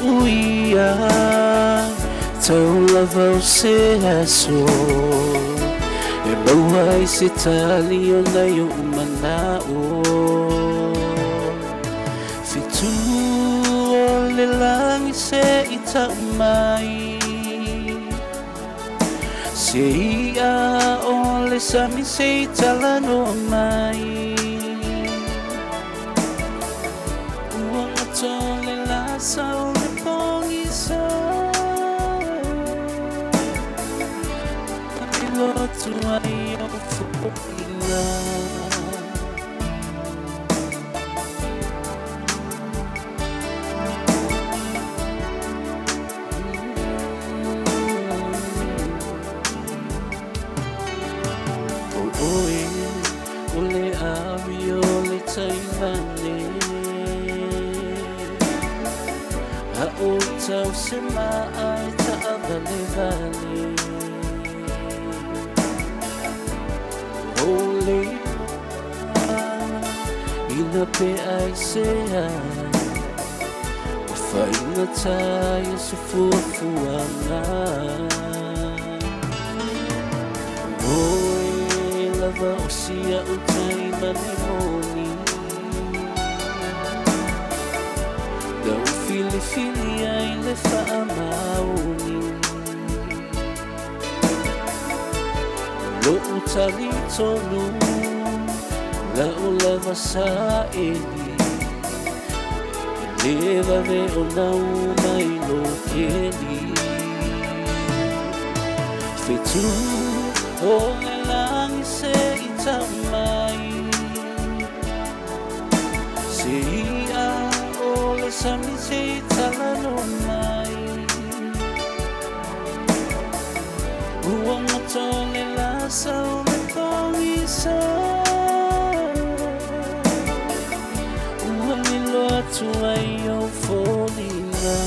Uia, tau lava o se aso e bauai se tali o nai o umanao fitu o le langi se i tau mai se ia o le sami se i talano mai uanga tole lasa o le pongi sa lotu ai o fuila o oe o le awi o le tailane a o tau se maai ta avale vale Holy ina pe ai se ai whainga tai se fuafuanga Oe lava o sia o tai mane moni Dau fili fili ai le wha mauni Lo utali tonu La o lava sa eli Leva ve o nau mai no keli Fetu o le langi se i tau mai Se ia o le sami se i talano mai Uanga tole lasa o le tongi sa Uangi loa tu ai o folina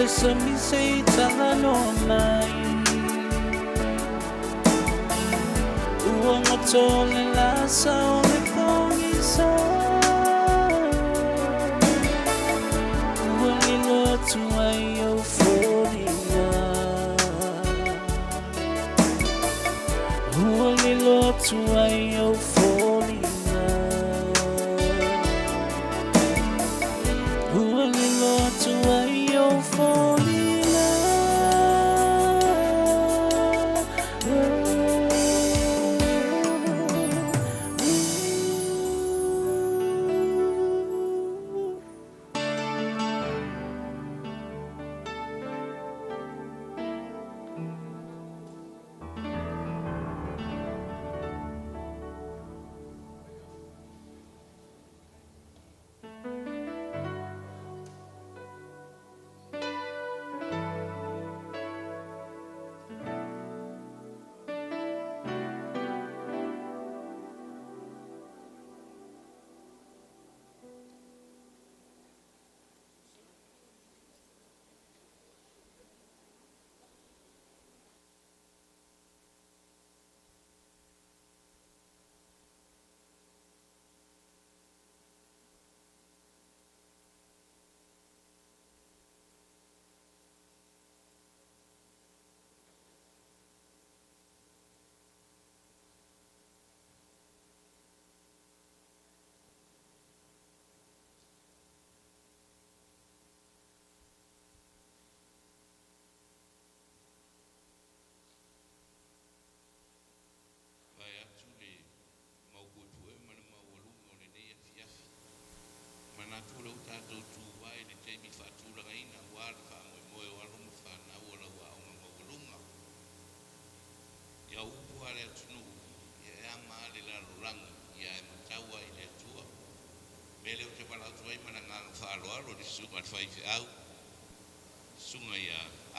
sami sei talano mai Uongo tole la sao le pongi sa Uongi lotu ai euforia Uongi lotu ai euforia Uongi lotu ai euforia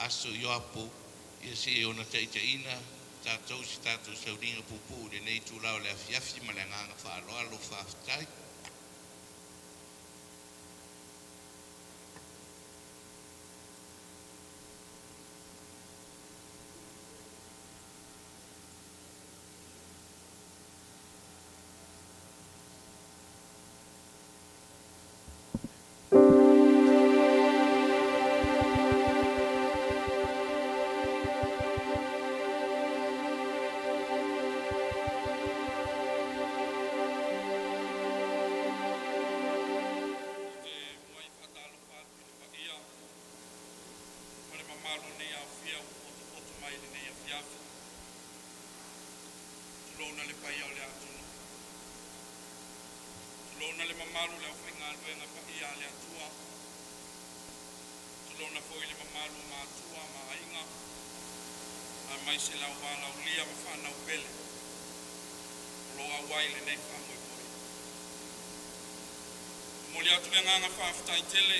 Aso yoapo ia se ona taitaina tatou si tatou sauringa pupu le nei tūlau le afiafi ma le nganga whaaloalo whaafitai. Lona le mamalu le whainga luenga pa ia le atua. Lona foi le mamalu ma atua ma ainga. A mai se lau wala u lia ma whana u pele. Loa waile nei whamui poi. Moli atu le nganga whaafitai tele.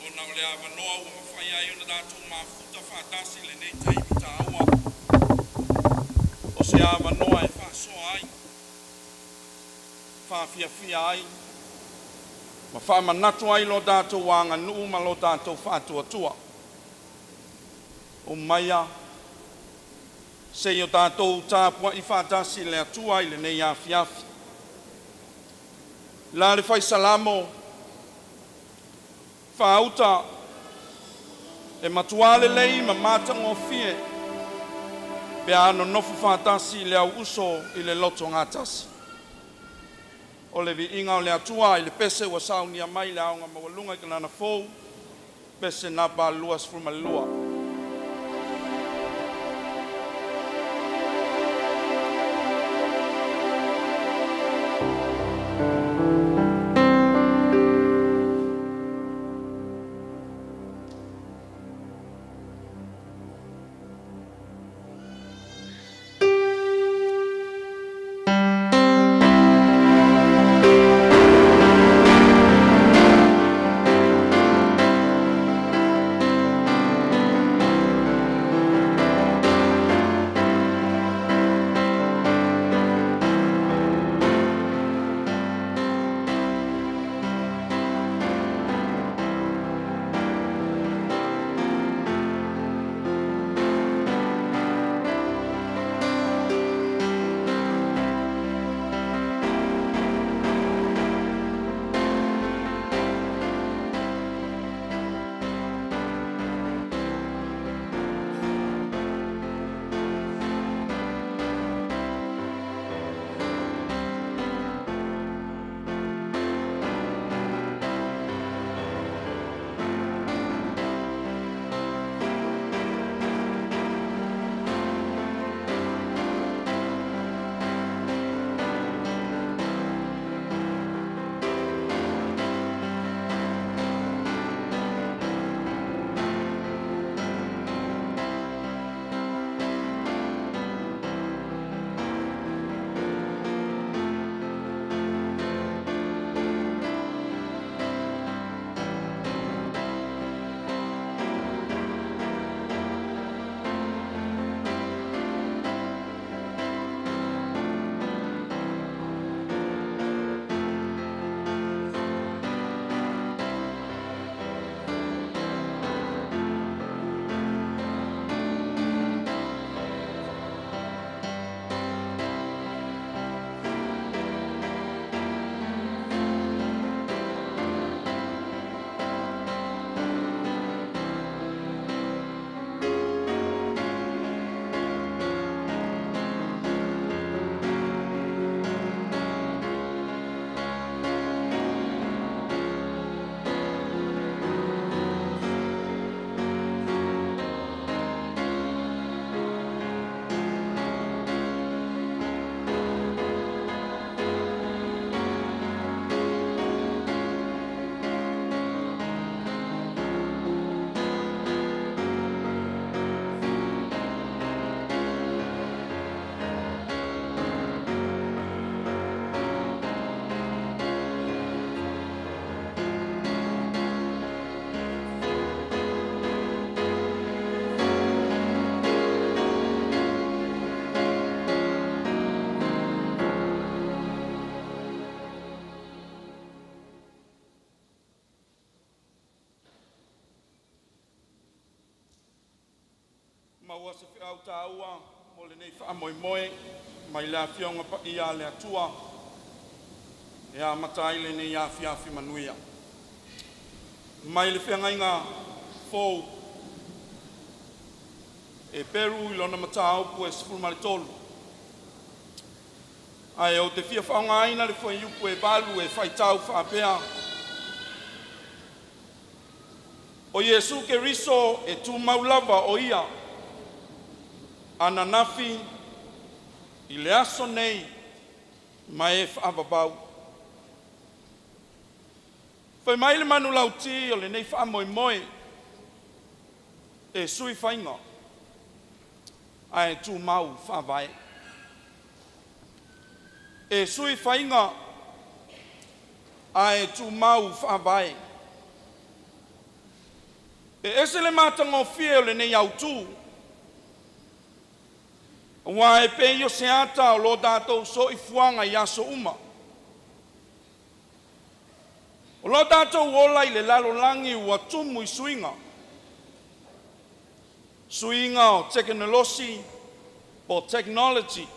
Ona o le awa noa ua ma whai ai ona datu ma futa whaatasi le nei taimi ta aua. O se awa noa e whaasoa ai. Whaafia ai. Ma whaamanatu ai lo tātou wanga nuu ma lo tātou whātua tua. O maia, se o tātou tāpua i whātasi le atua i le nei awhiawhi. La le whai salamo, whaauta, e matuale lei ma mātango fie, pe ano nofu whātasi le au uso i le loto ngātasi. O le vi inga o le atua i le pese ua saunia mai le aonga mawalunga i Kanana fou, pese na ba luas fruma lua. Tumau se fi au taua mo le nei fa moi moi mai la fionga pa ia le atua ia matai le nei ia fi manuia mai le fenga inga fo e Peru lona matau pu e sful malitolu ai o te fia whaonga aina le fwoi upu e balu e whaitau whaapea o Yesu ke riso e Tumau lava o ia ana nafi i le aso nei mai e whaababau. Whai mai le manu lauti o le nei wha moi moi e sui whainga ai Tumau Faavae. E sui whainga ai Tumau Faavae. E ese le matango fie o le nei autu wa e pe yo se ata o lo dato so i fuanga i aso uma. O lo dato wola i le lalo langi ua tumu i suinga. Suinga o teknolosi o technology.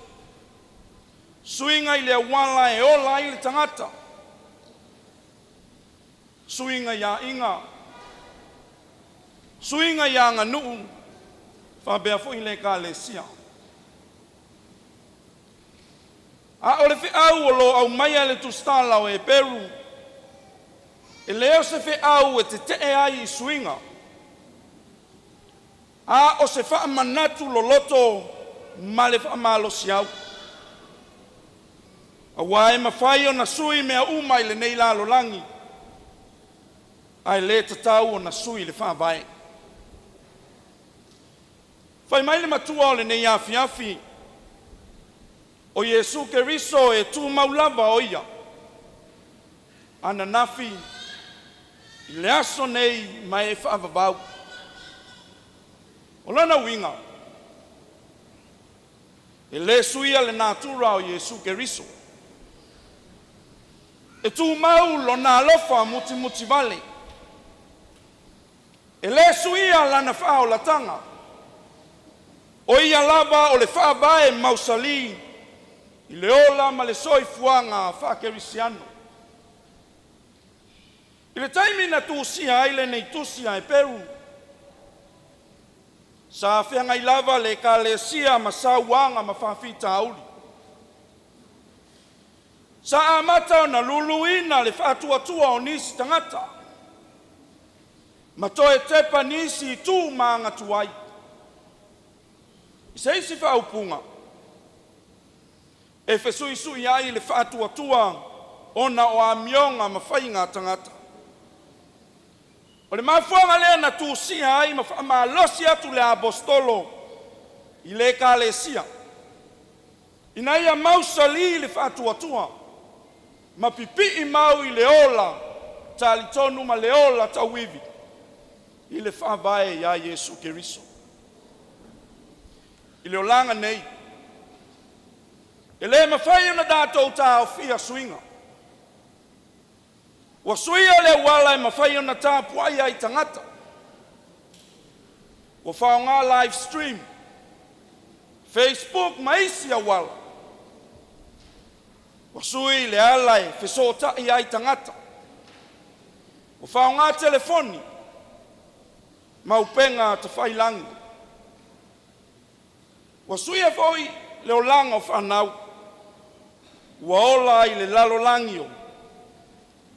Suinga i le wala e ola i le tangata. Suinga ya inga. Suinga ya nganu. Whabea fu i le ka le sia. A ole fi au o lo au mai ale tu stala o e Peru. E leo se fi au e te ai i suinga. A o se wha manatu lo loto ma le wha malo siau. A wae mawhai o na sui mea umai le nei lalo langi. Ai le tatau o na sui le Faavae. Whai mai le matua o le nei afi. O Yesu ke riso e Tumau lava o ia. Ana nafi i le aso nei mai e whaavavau. O lana winga. E le suia le natura o Yesu ke riso. E Tumau lo na alofa muti vale. E le suia lana whao la tanga. O ia lava o le Faavae mausali. I le ola ma le soi fuanga whakerisiano. I le taimi na tusia aile nei tusia e Peru. Sa whianga I lava le ka le sia ma sa wanga ma whawhita auli. Sa amata o na luluina le whatuatua o nisi tangata. Ma toe tepa nisi tu maanga tuai. I se isi whaupunga. E fesui ai le whatuatua ona o amionga ma whainga tangata. O le mafuanga lea na tusia ai ma losi atu le apostolo I le ka le sia. Ina ia mausali le whatuatua ma pipi I mau I le ola talitonu ma le ola tawivi I le Faavae ia Yesu Keriso. I le olanga nei e le mawhai ona datou tā o fia suinga. Wa suia le wala e mawhai ona tā puai ai tangata. Wa whaonga live stream. Facebook maisi a wala. Wa sui le alai whesota I ai tangata. Wa whaonga telefoni. Maupenga te whailangi. Wa suia foi le olanga o whanau. Wa ola I le lalo langio.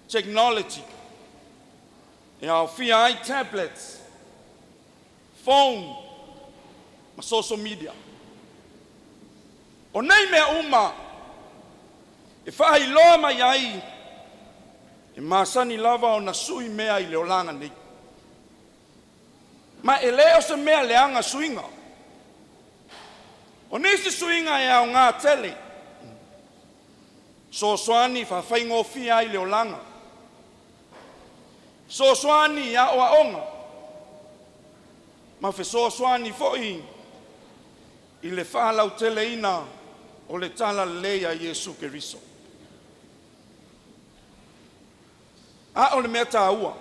Technology. E au fia ai tablets. Phone. Ma social media. O nei mea uma. E whahi loa mai ai. E masani lava o na sui mea I le olanga nei. Ma e leo se mea leanga suinga. O nisi suinga e au ngā tele. So swani fa whaingo fia I le olanga. So swani ia o aonga. Ma fe so swani foi I le whalau teleina o le tala leia Yesu Keriso. A o le mea tāua.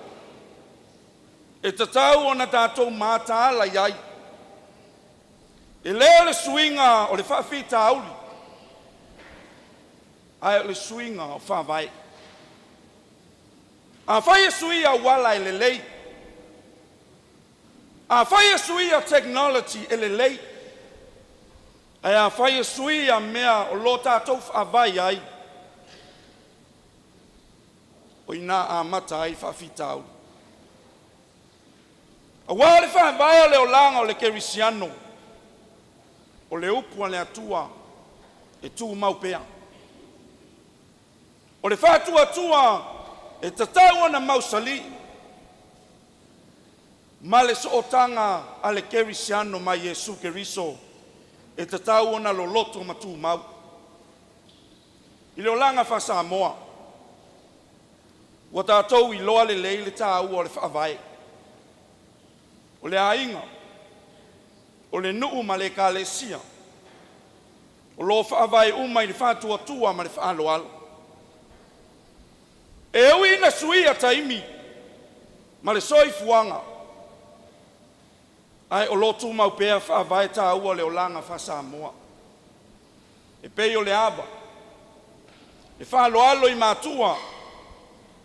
E tatau o na tātou mātāla iai. E lea le suinga o le whaafita auli. Ai o le suinga o Faavae. A whaia suia wala e le lei. A whaia suia technology e le lei. Ai a whaia suia mea o lo tātou whaavai ai. O ina a mata ai whaafita auli. A wale Faavae o le o langa o le kerisiano. O le upu le atua e Tumau pea. O le whātua e tatau ana mausali. Ma le sootanga a le kerisiano mai Yesu Keriso e tatau ana lo loto ma Tumau. I le o langa wha Samoa. Wa tātou i loa le leile tāu o le Faavae. O le ainga. O le nuu ma le kalesia. O lo Faavae uma i le whātua ma le whaaloalo. E ui na suia taimi ma le soifuanga. Ai o lo Tumau pea Faavae tāua le o langa wha Samoa. E pei o le aba. E whaaloalo i mātua.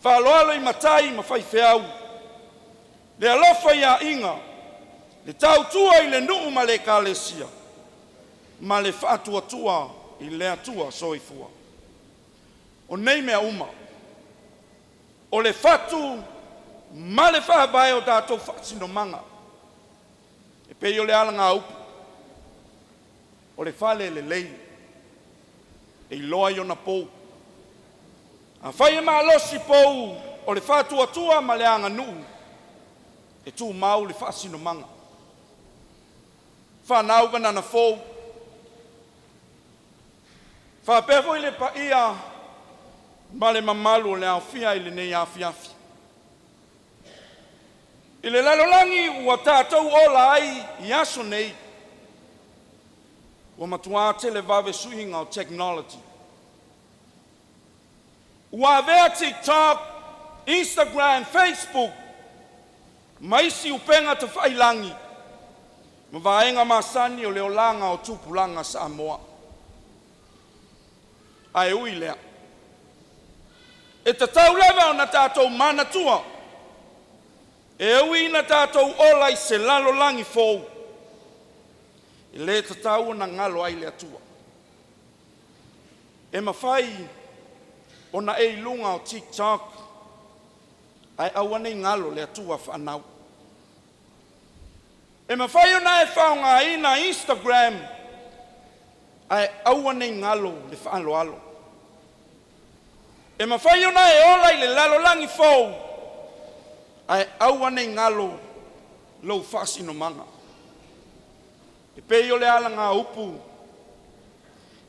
Whaaloalo i matai ma whaifeau. Le alofa ia inga. Le tautua i le nuu ma le kalesia. Ma le whaatuatua i le atua soifua. O nei mea uma. O le whatu ma le Faavae o tātou whaasino manga. E pei o le alanga upu. O le whale le lei. E iloa i ona pou. A whaia maa losi pou o le whaatuatua ma le anga nuu. E Tumau le whaasino manga. Whanau ganana fou. Whapefo i le paia ma le mamalu le awhia i le nei awhiawhi. I le lalolangi ua tātou ola ai i aso nei. Ua matua tele vave suinga o technology. Ua vea TikTok, Instagram, Facebook. Maisi upenga te whailangi. Ma vaenga masani o leolanga o tupulanga Samoa. Ai ui lea. E tatau lewa o na tātou manatua. E ui na tātou ola i se lalo langi fōu. E le tatau na ngalo ai le atua. E mawhai o na e lunga o TikTok. Ai awane ngalo le atua whanau. E mawhai o na e whaunga i na Instagram. Ai awane ngalo le whaalo alo. E mawhai o na e ola i le lalo langi fōu. Ai awane ngalo lau whaasino manga. E pei o le ala ngā upu.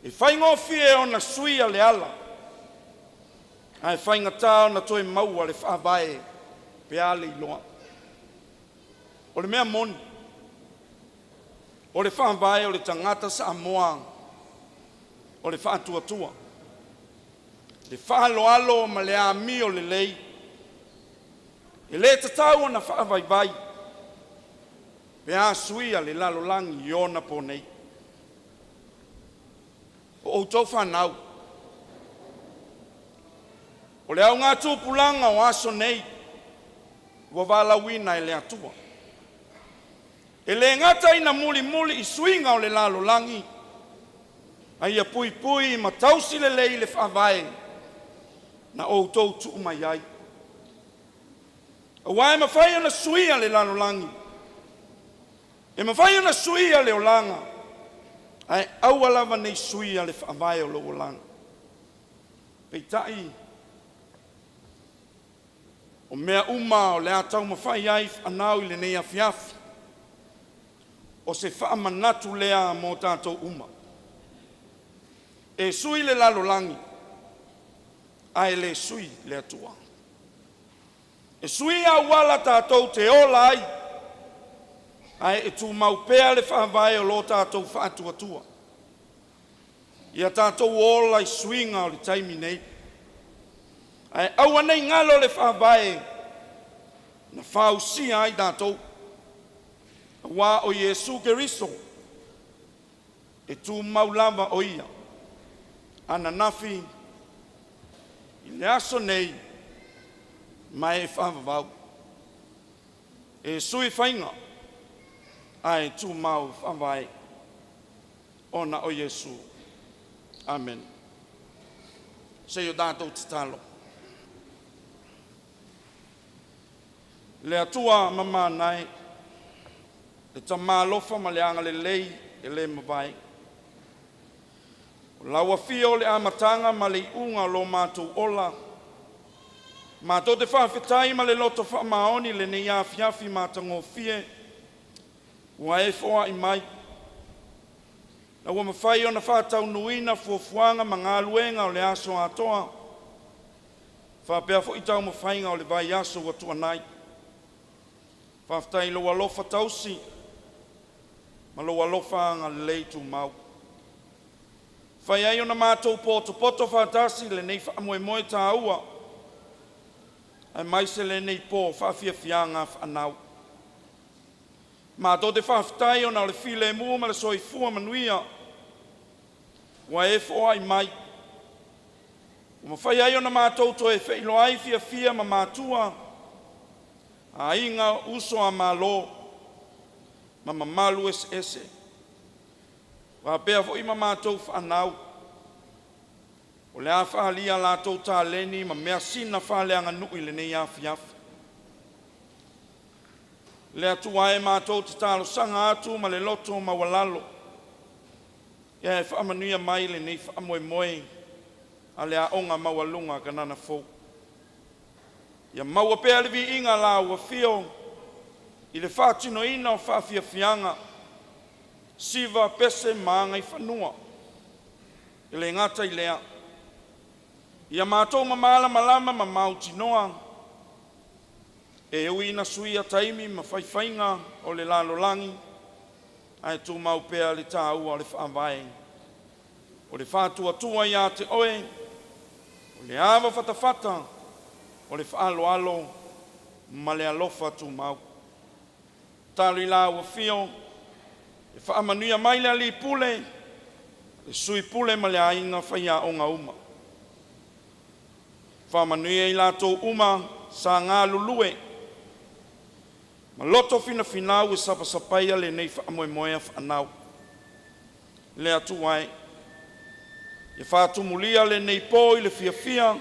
E whaingofie o na suia le ala. Ai whaingatā o na toe maua le Faavae pe ale i loa. O le mea moni. O le Faavae o le tangata Samoa. O le whaatuatua. Le whaaloalo ma le ami o le lei. E le tatau na whaavaivai. Pe a suia le lalolangi i ona po nei. O outou whanau. O le au ngā tūpulanga o aso nei. Ua walawina e le atua. E le ngata ina muli i suinga o le lalolangi. Ai a pui ma tausi le lei le Faavae. Na outou tu mai ai. A wae mawhai ana suia le lalolangi. E mawhai ana suia le olanga. Ai au alawa nei suia le Faavae o lo olanga. Peitai. O mea uma o le atau mawhai ai anau i le nei awhiawhi. O se whaamanatu lea mō tātou uma. E sui le lalolangi. Ai le sui le atua. E sui a wala tātou te ola ai. Ai e Tumau pea le Faavae o lo tātou whaatuatua. Ia tātou ola i suinga o le taimi nei. Ai aua nei ngalo le Faavae. Na whausia ai tātou. Wa o Yesu Keriso. e Tumau lava o ia. Ana nafi i le aso nei mai e Faavae. E sui Faiga ai Tumau Faavae ona o Yesu. Amen. Se yo tātou te talo. Le atua mama nai, le tamalofa ma le anga le lei e le mawai. O laua fio le amatanga ma le unga lo mātou ola. Mātou te whawhetai ma le loto whamaoni le ne iafiafi mātango fie. Ua e foa i mai. Na ua mawhai o na whātau nuina fuafuanga ma ngā luenga o le aso atoa. Whapea fo i tau mawhainga o le vai aso wa tuanai. Whaftai lo alofa tausi, ma lo alofa ngā lei Tumau. Whai ai o na mātou poto whātasi le nei whaamoe moe tā ua. Ai mai se le nei pō whawhia whianga whanau. Mātou te whaftai o na le while mua ma le soifua manuia. Wa e fo ai mai. Uma whai ai o na mātou to e whilo ai fia ma mātua. A inga uso a malo. Ma mamalu ese. Wa pea fo ima mātou whanau. O le a whahalia lātou tā leni ma mea sina whaleanga nui le nei afiafi. Le atua e mātou te tālo sanga atu ma le loto ma walalo. Ia e whaamanuia mai le nei whaamoe moe a le a onga mawalunga Kanana fau. Ia maua pea le vi inga la ua fio i le whātino ina o whawhia fianga. Siva pese maanga i whanua. I le ngata i lea. Ia mātou ma malama ma mautinoa. E ui na suia taimi ma whaiwhainga o le lalolangi. Ai Tumau pea le tāua o le Faavae. O le whātua ia te oe. O le awa whatawhata. O le whaaloalo ma le alofa Tumau. Tālu i la ua fio. E whaamanuia mai le ali pule. Le sui pule ma le ainga whaia o ngā uma. Whaamanuia i lātou uma sa ngā lulue. Ma loto fina finau e sapasapaia le nei whaamoe moea whanau. Le atu ai. E whaatumulia le nei pō i le fia.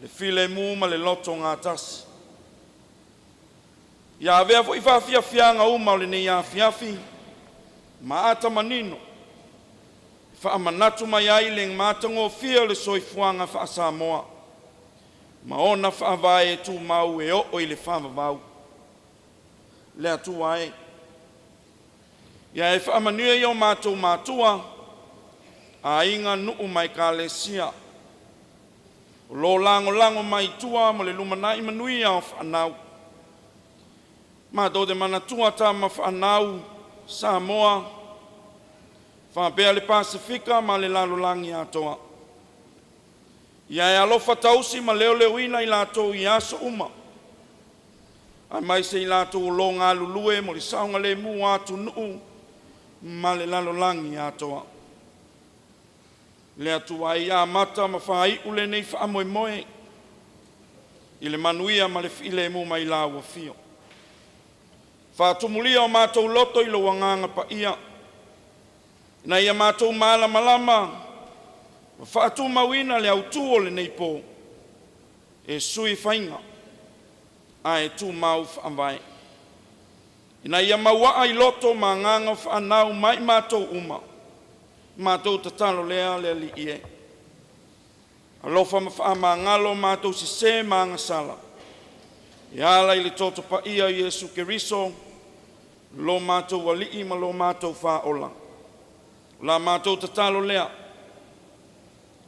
Le file mu ma le loto ngā tasi. Ia avea fo i whawhia ngā uma o le nei afiafi. Ma ata manino. Whaamanatu mai ai le mātango fia le soifuanga wha Samoa. Ma ona Faavae Tumau e o i le Faavae. Le atu ai. Ia e whaamanua i o mātou mātua. A inga nuu mai ka le sia. O lo lango mai tua mo le lumanai manuia o whanau. Mātou de manatua tā ma whanau Samoa. Whapea le Pasifika ma le lalolangi atoa. Ia e alofa tausi ma leo ina i lātou i aso uma. Ai mai se i lātou lo ngā lulue mo le saunga le mu atu nuu ma le lalolangi atoa. Le atu ai a mata ma whai ule nei whaamoe moe. I le manuia ma le while mu mai la ua fio. Whaatumulia o mātou loto i lo wanganga pa ia. Na ia mātou malama. Whaatu mawina le autu o le nei pō. E sui Faiga. Ai Tumau Faavae. Ina ia maua ai loto ma nganga whanau mai mātou uma. Mātou tatalo lea le li ie. Alofa ma whaama ngalo mātou si se maanga sala. I ala i le toto pa ia Yesu Keriso. Lo mātou wali ma lo mātou whaola. La mātou tatalo lea.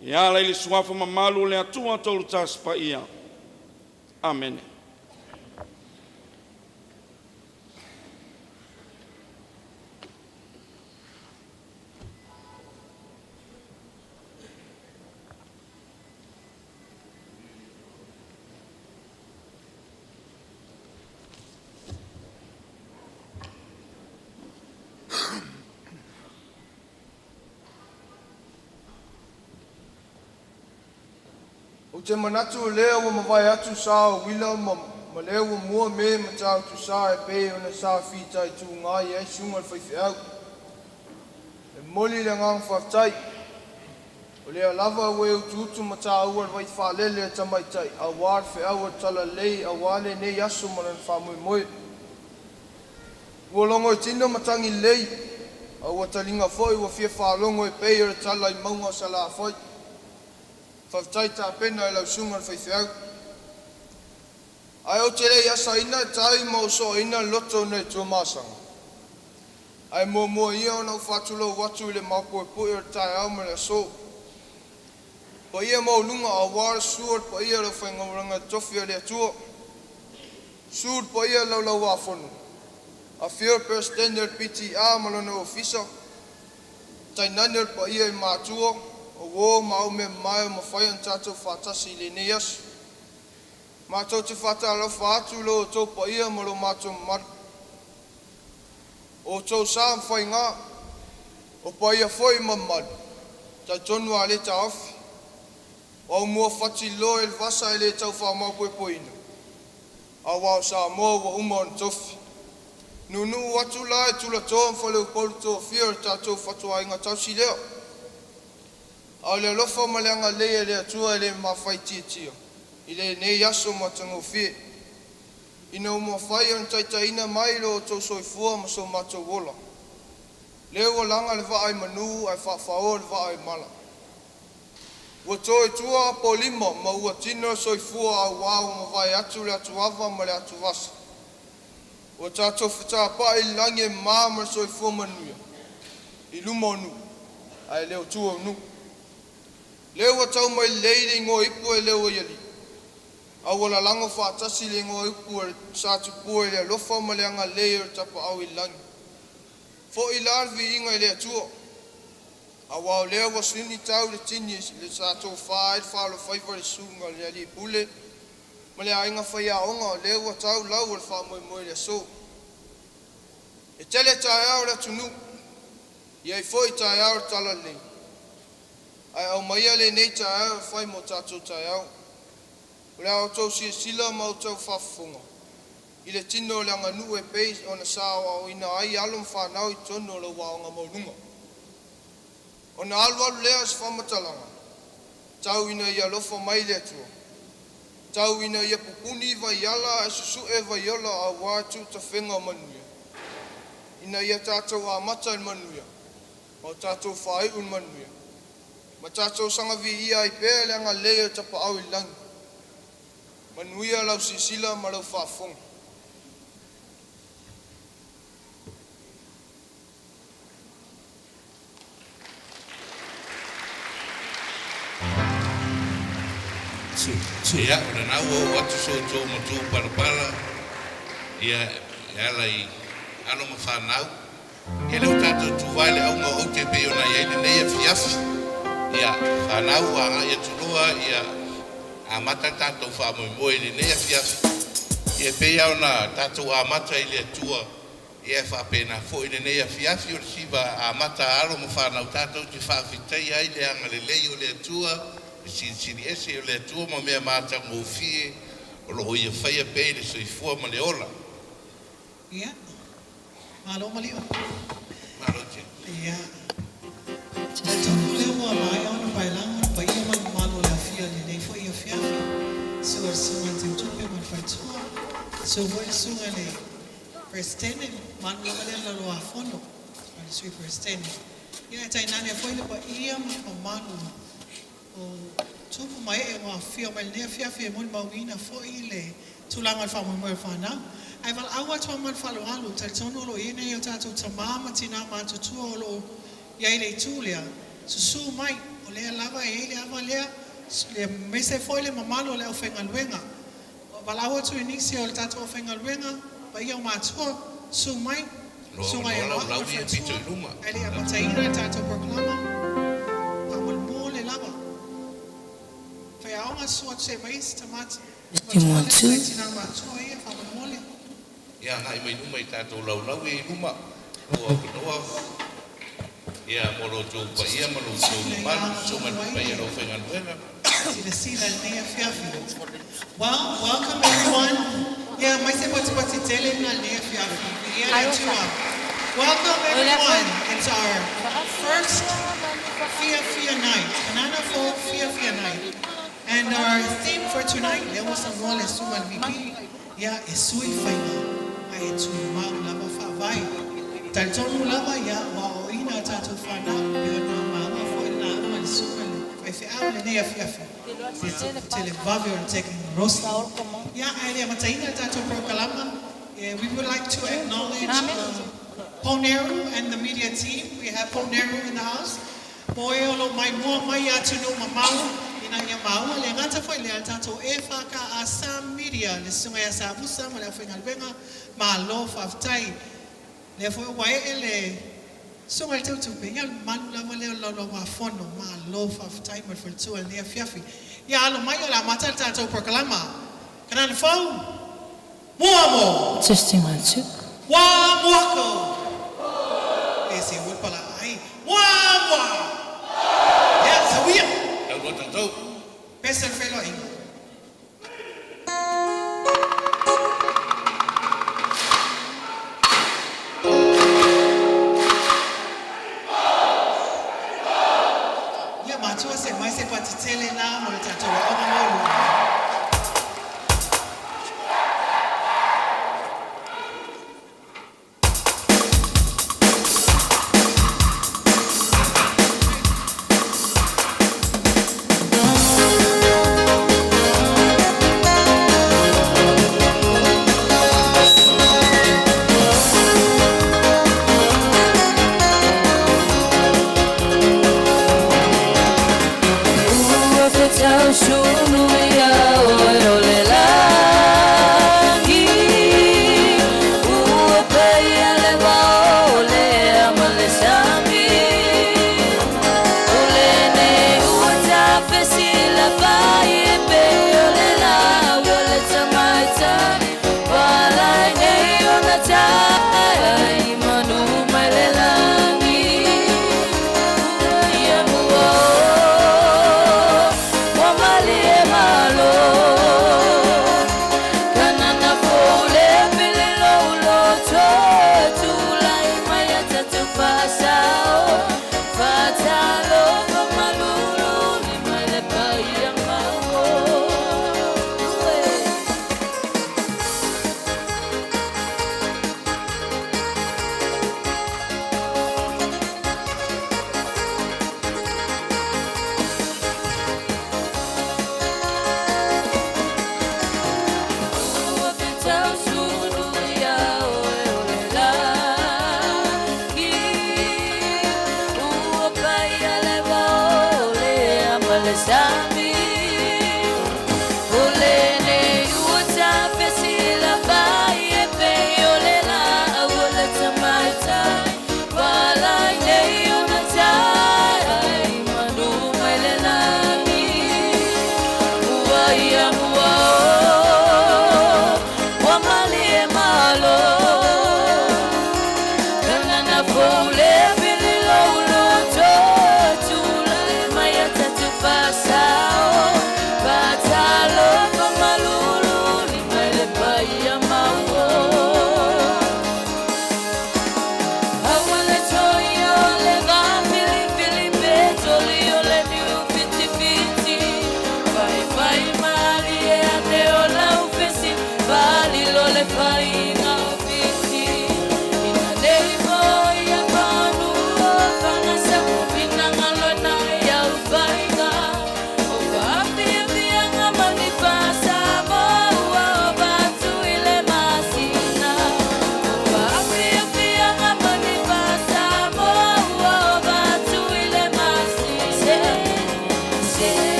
I ala i le suafa ma malu lea tua tolu tas pa ia. Amen. te manatu lea ua mawai atu sa o wila ma lea ua mua me ma tau tu sa e pe ona sa fita i tu ngai e sunga le whaiwhiau. E moli le ngang whaftai. O lea lava ue utu ma ta ua le whailele e tamaitai. A war whiau e tala lei a wale nei asu ma le whamui moe. Ua longo i tino matangi lei. A ua talinga foi ua fia whalongo e pe o tala i maunga sa la foi. Whaftai ta pena e lau sunga le whaiwhiau. Ai o te rei asa ina tai mo so ina loto nei tua masanga. Ai mua ia o nau whatulo watu le maupo e pui o tai au me le so. Pa ia mo lunga a wara suor pa ia lo whaingauranga tofi o le atua. Suor pa ia lau wafonu. A fear per standard PTA malona ofisa. Tai nanel pa ia i mātua. O wō mau me mai o mawhai an tātou whātasi le neas. Mātou te whātara whātu lo o tau pa ia malo mātou mar. O tau sā mwhai ngā. O pa ia whoi mamad. Tai tonu a le ta awhi. O mua whati lo e vasa e le tau whamau koe poina. A wau sā mua wa uma on tofi. Nunu watu la e tula toa mwhale upolu toa whia tātou whatua inga tau si leo. A le lofa maleanga le le atua le mawhai tia. I le nei aso matango whie. Ina umua whai an taitaina mai lo o tau soifua ma so matou wola. Leo o langa le vaai manu ai whawhao le vaai mala. Ua toi tua po lima ma ua tino soifua au wau ma vai atu le atu ava ma le atu vasa. Ua tātou whita pa i langi e maa ma soifua manuia. I luma o nu. Ai leo tua o nu. Leo wa tau mai leile ngō ipu e leo iali. A wala lango whātasi le ngō ipu e sātu pua le lofa ma le anga leo tapa au i langi. Fo i larvi inga i le atua. A wau leo wa slini tau le tini le sātu whaid whalo whaiva le sunga le ali pule. Ma le ainga whaia onga leo wa tau lau le whamoe moe le so. E tele tai au le tunu. Iai fo i tai au tala lei. Ai au maia le nei tai au whai mo tātou tai au. O le au tau sila ma o tau whafunga. I le tino le anga nu e pei o na sao au ina ai alum whanau I tono le waonga maununga. O na alu lea si whamatalanga. Tau ina ia lofa mai le atua. Tau ina ia pupuni vai ala e susu e vai ala a wātu ta whenga manuia. Ina ia tātou a mata in manuia. O tātou whai un manuia. Ma tātou sangavi ia I pēr le anga lea tapa au I langi. Manuia lau sisila ma lau whaafonga. Ia, ora nau o atu so tō ma tō parapara. Ia, ala I alo ma whanau. Ia leo tātou tūwai le aunga o te peo na iai le nei a fiafi. Ia, whanau a ngai aturoa, ia, a mata tātou whamoe moe le nei a fiafi. Ia pei au na tātou a mata I le atua. Ia whapena fo I le nei a fiafi o le siva a mata alo ma whanau tātou te whawhitai ai le anga le lei o le atua. Sini ese o le atua ma mea mata ngōwhie o lo ia whaia pei le soifua ma le ola. Ia, malo maliwa. Malo te. Ia, te tonu leo mua mai au na pailanga pa ia man malo le afia le nei fo ia fiafi. So ar sunga te utupe man whaitua. So voi sunga le prestene man mua le la loa fondo. Ani sui prestene. Ia tai nane foi le pa ia ma manu. O tupu mai e wa fia mai ne fia mo mawina fo ile tulanga fa mo fa na ai val awa to man fa lo alu tel tono lo ine yo tatu tamama tina ma tu lo ya ile tulia su mai o le lava e ile avalia le mese fo ile mamalo le ofenga luenga val awa tu inisi o tatu ofenga luenga ba ia ma tu su mai su mai lo la vi pito luma ele a mataira tatu proclama You want to? Ia ngai mai numa I tātou lau e numa. Oa kinoa. Ia moro tō pa ia moro tō malu. Tō manu pa ia lau whengan whenga. Well, welcome everyone. Yeah, welcome everyone. It's our first Fia night, Kanana Fia night. And our theme for tonight, there was some more less human VP. Yeah, it's Faiga. I Tumau lava Faavae. Taltonu lava ya wa ina tatu fana. Mama for na man suman. If you have the near fiafi. Televavio taking roast. Yeah, I am Mataina Tato Procalama. We would like to acknowledge Poneru and the media team. We have Poneru in the house. Boyolo my more maya to know Mamau. Ina Yamau, Lengata for Lealtato Efaka Assam Media, the Sumaya Sabusa, Malafinga, Malo Faavae. Therefore, why ele so I tell to be young man Lolo Fono, Malo Faavae for two and near Fiafi. Yalo Mayola Matata Proclama. Can I phone? Wamo! Testing 1, 2. Wamwako! Esse would pala. Wamwa! Yes, we are. Best and fellow in. Yeah, Matua said, my sepatitele now, or tattoo. Faiga,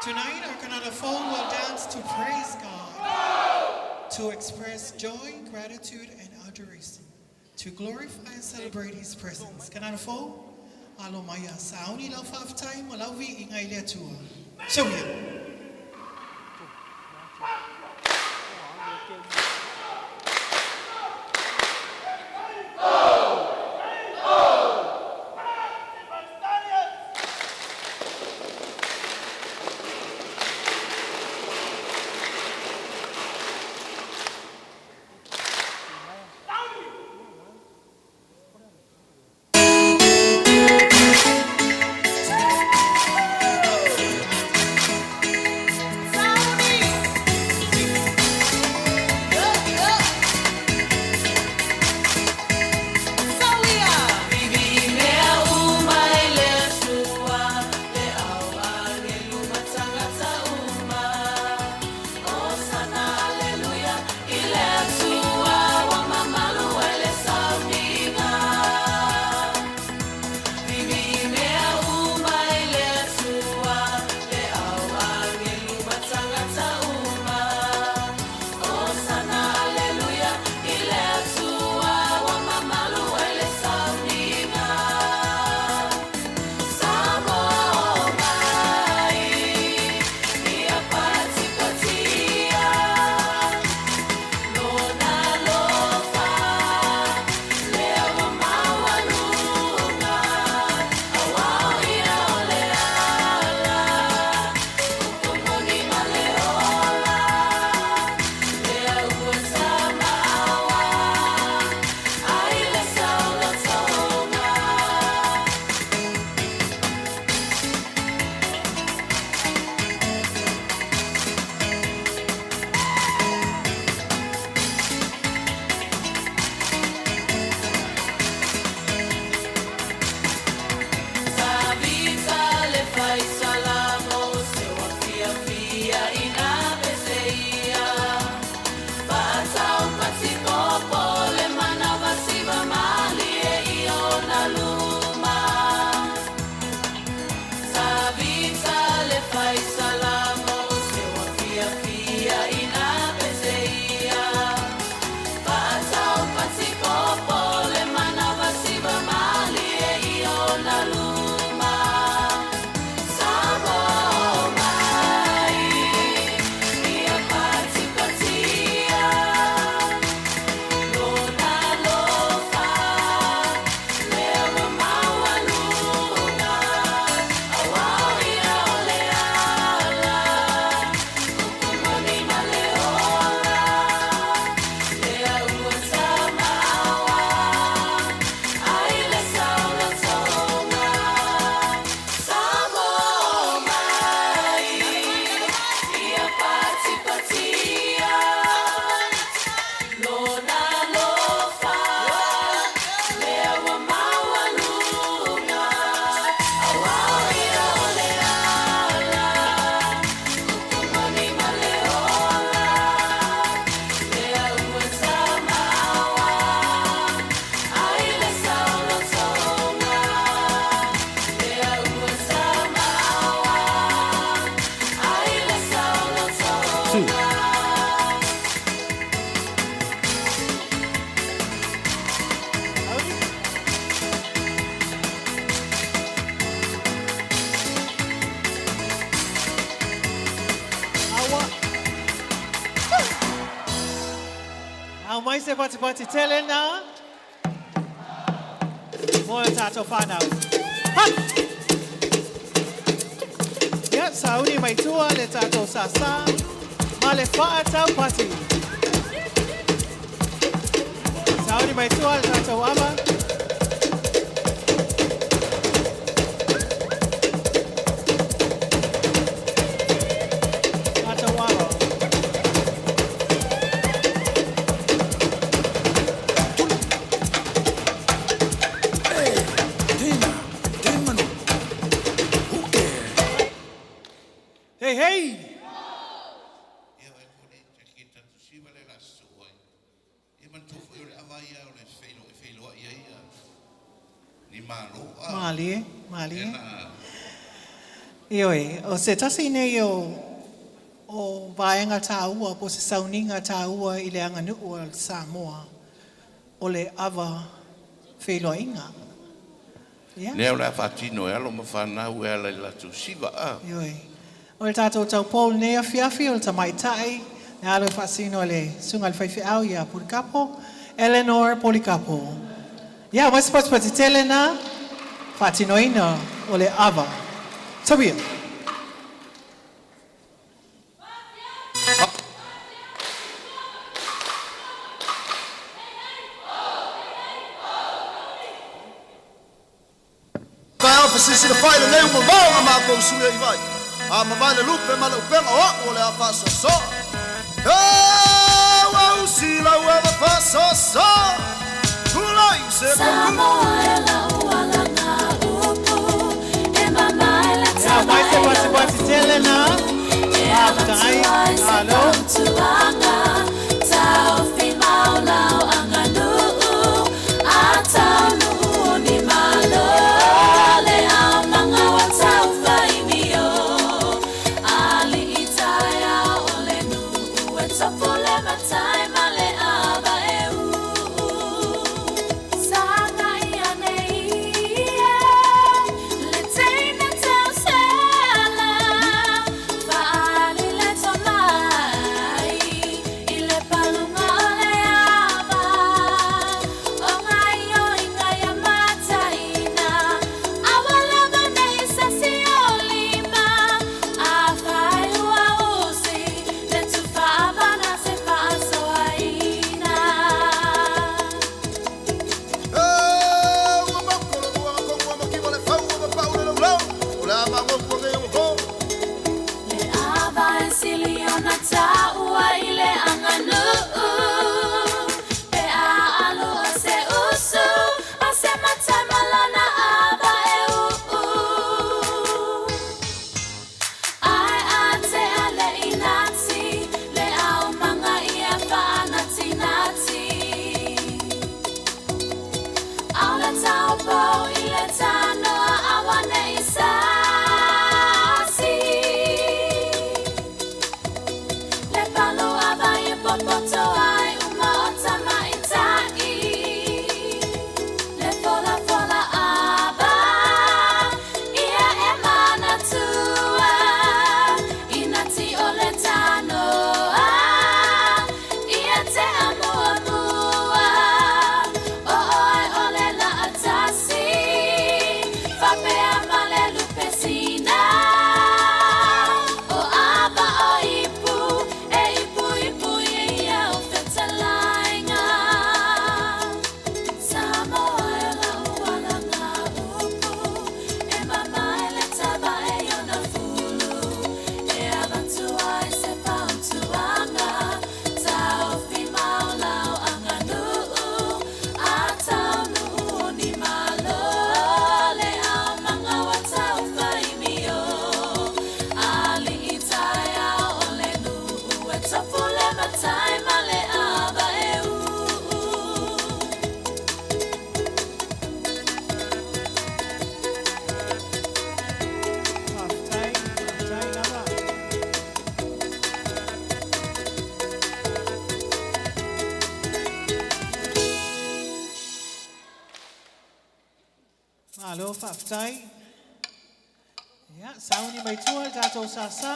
Tonight, our Kanana folk will dance to praise God, to express joy, gratitude, and adoration, to glorify and celebrate His presence. Kanana folk, alo maya sauni lau five time lau vi ingai le tua. So yeah. Mai se pati tele na. Mo tato whanau. Ha! Ia, sauni mai tua le tato sasa. Ma le wha tau pati. Sauni mai tua le tato ama. Tato waro. Hey, hey! Mali. Ioi, o se tasi nei o vaenga tā ua po se sauninga tā ua I le anganu o Samoa o le ava wheloa inga. Yeah. Nea la fatino e alo ma whanau e ala I latu siva a. Ioi. O le tātou tau pōl nea fiafi o le tamaitai, ne alo whasino le sunga le whaiwhi au ia Purikapo, Eleanor Polikapo. Ia, pati tele na, whatino ina o le ava. Tawia. Sisi na fai le leu ma maunga ma kou suia I vai. A ma vai le lupe ma le upenga o le a fasa so. E wa usi la ua ma fasa so. Kulai se Samoa e la uala ngā upu e mamai le tabai Pati tele na, e awatai se kamtuanga tau whimau lau anga nuu a tau nuu ni malo le au manga wa tau whaimio ali I tai au o le nuu e topo le matai ma le aba e Sanga ia nei le teina tau sela Faali le tomai I le palunga o le aba O ngai o I ngai a mataina Awalaga nei sasi o lima A whai ua usi Le tu whaavana se whaasoaina Le ava e sili ona taua I le anganu Pe a alu o se usu A se matai malana ava e Ai a te a le inati Le au manga I e whaanati nati Au le tau pau I le tanoa awane I sasi Le palo ava I popoto ai uma o tamaitai Le fola fola ava Ia e mana tua Inati o le tanoa Ia te amua mua O oi o le la atasi Whapea ma le lupesina O ava o ipu E ipu ipu ia o whetalainga Samoa e la uala ngā upu E mama e le taba e ona fulu E avantua e se pautuanga Tau whimau lau anga nuu A tau nuu ni malo Le au manga wa tau whaimio Ali I tai au o le nuu E topu le matai ma le ava e Whaftai nawa. Malo whaftai. Ia, sauni mai tua tātou sasa.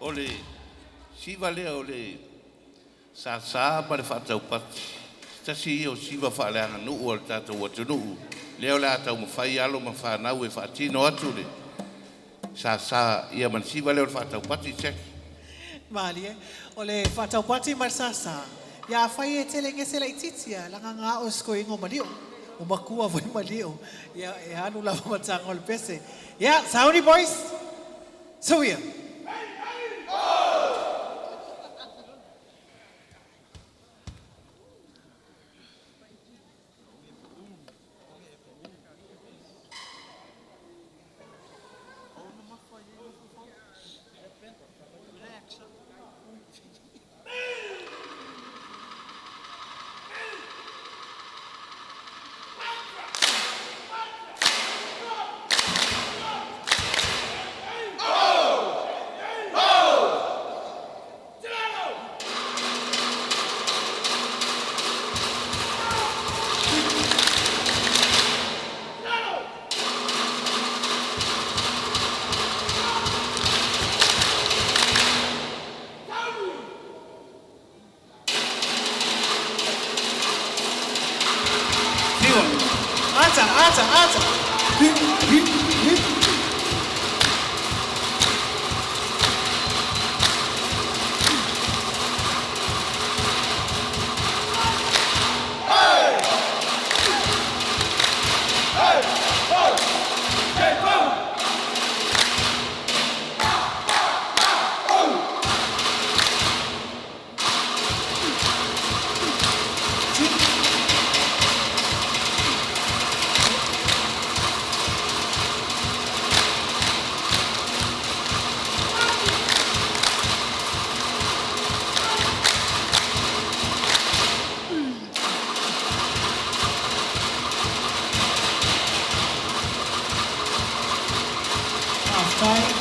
O le siva lea o le Sa pa le whaatau pati. Tasi o siwa whaaleanga nuu o le tātou atu nuu. Leo le atau mawhai alo ma whanau e whaatino atu le. Sa ia man siwa leo le whaatau pati seki. Mali o le whatau pati marsasa. Ia whai e tele ngese la ititia, langa ngā o sko ingo malio. O makua voi malio. Ia e anu lava matanga o le pese. Ia, Saudi boys. So ia. Ata.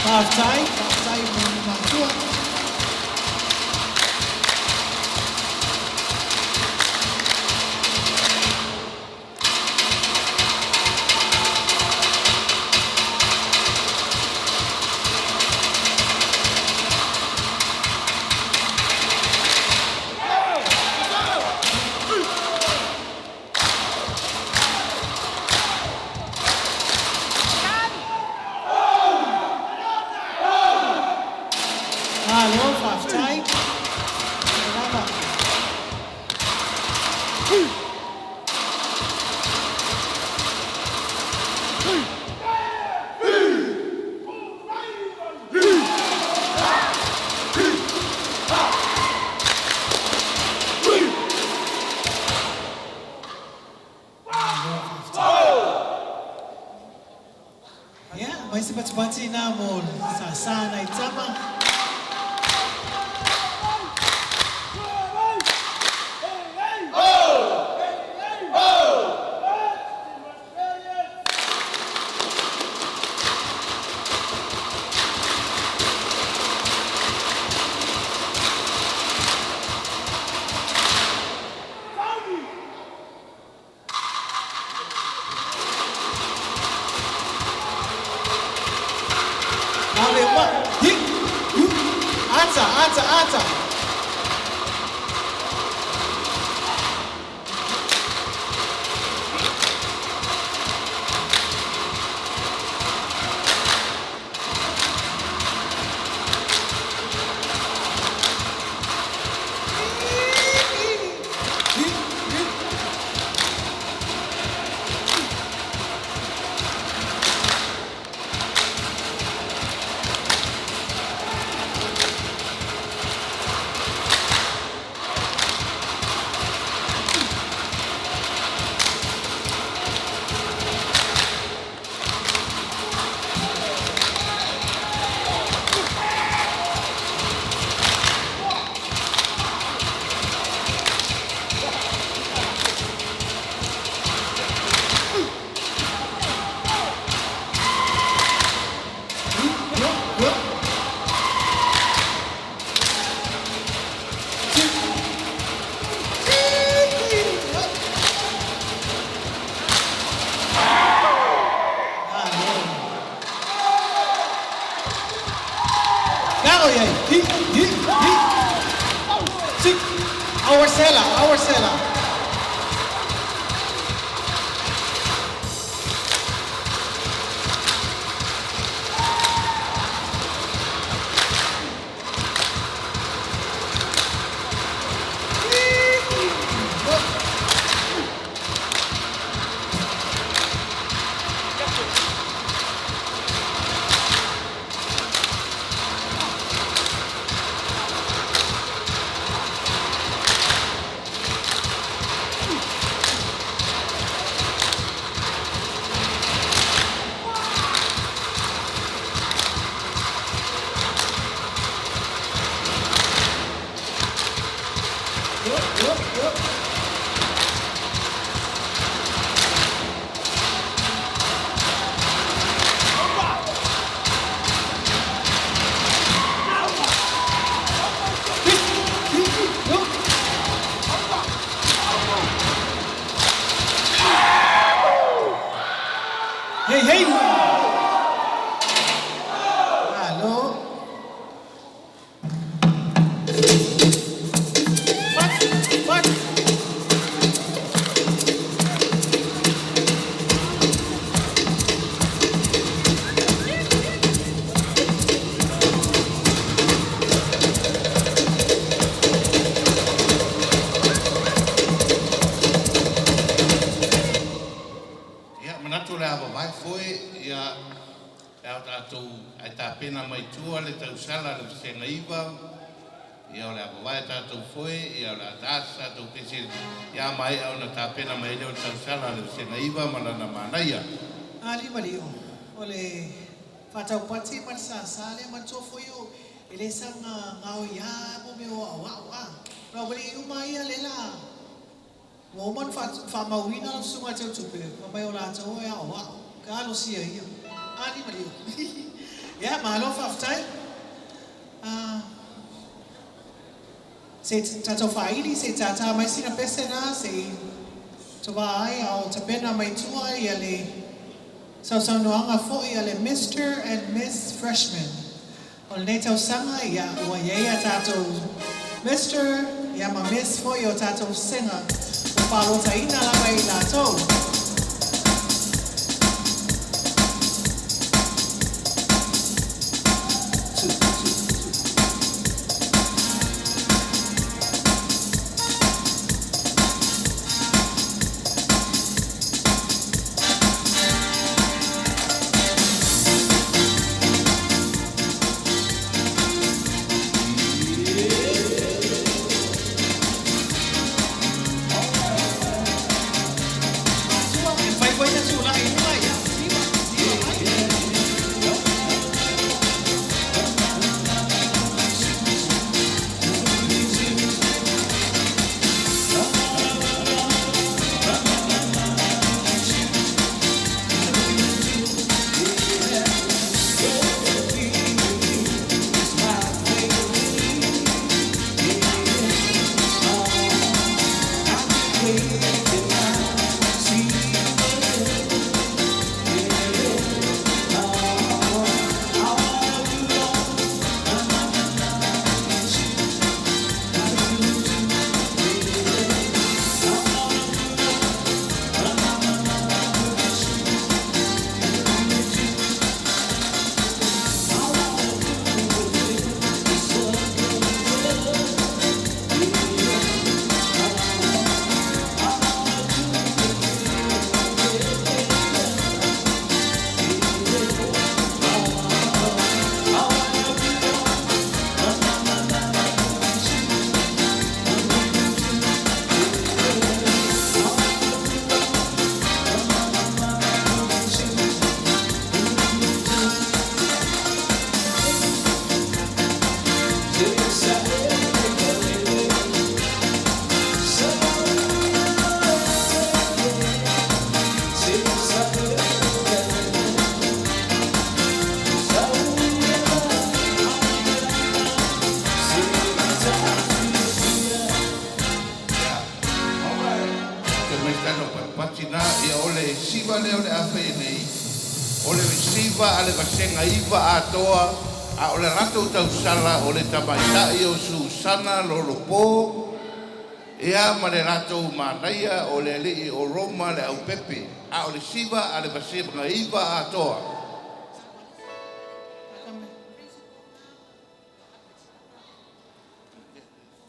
Halftime menunjukkan halo halftime. Kenapa? Ya, masih baca-baca namun sasana itama. Ata. Oh yeah. He. See, our seller. Hey. Hello. What? Ia, manatu le awa vai foi, ia, au tātou, ai tā pena mai tua le tausala le senga iwa, ia o le awa vai tātou foi, ia o le atasa tātou pese, ia mai au na tā pena mai leo tausala le senga iwa, malana manaia. Ali malio. Ole fatau pati man sa sale man sofo yo. Ele sang ngau ya mo me wa. Ra bali umai lela. Wo man fa mawina sunga teu tupe. Papai ola tau ya wa. Ka lo sia ia. Ali malio. Ya malo faftai. Se tata faili se tata mai sina pesena se tawai au tapena mai tua ia le so noanga fo ia le Mr. and Miss Freshman. O le tau sanga ia ua ia tato Mr. ia ma Miss fo ia tato senga o palota ina lava i lato. Siva ale vasenga iva atoa A o le rato tau sala o le tamaitai o Susana Lolopo. Ea ma le rato manaia o le li o Roma le au pepe. A o le siva a le vasia mga iwa a toa.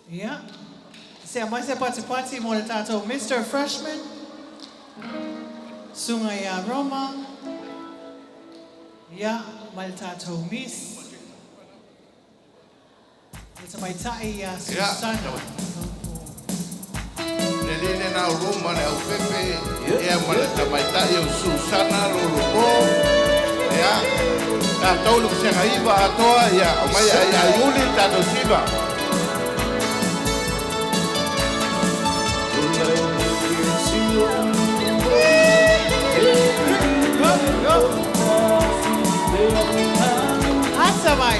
Yeah. Se mai se pati mo le tato Mr. Freshman. Sunga ia Roma. Yeah, mal tato Miss. It's my tai ia Susana. Le lene na o Roma le au pepe. Ea ma le tamaitai o Susana Lolopo. Ea. Ta tolu se nga iwa a toa ia. O mai a iuli tato siva. Asamai.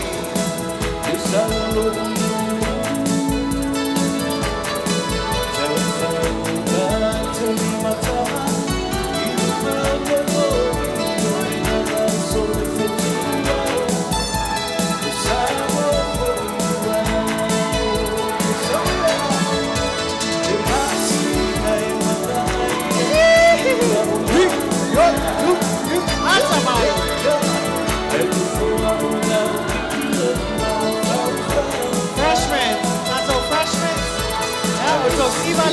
Freshmen, that's all freshmen. Yeah, we're talking about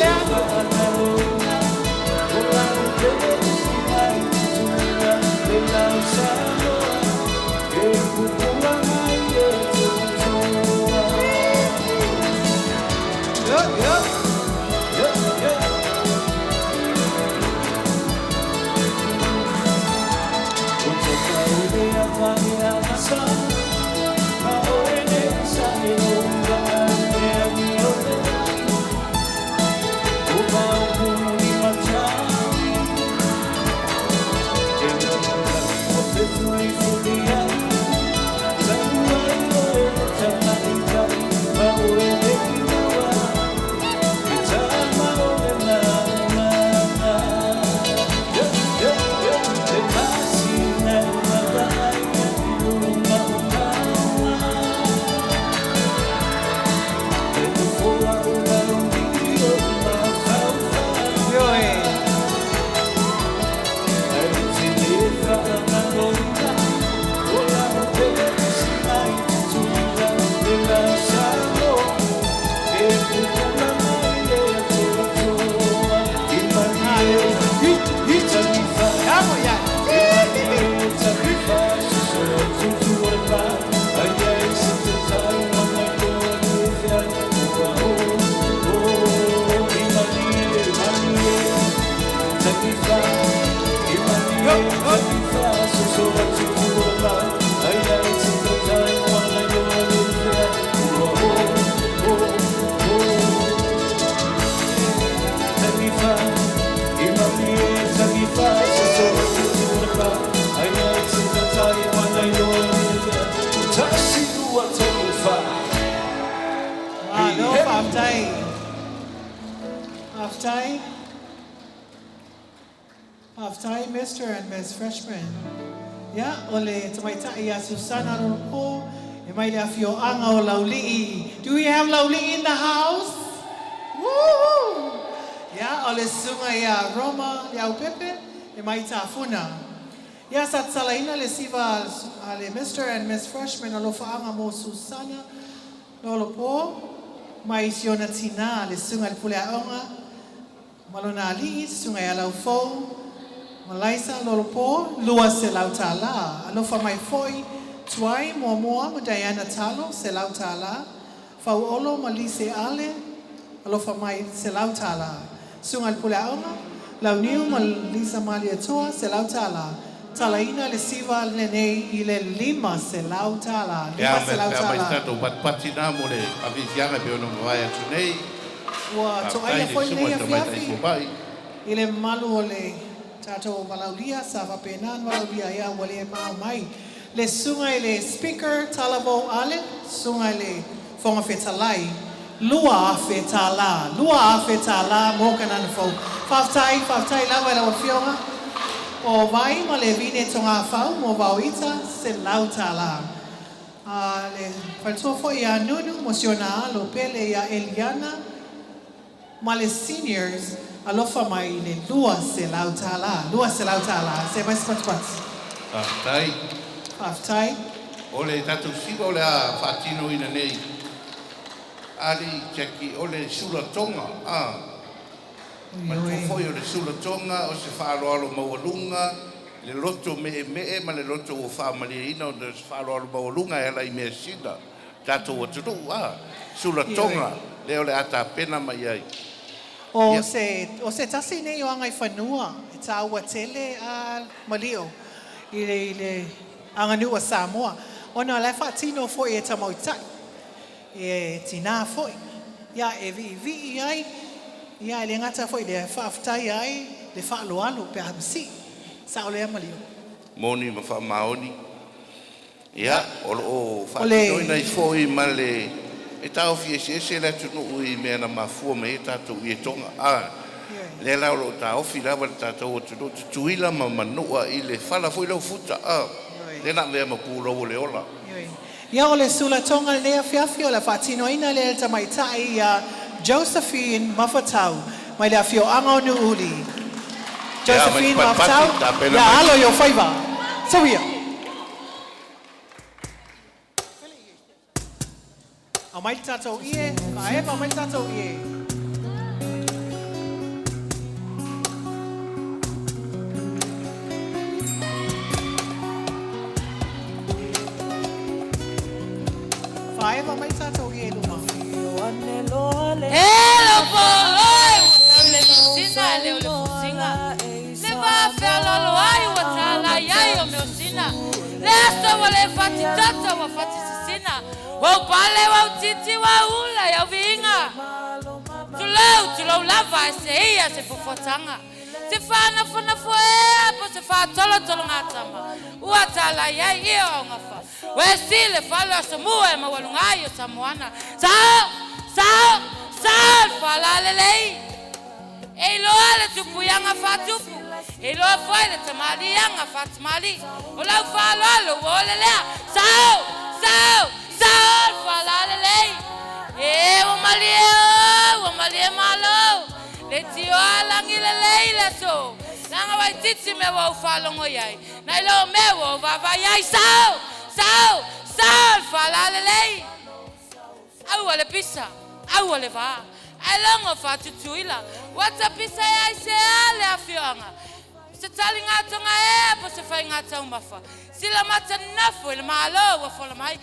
Half-time, Mr. and Miss Freshman. Yeah, ole tamaita ia Susana Lolopo. Emaile afio anga o laulii. Do we have laulii in the house? Woo! Yeah, ole sunga ia Roma, ia upepe. Emaita afuna. Yeah, sat salaina le siva ale Mr. and Miss Freshman alofa anga mo Susana Lolopo. Mai siona tina le sunga le pule aonga. Malona ali sunga ia laufo. Malaisa Lolopo, lua se lautala. Alofa mai foi, tuai moa ma Diana Talo se lautala. Fau olo malise ale, alofa mai se lautala. Sungal pule aonga, launiu malisa malia toa se lautala. Talaina le siva lene ile lima se lautala. Lima se lautala. Mai tato patina mo le avisianga pe ono vai atunei. Wa toa foi nei afiafi. Ile malu ole tato walaulia sava penan walaulia ya wale mai le sunga le speaker talavo ale sunga le fonga fetalai lua fetala mo kanan fo faftai la wala fionga o vai ma le vine tonga fau mo vauita se lautala Le falso fo ia nunu mosiona lo pele ia Eliana. Ma le seniors alofa mai le lua se lautala. Se mai spats. Tai. Aftai. Ole tatu siwa ole a whatino ina nei. Ali cheki ole sula tonga. Ma foi ole sula tonga o se whaaloalo maualunga. Le loto me ma le loto o whaamari ina o le whaaloalo maualunga e lai mea sida. Tato o turu, sula tonga. Le ole ata pena mai ai. O se tasi nei o angai whanua. E tā ua tele a malio. I le anganua Samoa. Ona le whaatino fo e ta mautai. E tina fo. Ia e vi ai. Ia le ngata fo le whaaftai ai. Le whaaloalo pe hamsi. Sa ole amalio. Moni ma wha maoni. Ia, o whaatino i fo i ma le... E tau fie se le tunu ui mea na mafua me e tātou i e tonga. Le lau lo ta ofi lawa le tātou o tunu. Tuila ma manua i le whala fo i lau futa. Le na mea ma pūro o le ola. Ia o le sula tonga le nea fiafi o le whaatino ina le tamaitai a Josephine Mafatau. Mai le afio anga o nu uli. Josephine Mafatau. Ia alo yo Faiga. Sawia. A mai tatou ie, ka eva mai tatou ie. Faeva mai tatou ie luma. Hello boy, le fusina le fusinga. Le va fer lo ai wa tala yai o meu sina. Le sto vole fati tata wa fati sina. Wa pale wa titi wa ula ya vinga. Tulau lava se ia se fofotanga. Se fana foe po se fa tolo ngatama. Wa tala ya ia ngafa. We sile fala so mua ma walunga yo Samoana. Sao fala lelei. E lo ale tupu yanga fatupu. E lo foi le tamali yanga fatmali. Ola fala lo wolele. Sao fala lelei. E o malie malo. Le tio alangi lelei la so. Nanga vai titi me wo fala ngoyai. Na lo me wo va yai sao fala lelei. Au ale pisa. Au ale va. Alongo fatu tuila. Wata pisa yai se ale afionga. Se tali ngatonga po se fai ngata umafa. Sila mata nafu il malo wa fola mai.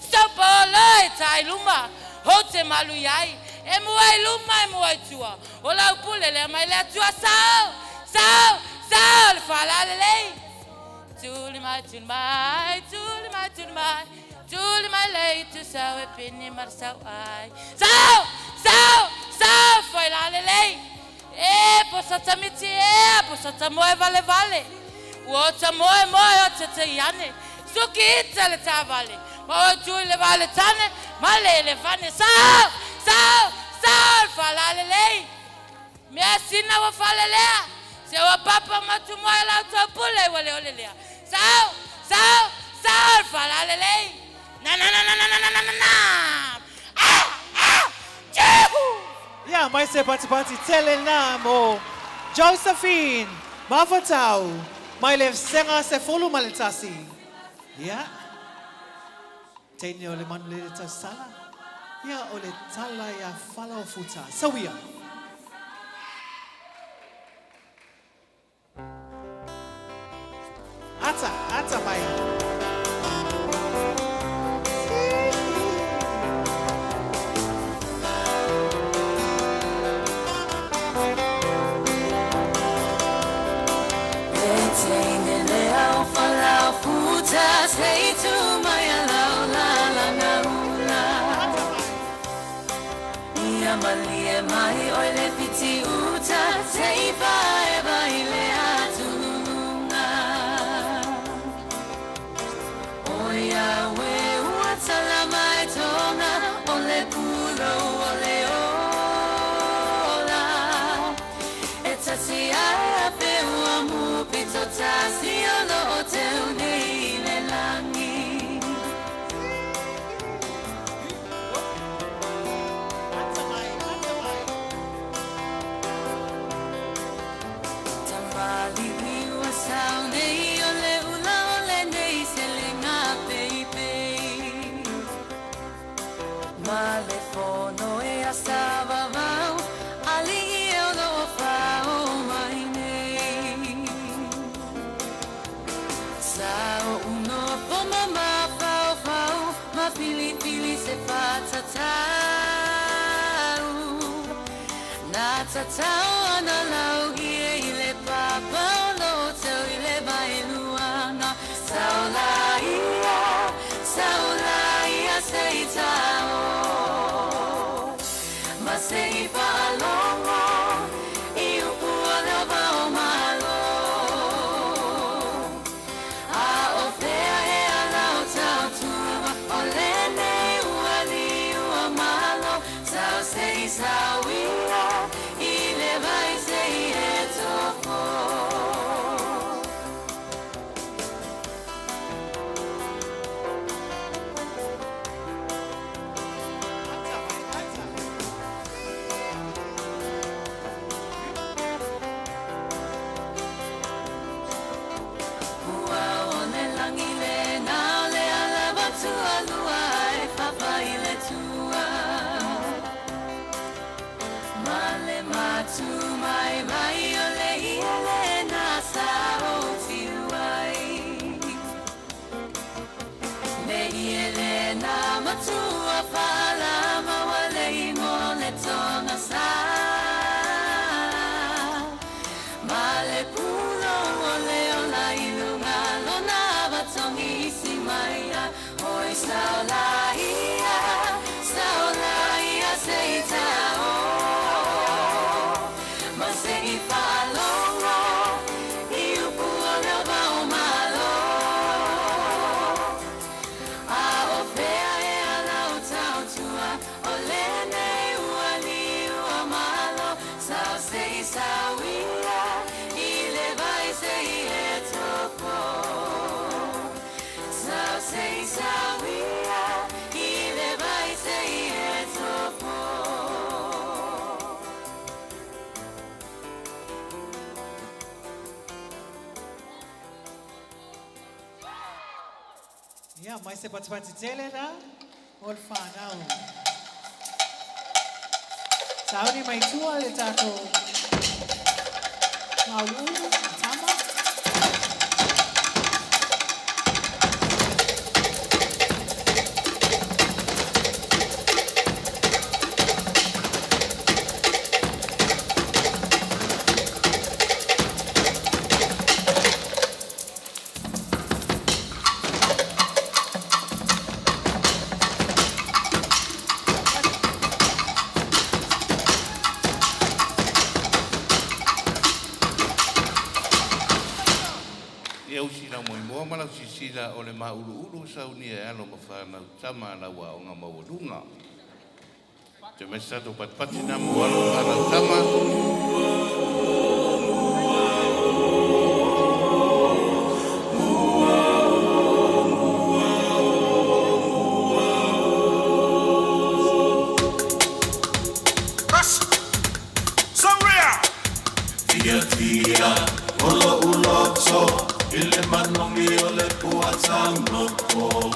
Stopolo e tai luma. Hote malu yai. E muai luma e muai tua. Ola upule le mai le tua sao fala lelei. Tuli mai. Tuli mai lei tu sao e pini mar sao ai. Sao foi la lelei. E posata miti posata moe vale. Uota moe o tete yane. Suki ita le ta vale. Ma o tui le vale tane. Ma le vane sao fa la lelei. Mea sina wa fa lelea. Se wa papa matu moe la utapule wale olelea. Sao fa la lelei. Na. Yeah, mai se pati tele na mo Josephine Mafatau. Mai le senga se fulu maletasi. Yeah. Tene ole manu le tasala. Yeah, ole tala ya fala o futa. Sawia. Ata mai. Say to my la Yamalie mai oile piti uta say Faavae le atunga Waliwa saune ole ula ole nei selenga baby. Malefono e asava vau ali eu no fao mai nei. Sao uno poma ma fao fao ma fili fili se fata tau. Na tatau ana lau ile papa lo tau ile bailuana. Saulaia seitao. Ma sei palongo iu puana vao malo. A ofea e alau tau tua olene uali ua malo. Tau sei sauia ile vai sei e tofo. Tumai mai ole ile na sao tiwai. Me ile na matua fala mawale mole tonga sa. Male pulo ole ola ilunga lona batongi simaya. Oi saulaia seitao. Sei palongo iu puana vao malo. A ofea e alau tau tua olene uali ua malo. Sao sei sauia ile vai sei e topo. Sao sei sauia ile vai sei e topo. Yeah, mas você pode participar, né? Olfanau. Saudi mai tua le tato. Mau tama. Mana sisila o le maulu sauni e alo mawhana tama na wa o ngā mawadunga. Te me sato patpati na mo alo whana tama. Tia, olo uloto. Ile manongi ole puatang loko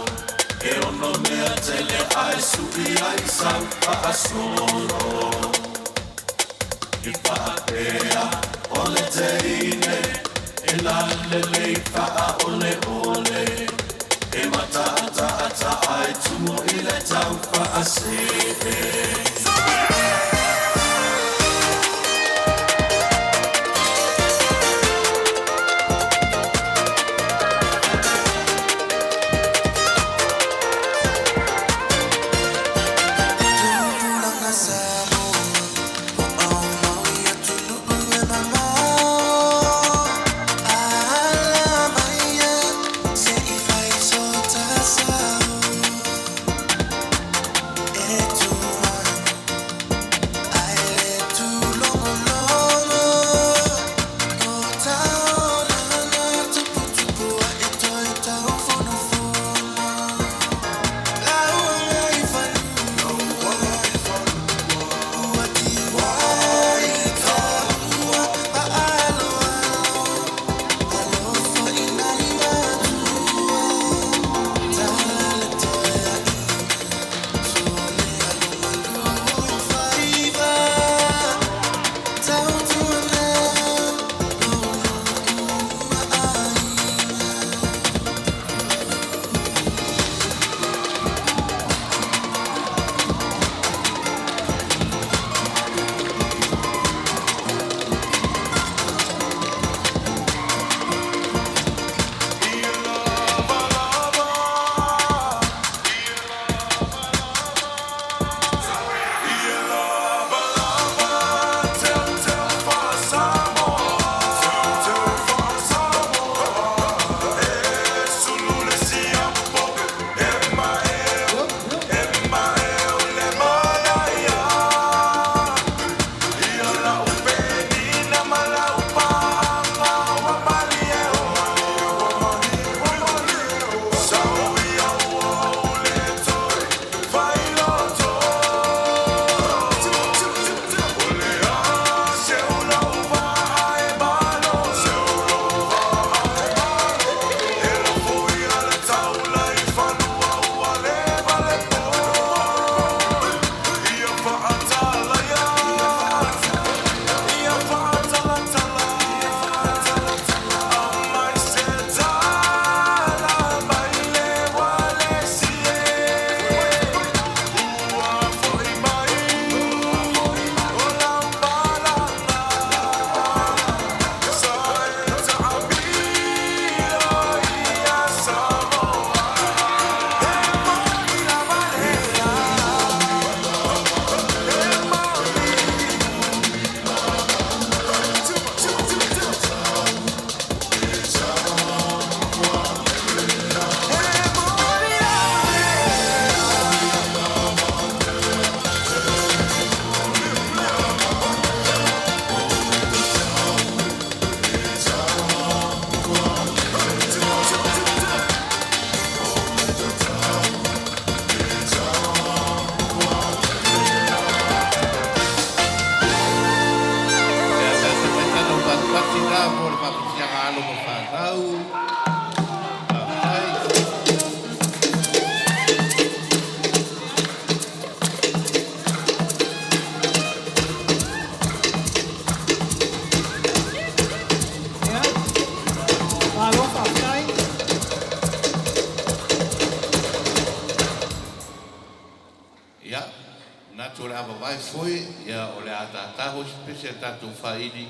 E ono mea tele ai suki ai sang paasolo I paapea ole teine E lalele paa ole ole E mata ata ai tumo ile tau paasebe Etu au. Ia, nā tō le awa vai foi, ia o le atataho spesi a tātou whaidi,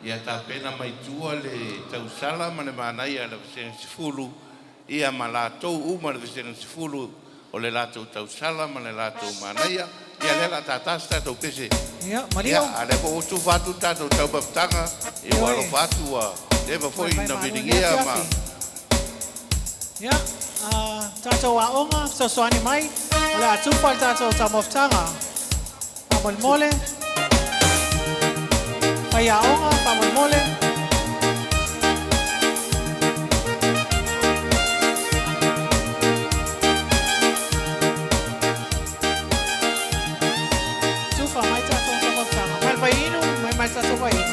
ia tā pena mai tua le tausala ma le mānai a le visenga sifulu, ia ma lātou uma le visenga sifulu o le lātou tausala ma le lātou mānai, ia le la tātas tātou pese. Ia, Mario. Ia, a le po otu whatu tātou tau baptanga, e walo whatu a lewa foi na viringia ma. Ia, tātou a onga, soani mai. Ole a tupal tātou tamoftanga. Pamol mole. Pai a onga, pamol mole. Tufa mai tātou tamoftanga. Mai pai inu, mai tātou pai inu.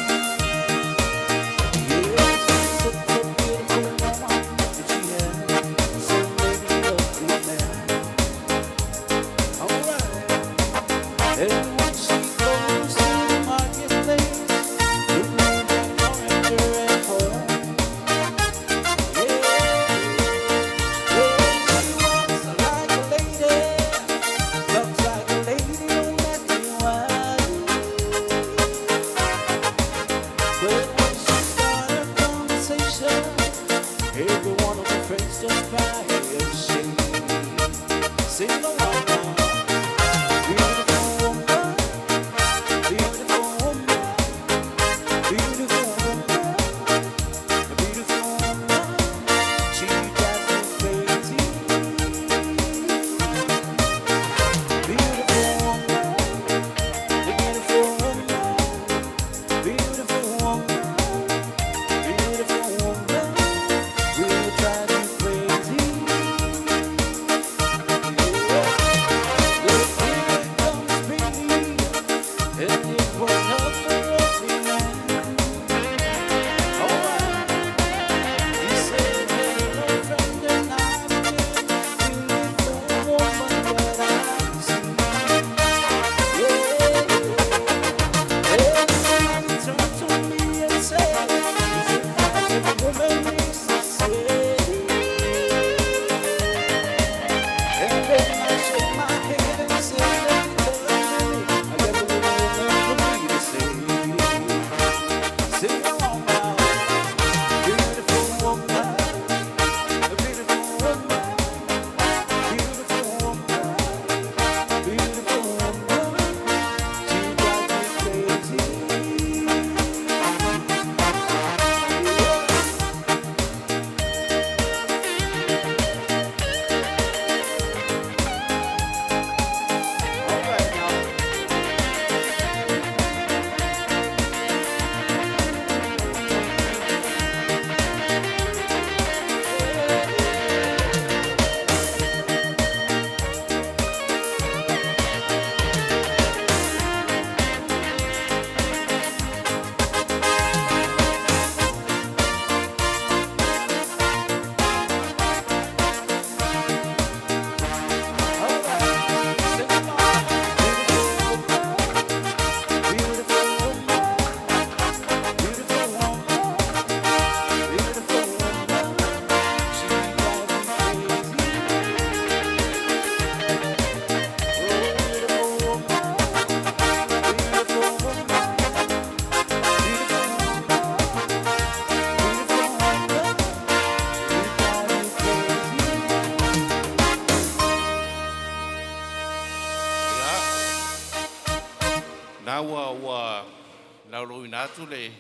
Manatu le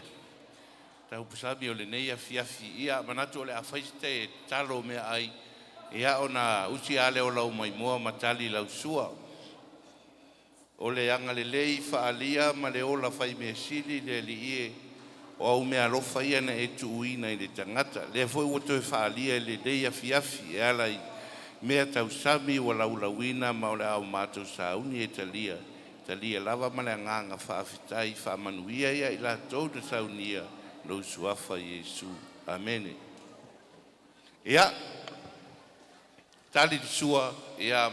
tau pusabi o le nei afiafi ia manatu o le afaiste talo mea ai ia ona usi ale o lau maimoa matali lau sua o le anga le lei faalia ma le ola fai mea sili le li ie o au mea lofa ia na e tuuina i le tangata le foi wato e faalia le lei afiafi e ala i mea tau sami o lau lauina ma o le au mātou sauni e talia talia lava ma le nganga faafitai faamanuia ia i la tau na saunia lo suafa Yesu. Amen. Ia, tali sua ia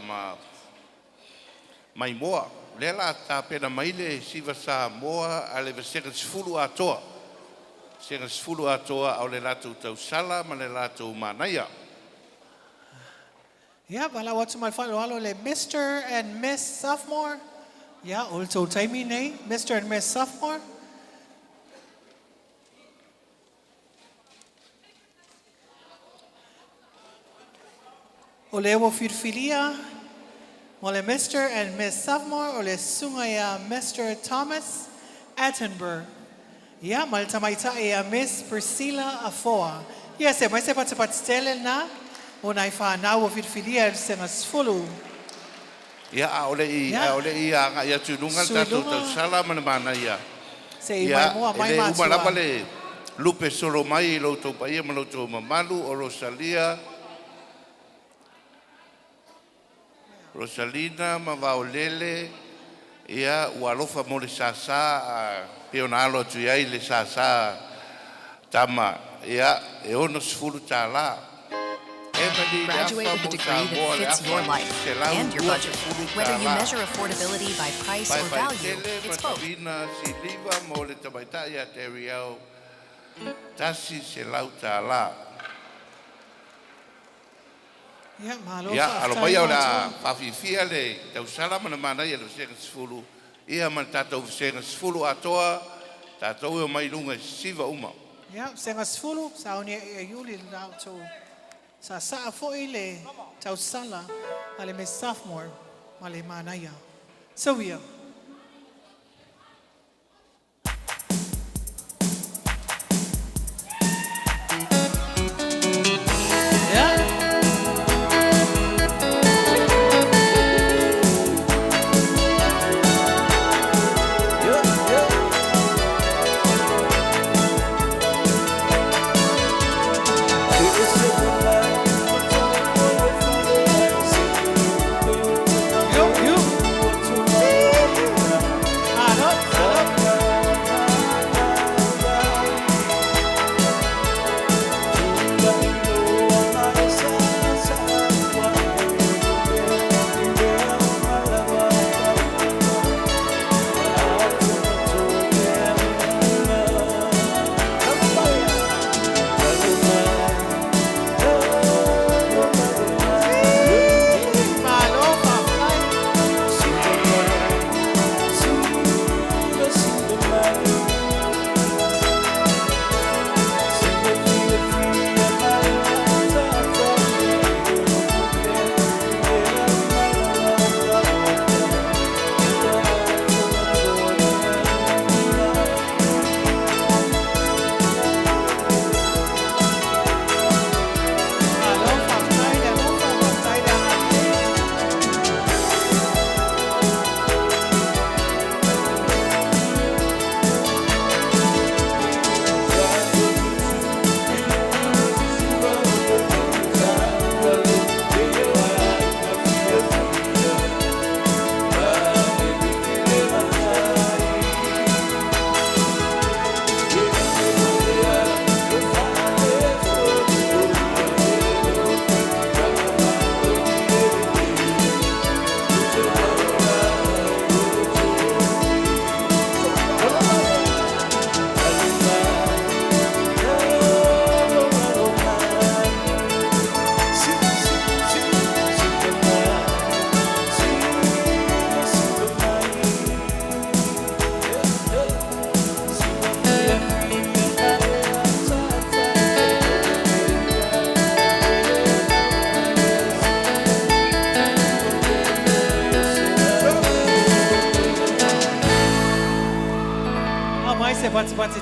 mai moa. Lela ta pena maile siva sa moa ale vesega sfulu atoa. Sega sfulu atoa au le latu tau sala ma le latu manaia. Yeah, wala watu malfalo le Mr. and Miss Sophomore. Yeah, also taimi nei, Mr. and Miss Sophomore. O le ewo firfilia, mo le Mr. and Miss Sophomore, o le sungaya Mr. Thomas Attenborough. Yeah, maltamaita e Miss Priscilla Afoa. Yes, mai se patstele na, o nai whanau o firfilia senga sfulu. Ia ole ia ia tununga tatu tau sala mana ia. Se i mai mua mai matua. Umalapa le lupe solo mai lo to paia ma lo to mamalu o Rosalia. Rosalina ma vaolele ia ualofa mo le sasa peonalo tu ia le sasa tama ia e ono sfulu tala. Graduate with a degree that fits your life and your budget. Whether you measure affordability by price or value, it's both. Ya, alo mai ora fafifia le tau sala mana mana ia le sega sfulu. Ia man tatou sega sfulu atoa, tatou e mai lunga siva uma. Ya, sega sfulu sa oni e yuli na to. Sa foi le tau sala ale me sophomore male manaya. So we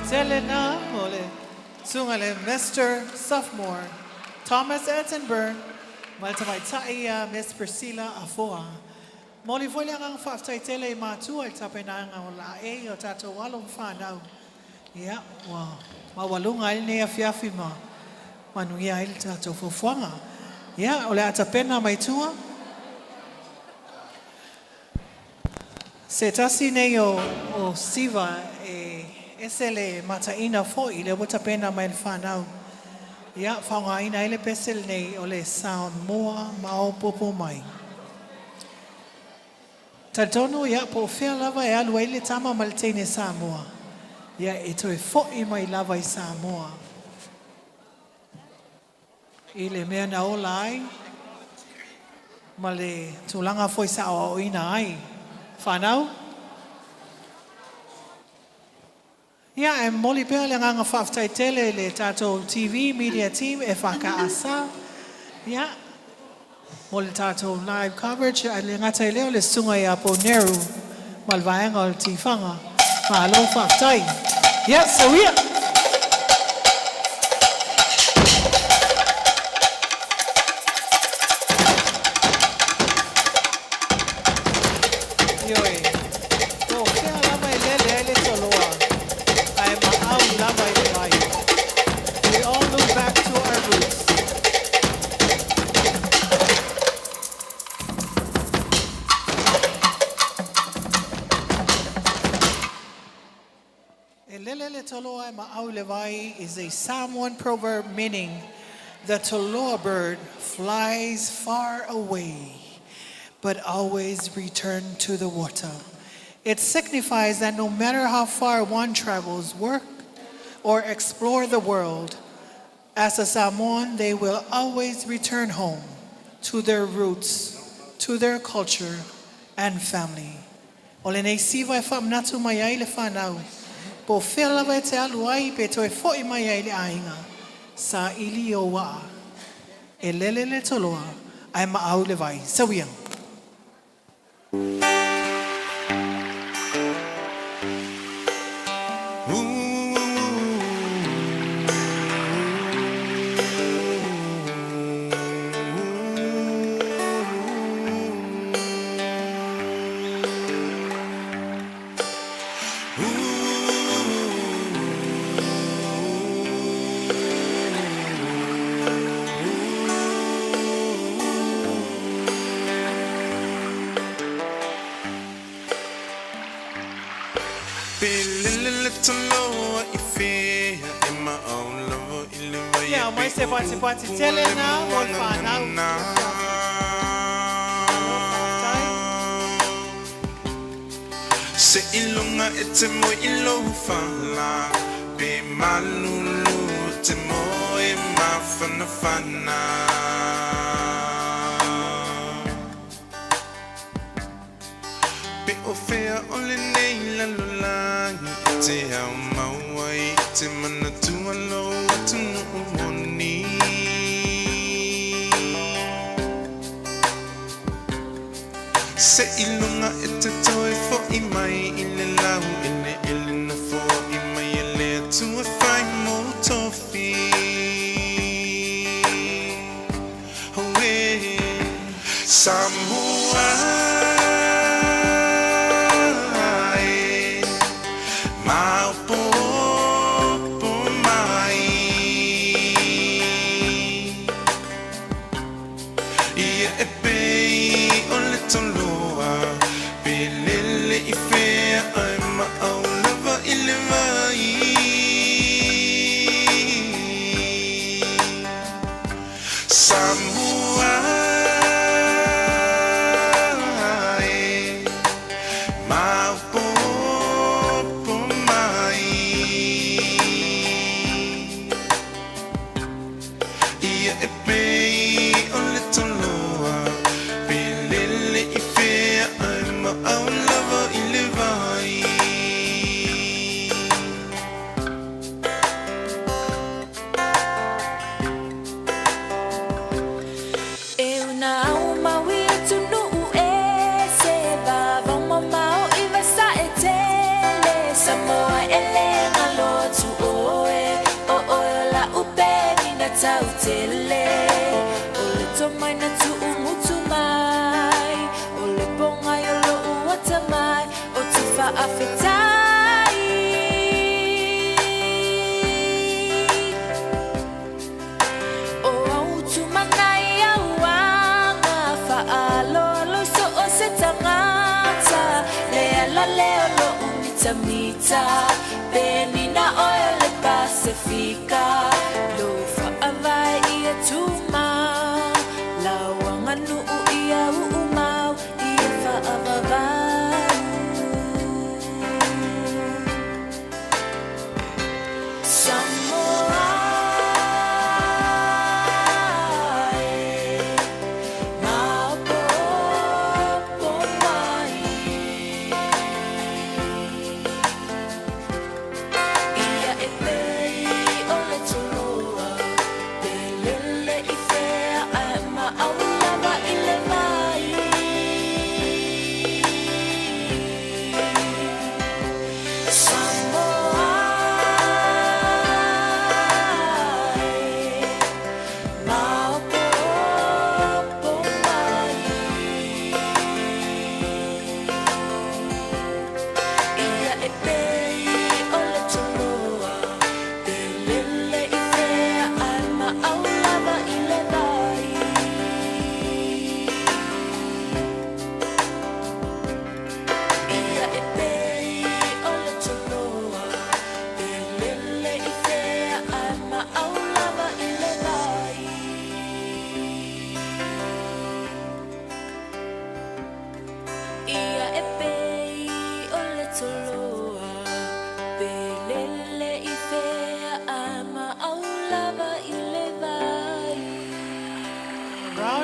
Selena, Sungale, Mr. Sophomore, Thomas Attenborough, Maltamaitai, Miss Priscilla Afoa. Moli volia ang faftai tele matu al tapena ang la e o tato walong fanau. Ya, wow. Mawalungal ne afiafi ma. Manuia il tato fofuanga. Ya, ole atapena maitua. Setasi ne o siva e esele mataina foi le bota pena mai fanau. Ia whangaina ele pesel nei o le Samoa Maopopo mai. Tatono ia po whea lava e alu ele tama maltene Samoa. Ia e toi fo'i mai lava I Samoa. I le mea na ola ai. Ma le tūlanga foi sa o ina ai. Whanau? Ia e moli pēr le nganga whaftai tele le tātou TV media team e whakaasa. Ia, moli tātou live coverage le ngatai leo le sunga I apo Neru malvaenga o tifanga. Mahalo whaftai. Ia, so ia. Is a Samoan proverb meaning the toloa bird flies far away but always returns to the water. It signifies that no matter how far one travels, work, or explore the world, as a Samoan, they will always return home to their roots, to their culture and family. Ole nei siva e whamnatu mai ai le whanau. Po whea lawa e te alu ai pe toi fo'i mai ai le ainga. Sa ili o waa. E lele le toloa ai maau le vai. Sawia. Pati tele na mon whanau. Se ilunga e te mo ilo whala pe malulu te mo e mawhana whana pe o whea ole nei lalulangi e te au mauai te mana tualo tunu umoni se ilunga e te toi fo I mai I le lau ele na fo I mai ele tu e whai mo tofi Hoe Samoa Benina oil Pacifica, lo Faavae.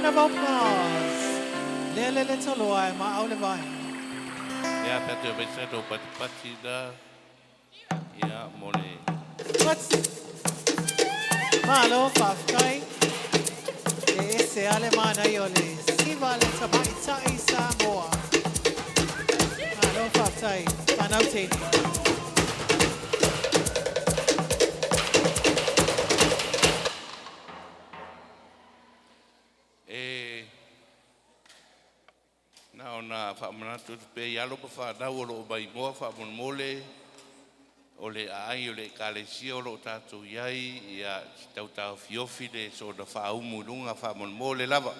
round of applause. Lele le toloai ma au le vai. Ia pete vai seto pati da. Ia mole. What's malo fafkai? E ese alemana io le si vale sabaita isa moa. Malo fafkai. Panautini. Na whaamanatu pe ialo pa whaadau o loo bai moa whaamonmole o le ai o le kālesia o loo tātou iai ia tau tau fiofi le so na whaumulunga whaamonmole lava.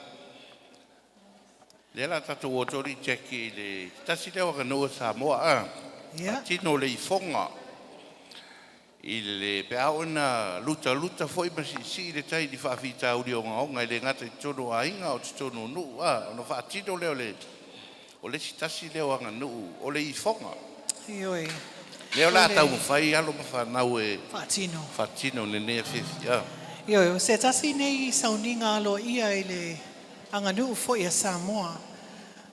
Le la tātou o tori teki le tasi lewa ka noa Samoa tino le ifonga i le pe au na luta foi si le tai di whaafita uri o ngaonga i le ngata i tono ainga o tono nu ona whaatino leo le o le sitasi leo anga nuu, o le ifonga. Ioi. Leo la tau mawhai, alo mawhanau e... Fatino. Fatino, ne nea whiwhi, ia. Ioi, se tasi nei sauninga alo ia i le anga nuu fo ia Samoa,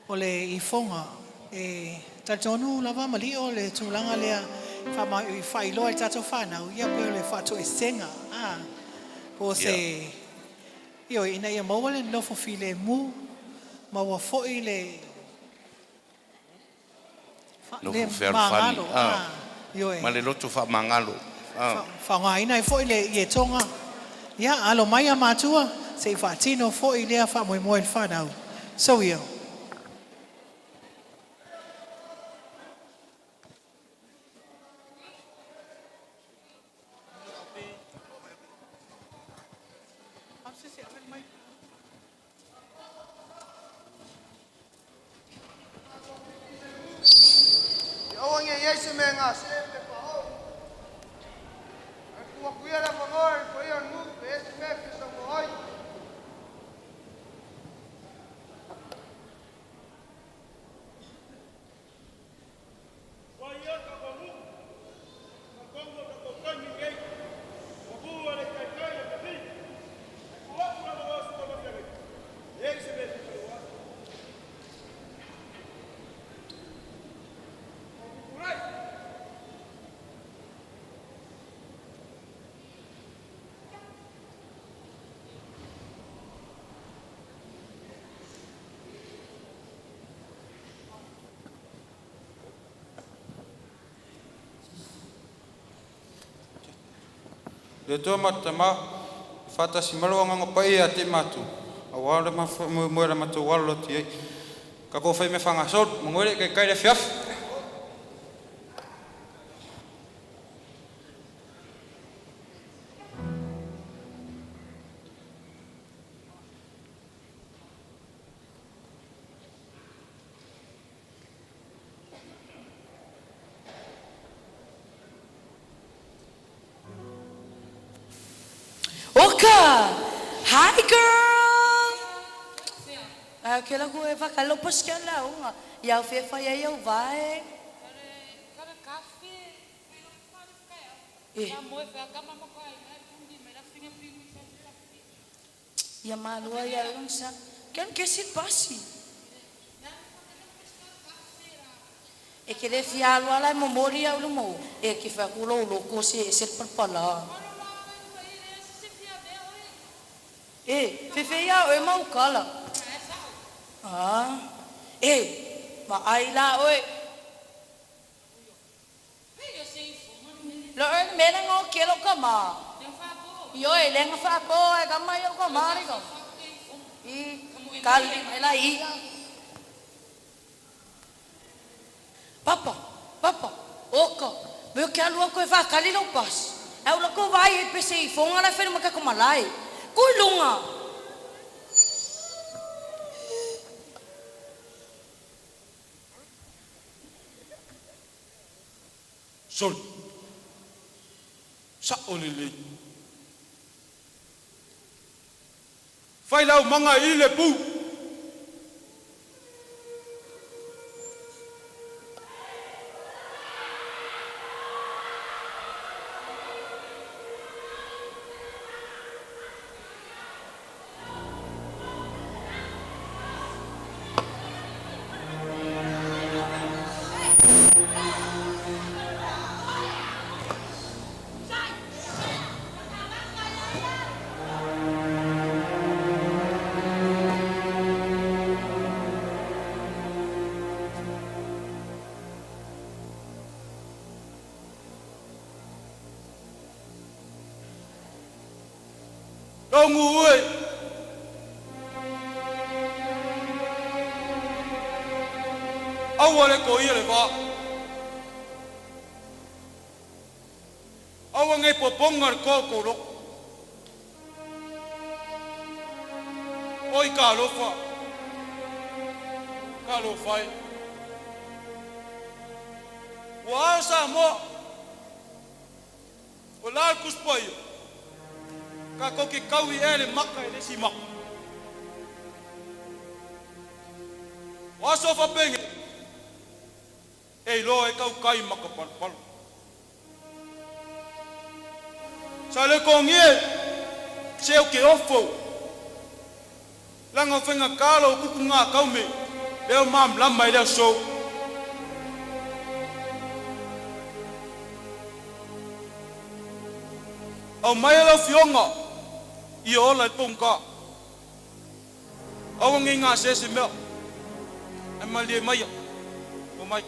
o le ifonga. E tatonu lava mali o le tūlanga lea whailoa i tato whanau, ia peo le whato e senga. O se... Ioi, ina ia maua le nofo fi le mu, maua fo i le... No fer fani. Ma le loto fa mangalo. Fa ngaina i foi le ie tonga. Ia alo mai a matua se fa tino foi le fa moi moi fa nau. So ia. Ese menga se te pao. Aku kuia la mangor, kuia nu, ese me que so moi. Kuia ka komu. Ka kongo ka kokani ngai. Ku ale kai kai ka fi. Ku wa ku na mo so ko ka. Ese me que wa. Le tō matama, whata si maroanga ngopai a te matu. A wāre mo la matu walo ti ei. Ka ko whai me whangasot, mongore kai kai le whiaf. Hi girl. Ke la ko e whakalopas kia la unga. Iau whewhai e iau vai. Kara kafe. Ia malua ia lang sa. Kian kesit pasi. E ke le fialo ala momori au lumo. E ke whakulo loko se parpala. Fefeia o e mau kala. Ma ai la oi. Lo e mena ngo kelo kama. Yo e lenga fa po e kama yo kama ri ko. Kali ela i. Papa, oka. Me ke alu ko e fa kali lo pas. E o ko vai e pese i fonga la fe ma ka komalai. Kulunga. Sol. Sa olele. Fai lau manga i le pu. Tongu ue. Awale ko ile ba. Awange popongar ko ko. Oi kalofa. Kalofai. Wa Samoa. Ola kuspoyo. Ka ko ki kawi ele maka ele si mak. Wa sofa penge. Ei lo e kau kai maka pal. Sale con ye. Seu ke ofo. Langa fenga kalo kukunga kaume. Leo mam lama ile show. Au mai la fionga. I ola tonka. Au nginga sese me. Amalie mai. O mai.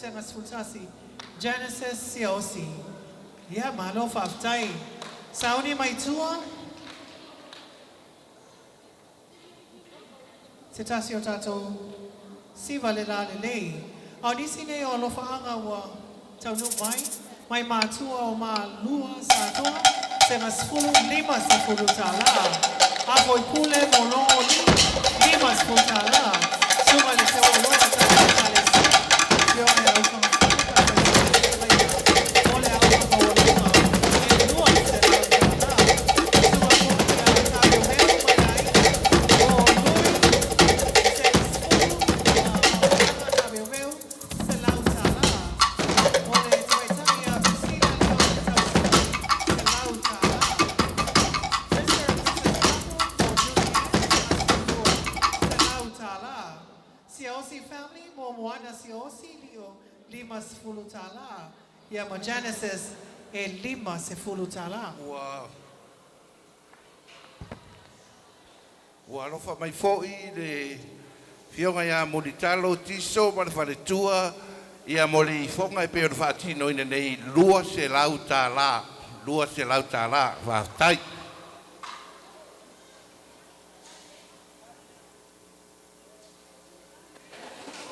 sengas fultasi. Genesis siosi. Ya malo faftai. Sauni mai tua. Setasi o tato siva le la le lei. Audisi ne o lofa anga wa tau no mai matua o ma lua sa toa. Sengas fulu lima se fulu tala. Apoi pule molongo lima se fulu tala. Suma le te o loa tala tala se. Yo me au kama ole au kama o lua. E lua se la tala. Suma kone a tabi o meu mai ai. O lui sengas fulu tabi o meu se la tala. Ole toi tabi a piscina Siosi family, Momoana Siosi, Lima Fulutala. Yeah, my Genesis, Lima Fulutala. Wow. Ua alofa mai fo'i le fionga ia molitalo tiso ma le whaletua ia moli fonga e peo whaatino ina nei lua se lau tā la whaatai.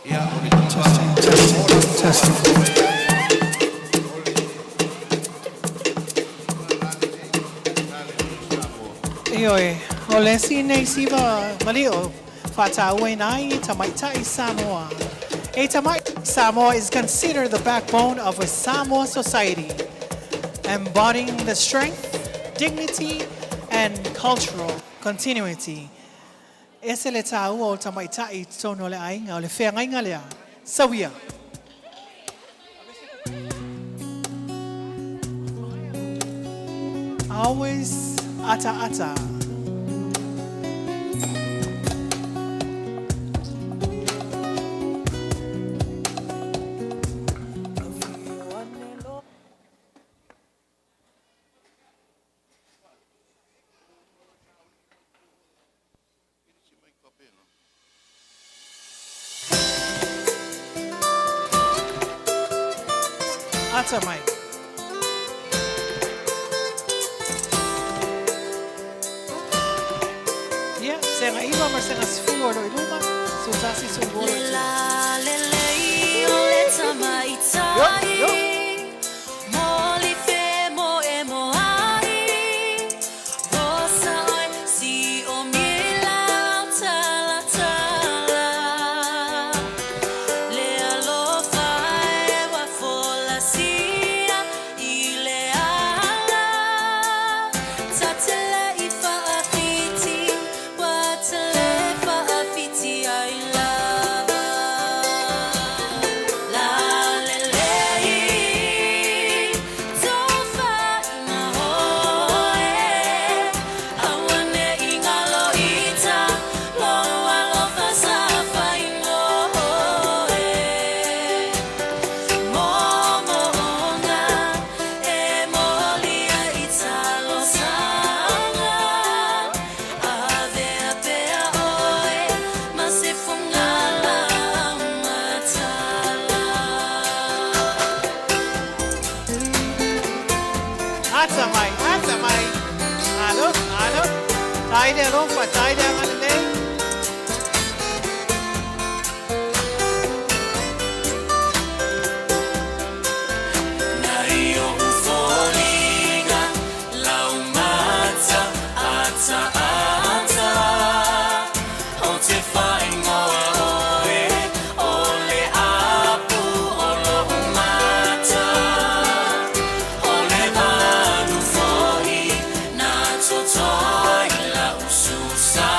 Ia oli Ioi, ole sine siva malio fata wenai tamaitai Samoa. A tamai Samoa is considered the backbone of a Samoa society, embodying the strength, dignity, and cultural continuity. Ese le tau o tamaitai tono le ainga o le whea ngai ngalea. Sawia. Always ata. Ata mai. Yeah, senga iwa mar senga sifuru alo iluma, sutasi sungolo tu. Ata mai. Alo. Taide rofa, taide amanele. Toila ususa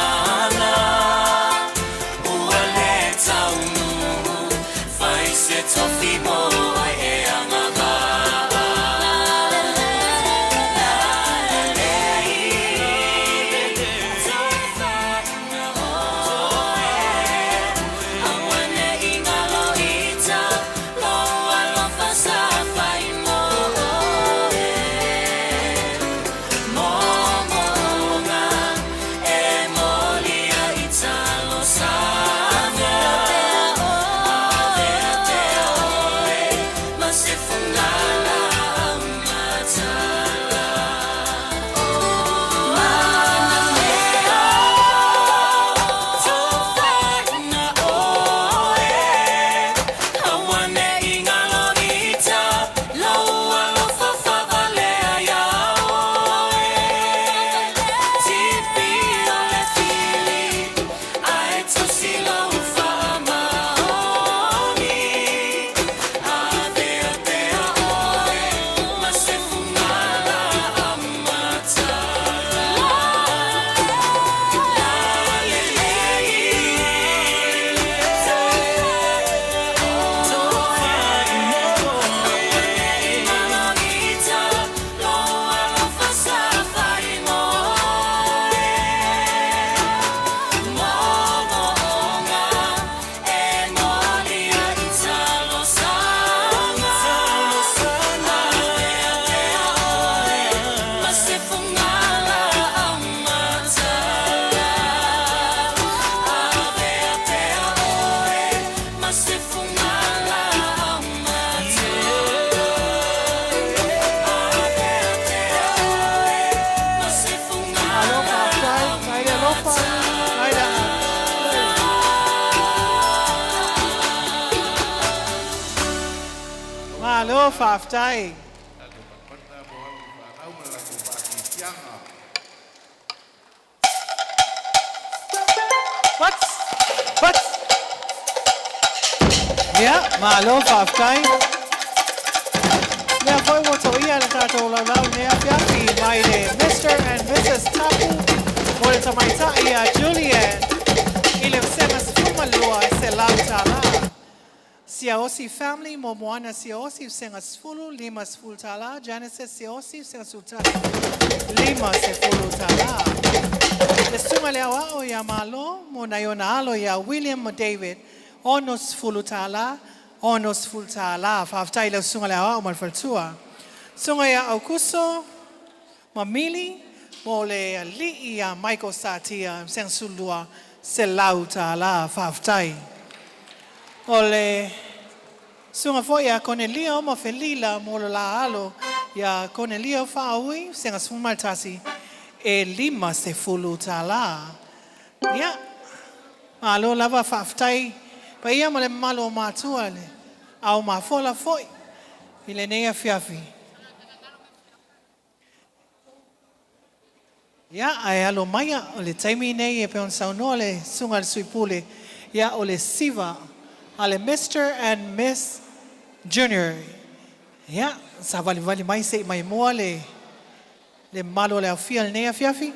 Malo Faavae. What? Yeah, malo Faavae. Yeah, boy, what's all yeah, that's all around there. Fiafi, my Mr. and Mrs. Tapu, Walter Maita, Julian, Ilem Semas Fumalua, Selau Siaosi family, Momoana Siaosi, Sengas Fulu, Limas Fultala, Genesis Siaosi, Sengasutala, Limas Fulutala. The Sumalewa, Yamalo, Monayona, Aloya, William David, Onos Fulutala, Onos Fultala, Faavae Sumalewa, Malfaltua. Sungaya Aukuso, Mamili, Mole Liia, Michael Satia, Sensulua, Selautala, Faavae. Ole sunga foia Cornelio mo felila mo la alo ya Cornelio Faavae senga sumaltasi e lima se fulutala ya alo lava Faavae pa ia mo le malo matuale au ma fola foi ile nei fiafi ya ai alo maya ole taimi nei e pe on saunole sunga suipule ya ole siva ale Mr. and Miss Junior. Ya, sa vali mai se mai moale le malo le fiel ne fiafi.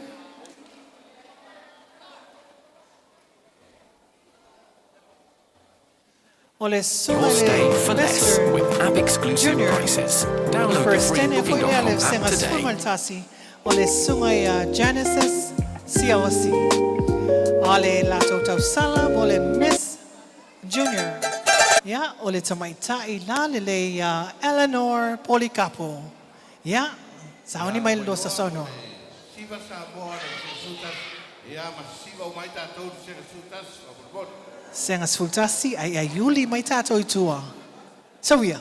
Ole Your stay for less with app exclusive prices. Download the free booking.com app today. Ole sungaya Genesis Siaosi. Ale la totau sala ole Miss Junior. Ya, ole tamaitai la lele ya Eleanor Policapo. Ya, sauni mai lo sa sono. Siva Samoan sutas ya masiva mai tatou sutas abot. Sengas fultasi ai ayuli mai tatou tua. Sawia.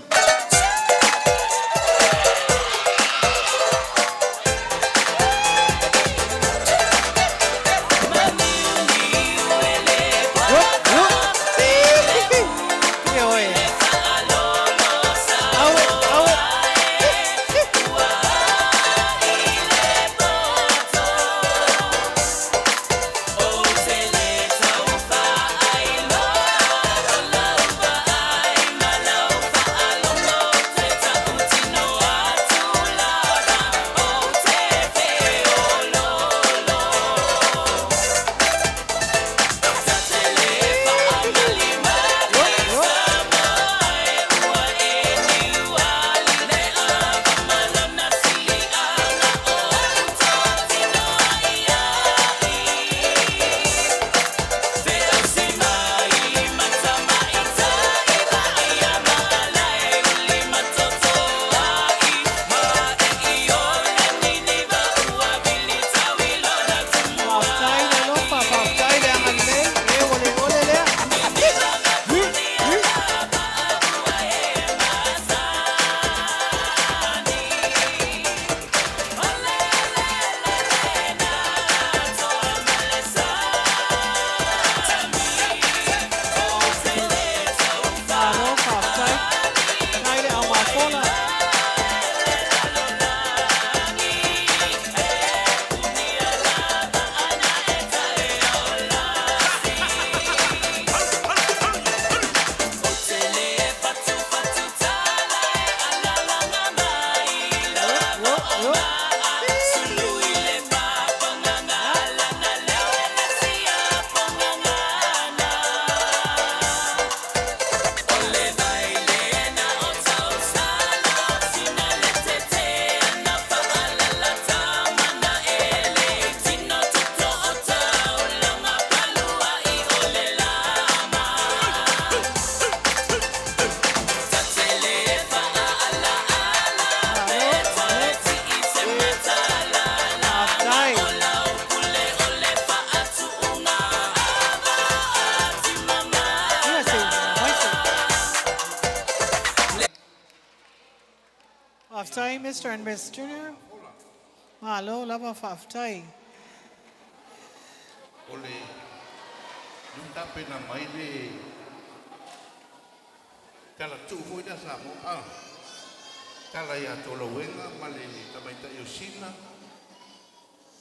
Faavae, Mr. and Miss Junior. Malo, lava Faavae. Ole, nunta pena mai le. Kala tu foi da Samoan. Tala ia tolo wenga male tamaita yosina.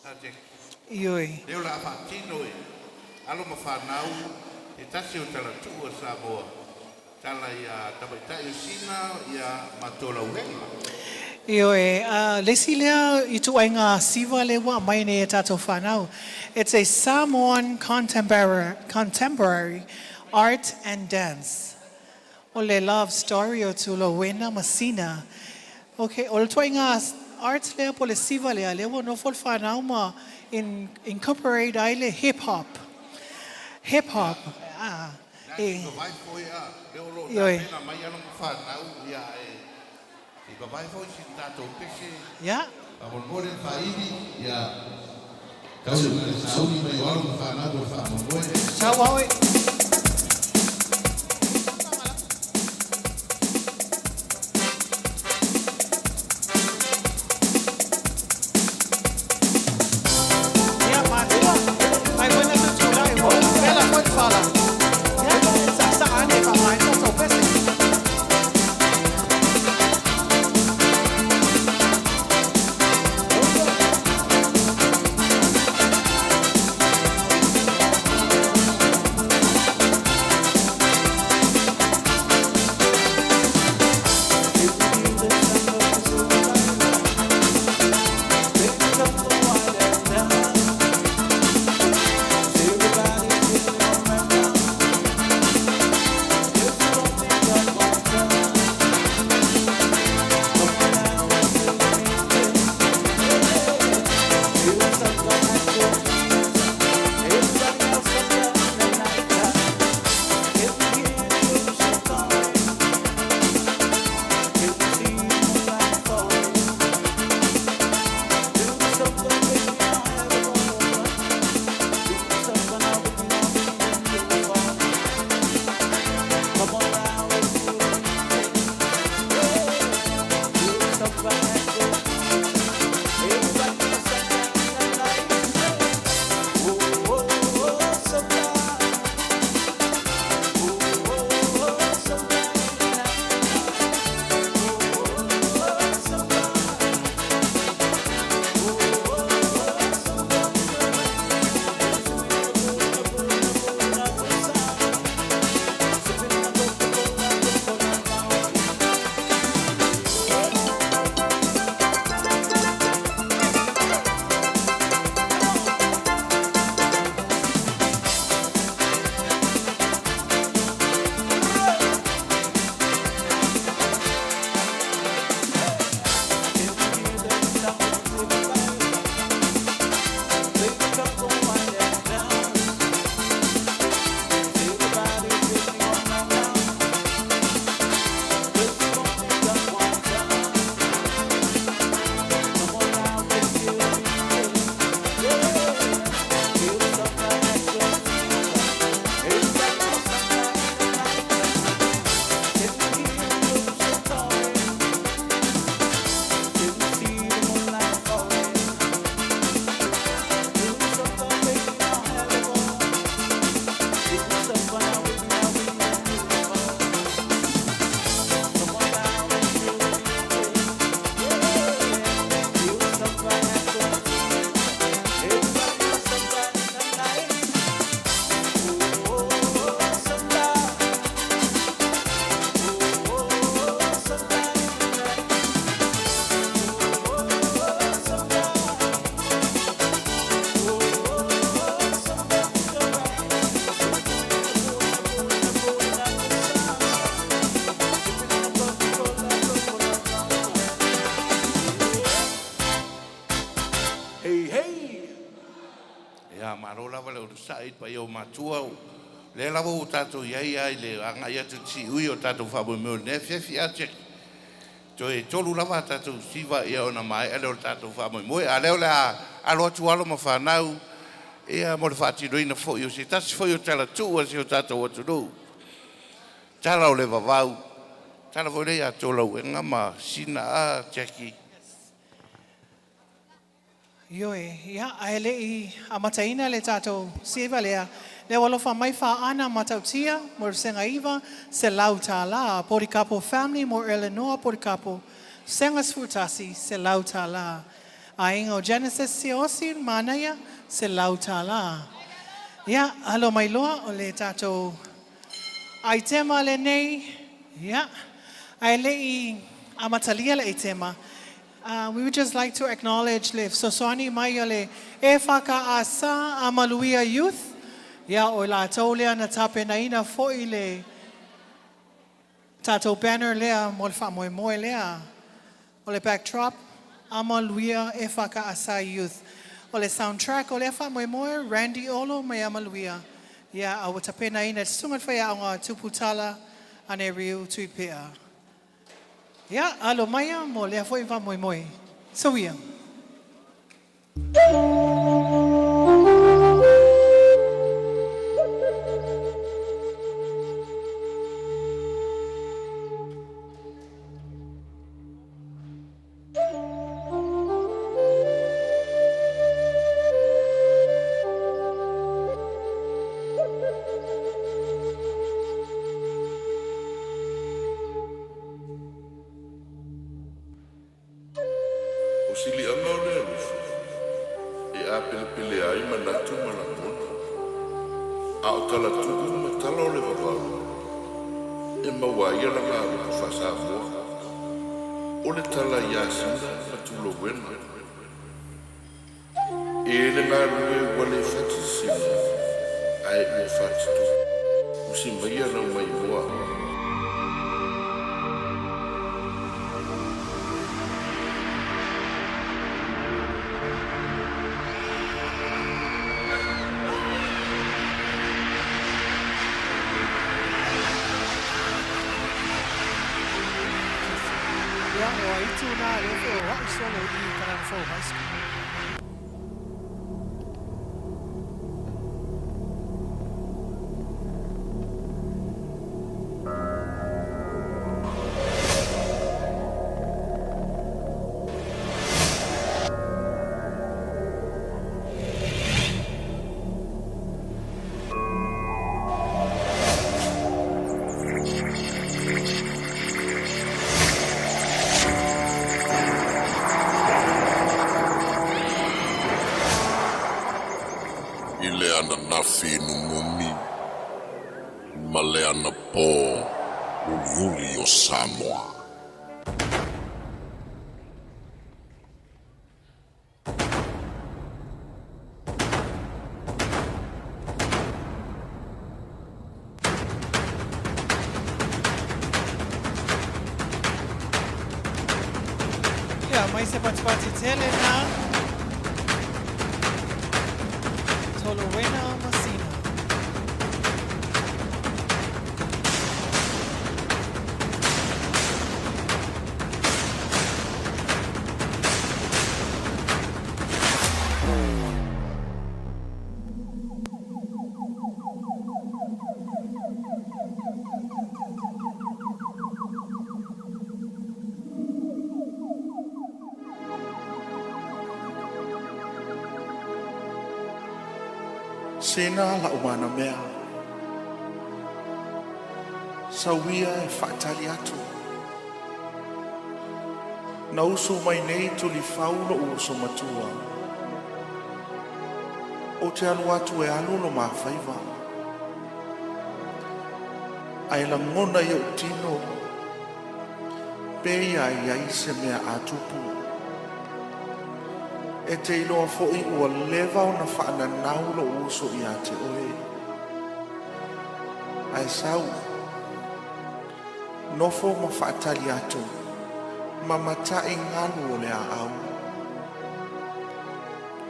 Ate. Ioi. Leo la fatino e alo mafanau e tasi o tala tua Samoa. Tala ia tamaita yosina ia matola wenga. Ioi. Lesi lea I tuainga siva lewa mai ne e tato whanau. It's a Samoan contemporary art and dance. O le love story o tulo wena masina. Okay, o le tuainga art lea po le siva lea lewa no fol whanau ma incorporate ai le hip hop. Hip hop. Ioi. Yeah. Ciao, sai pa yo matua le la vo tato ia le anga ia tu si ui o tato fa bo me ne fi ate to e tolu la va tato si va ia ona mai ele o tato fa mo ale la alo tu alo ma fa nau e a mo fa ti doina fo yo si tas fo yo tela tu o si o tato o tu do tala o le va va tala vo le a tolo nga ma sina a cheki Yoe, ia, aele I amataina le tato siva lea. Le walo fa mai fa ana matautia, mor senga iwa, se lau ta la, Porikapo family, mor Eleanor Porikapo, Sengas futasi se lautala. Aingo Genesis se osi manaya se lautala. Ya, alo mai loa o le tato ai tema le nei. Ya, ai le I amatalia le tema. We would just like to acknowledge le Soswani Mayale Efaka Asa Amaluia Youth. Ya o la taulia na tape na ina fo ile tato banner lea molfa moe lea. O le backdrop Amaluia Efaka Asa Youth. O le soundtrack o le fa moe Randy Olo mai Amaluia. Ya o tape na ina sungat fa ya nga tuputala ane riu tuipea. Ya, alo maya mo le foi va moi. So ia. Sili anga o le alufu. E a pele ai manatu malamona. A o tala tuku matala o le vavau. E mawaia la ngā ruku whasafua. O le tala iasina matulo wena. E le ngā rue wale whatisina. Ai ua whatitu. Usi maia na mai moa. Solo I Kanana High School. Maleana po Uli o Samoa. Ja, mai se pati tele na. Tolo wena masina. Sena la umana mea. Sawia e whaatali atu. Na uso mai nei tuli faulo o uso matua. O te alu atu e alu no maa Faiva. Ai la ngona i o tino. Peia i aise mea atupu. E te iloa fo'i ua lewa o na whaana naulo uso i a te oe. Ai sau. Nofo ma whaatali atu. Ma matai ngalu o le a au.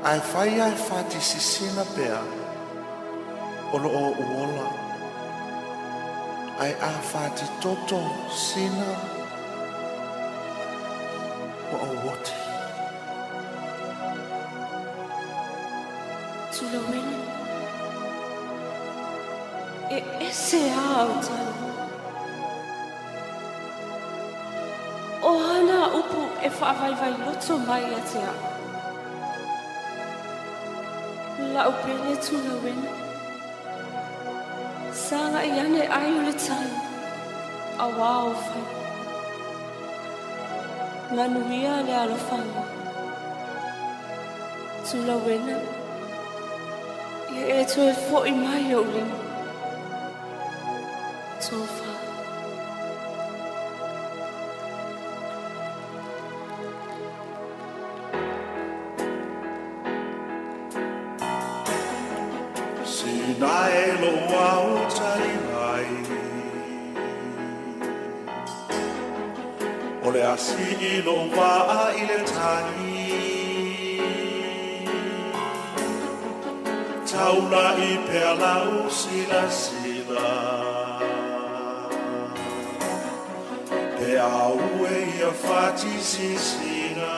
Ai whai ai whati sisina pea. Olo o uola. Ai a whati toto sina. O o wote. Tula wena. E ese au tala. O hana upu e whaavai loto mai a te a. La upene tula wena. Sanga i ane ai o le tai. A wao whai. Manuia le alofanga. Tula wena. Ia e toe fo'i mai o lima. Tofa. Sinai lo wau tali mai O le asi I lo waa I le tani Taula I pea lau sila sila Pea ue ia fati sisina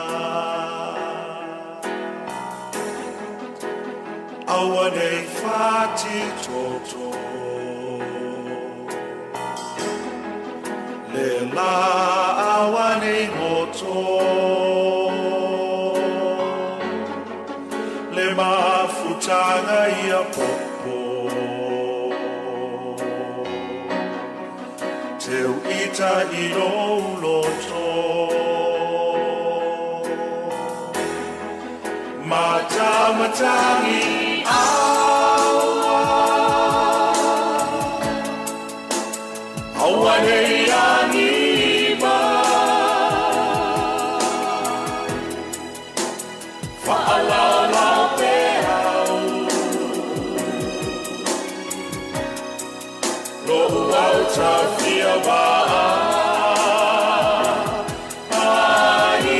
Aua nei fati toto Le la awa nei moto Le mafutanga ia popo Teu ita I no loto Matamatangi Awa nei anima Fa'alalau pe au Lohu au ta fia wa'a Ai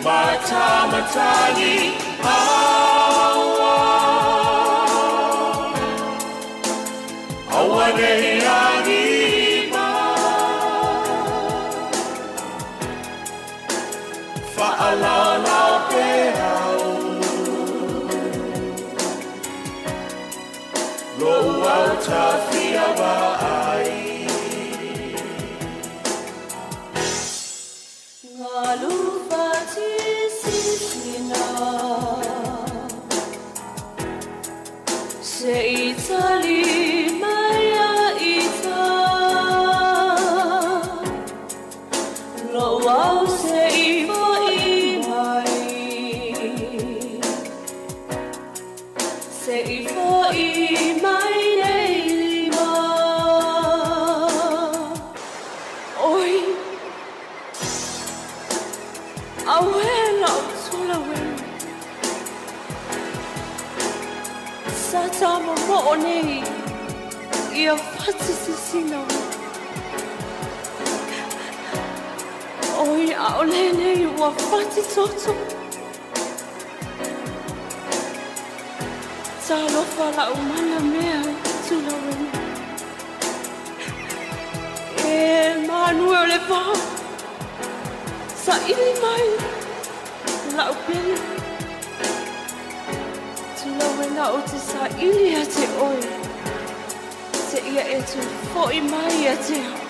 Matamatangi Awa nei anima Fa'alalau pe au Lo'u au ta fia wa'ai Ngalu fati sisina Se itali maya ita Lo au se ipo imai Se ipo imai nei lima Oi Awela utula wena Sata mo nei Ia fati sisina Oi aole nei ua fati toto Talo fala umana mea tula wena E manue le pa Sa ili mai La upele Tula wena o te sa ili a te oi Te ia e tu fo'i mai a te hao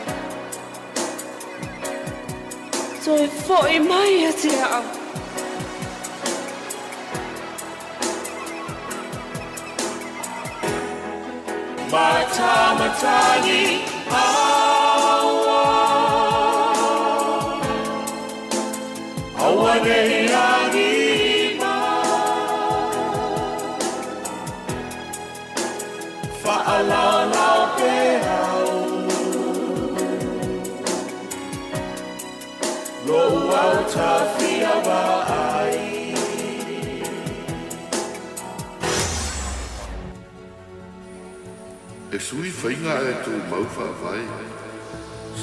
Toi fo'i mai a te hao Matamatangi awa Awa nei anima Fa'alalau pe au Lo'u au ta fia wa'ai E sui Faiga e Tumau Faavae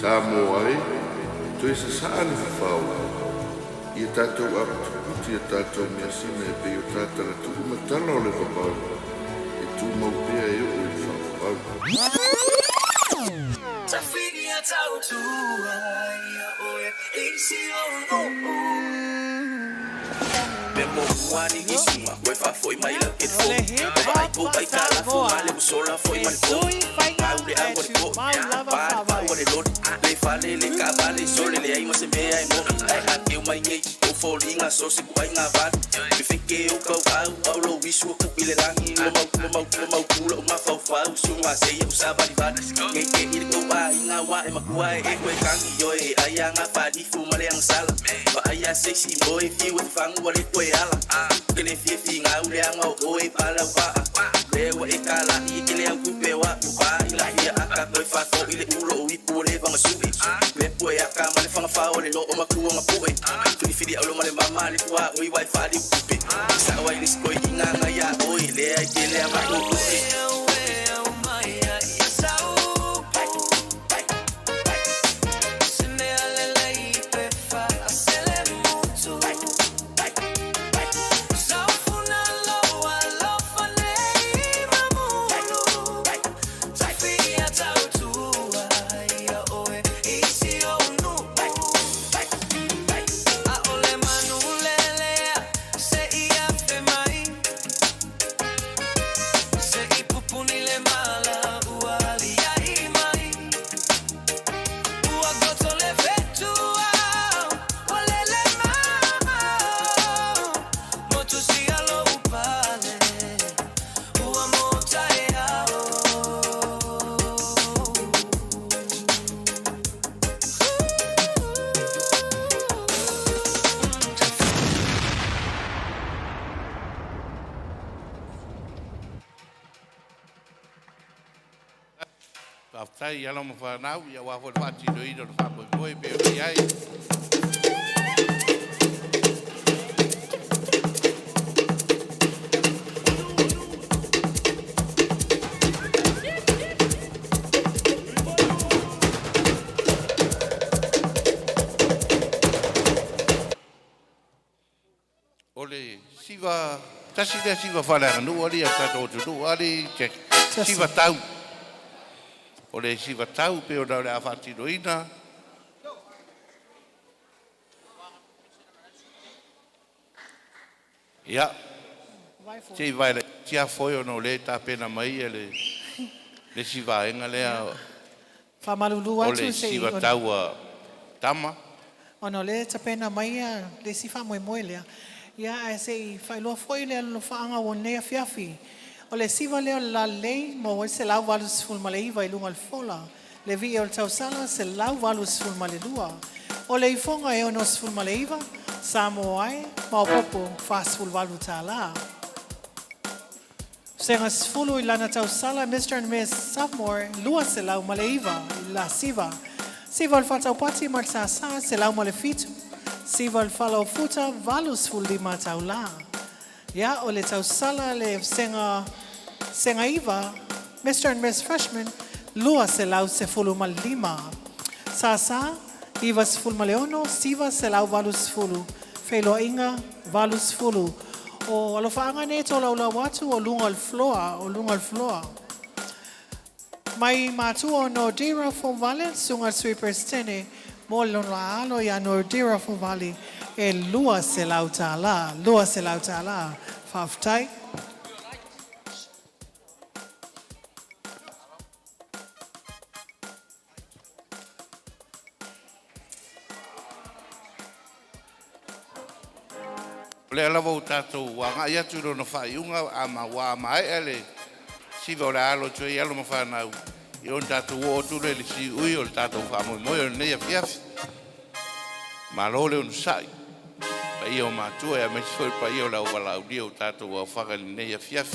Samoan tu e sasa'ane whawhau Ia tātou aputuputi e tātou mea sina e peo tātara tu umatala o le whapau E Tumau pia e o i whawhau Ta whini a tau tua ia oe isi o no mo wani isuma we fa foi mai la ke fo ai po ai tala fo male sola foi mai fo au le au le po pa o le lot le fa le ka vale sole le ai mo se me ai mo ai a ke mai ngai o fo linga so se kuai nga va me fike o ka au lo wisu ku ile rangi lo mau kulo ma fa fa su ma se eu sa va di va ngai ke ile ko ba nga wa e ma kuai e ko kangi yo e ai nga fa di fu male ang sala ba ai a se si boy fi o fang wa le ko ala ke le fi fi nga u le nga o e pala wa le wa e kala i ke le ku pe wa ba ila ia aka ko fa ko ile ulo i pu le va su le po e aka ma le fa fa o le lo o ma ku nga pu e fi fi di au lo ma le mama le wa o i wi fi di pu sa wa ile ko i nga nga ya o ile ai ke le ma ku Tai ya lo fa nau ya wa fo fa ti do i do fa bo boy be ai ole siva tasi de siva fa la no oli ata to do ali che siva tau o le si vatau pe o le awhatiroina. Ia, te vai le tia foi o no le ta pena mai e le si vaenga lea Whamalulu o atu le se si vatau a tama. O no le ta pena mai le si whamoe moe lea. Ia e se i whailoa foi lea lo whaanga o nea fiafi. O le siva leo la lei mo o se lau walu siful ma le iwa i lunga le fola. Le vi e o le tausala se lau walu siful ma le lua. O le ifonga e o no siful ma le iwa, Samoan, ma o popo fa siful walu ta la. Senga sifulu i lana tausala, Mr. and Miss Sophomore, lua se lau ma le iwa i la siva. Siva le fatau pati ma sa se lau ma le fitu. Siva le fala o futa, walu siful di ma tau la. Ya, o le tausala le senga iwa, Mr. and Miss Freshman, lua se lau se fulu ma lima. Sa, iwa se fulu ma leono, siva se lau valu se fulu. Felo inga, valu se fulu. O alofa anga neto lau la watu o lunga al floa. Mai matu o no dira fo vale, sunga sweepers tene, mo la alo ya no dira fo vale. E lua se lau ta la, Faftai. Le ala vo tatou wanga ia tu no fai unga ama wa mai ele si vo la alo tu ia lo ma fa na i on tatou o tu le si ui o tatou fa mo mo ne ia fiaf ma lo le un sai pa io ma tu e me foi pa io la wala udi o tatou o fa ne ia fiaf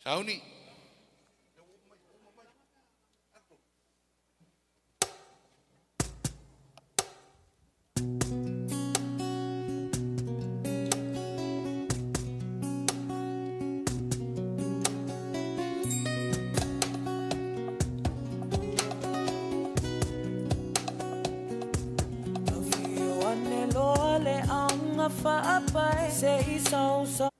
Sauni. Faavae, say so.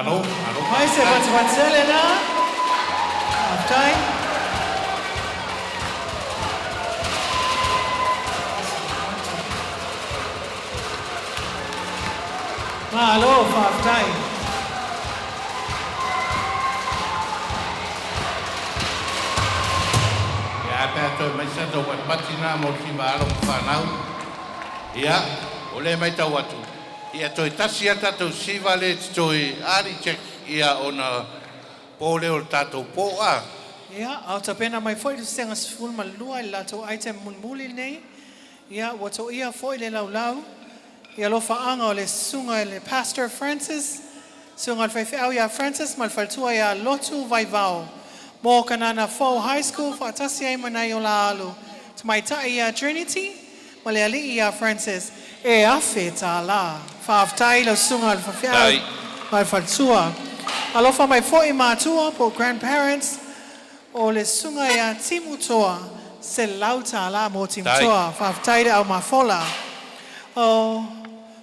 Mai se patsele na. Half time. Malo, half time. Toi mai sa tau wat patina mo ki maalo whanau. Ia, o le mai tau atu. Ia toi tasi ata tau siva le toi ari check ia ona pole o tatou poa. Ia, au ta pena mai foi tu senga sful ma lua I lato item mulmuli nei. Ia, wato ia foi le lau. Ia lo faanga o le sunga le Pastor Francis. Sunga alfaife au ia Francis malfaltua ia lotu vaivao. Mo Kanana Fall High School fa tasi ai mana yo la alu. Tamaita ia Trinity, male ali ia Francis. E afe ta la. Fa aftai lo sunga al fa fia. Mal fa tua. Alo fa mai fo I matua po grandparents. O le sunga ia timutoa. Se lauta la mo timutoa. Fa aftai au mafola. O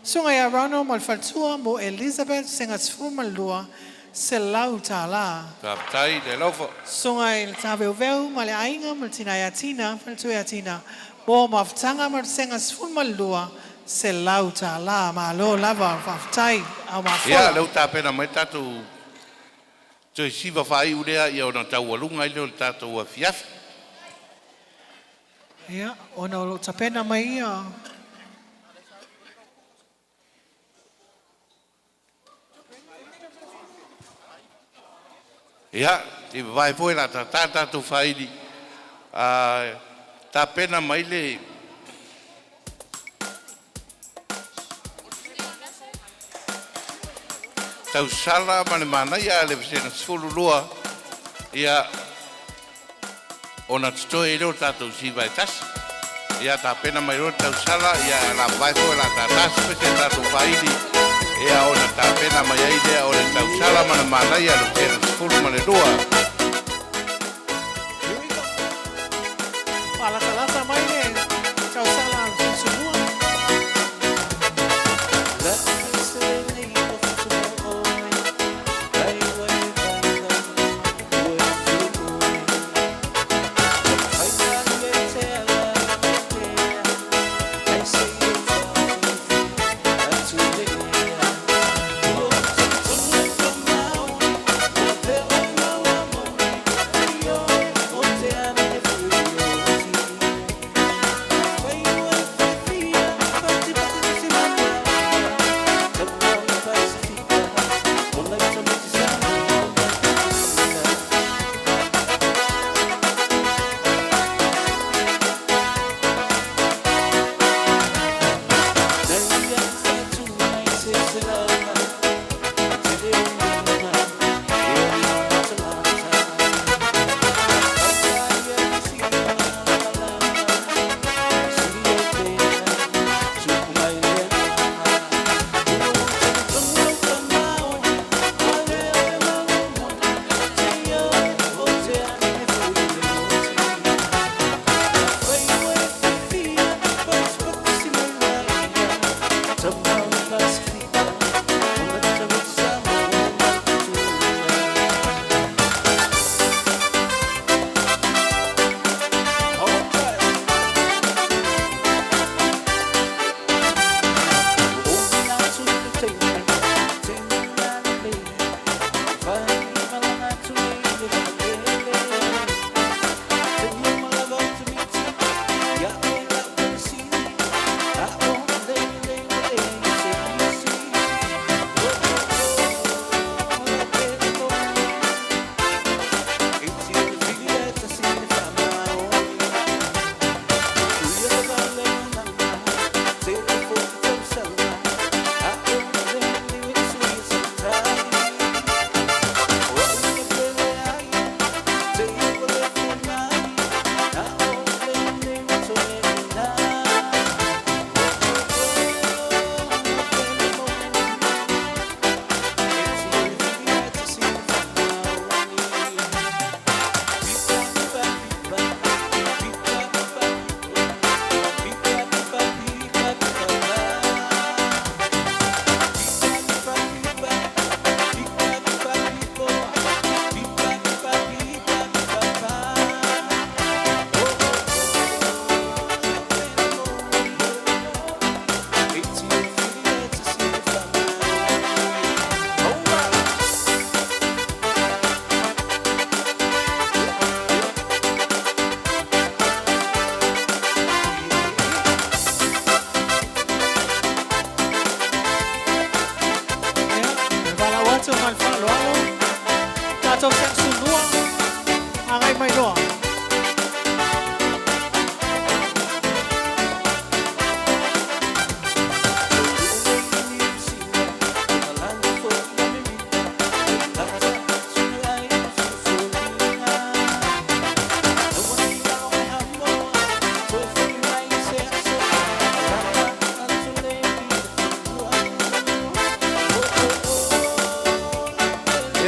sunga ia Ronald mal fa tua mo Elizabeth sengas fumalua. Se lauta la. Taptai de lofo. Sungai taveu male ainga maltina yatina faltu yatina. Bo maftanga malsenga sfun malua se lauta la malo lava faftai au mafola. Ia lauta pena mai tatu. Toi siva fai urea ia ona tau alunga I leo tatu a fiafi. Ia ona lo tapena mai ia. Ia, ti vai foi la tata tu faidi. Ta pena mai le tau sala mane mana ia le sena sululua. Ia ona tstoi ro tatu si vai tas. Ia ta pena mai ro tau sala ia la vai foi la tata se tatu faidi. Ia ona ta pena mai ai dea o le tau sala mana mana ia lo tena skulu mane rua. Palasa mai le tau sala susua.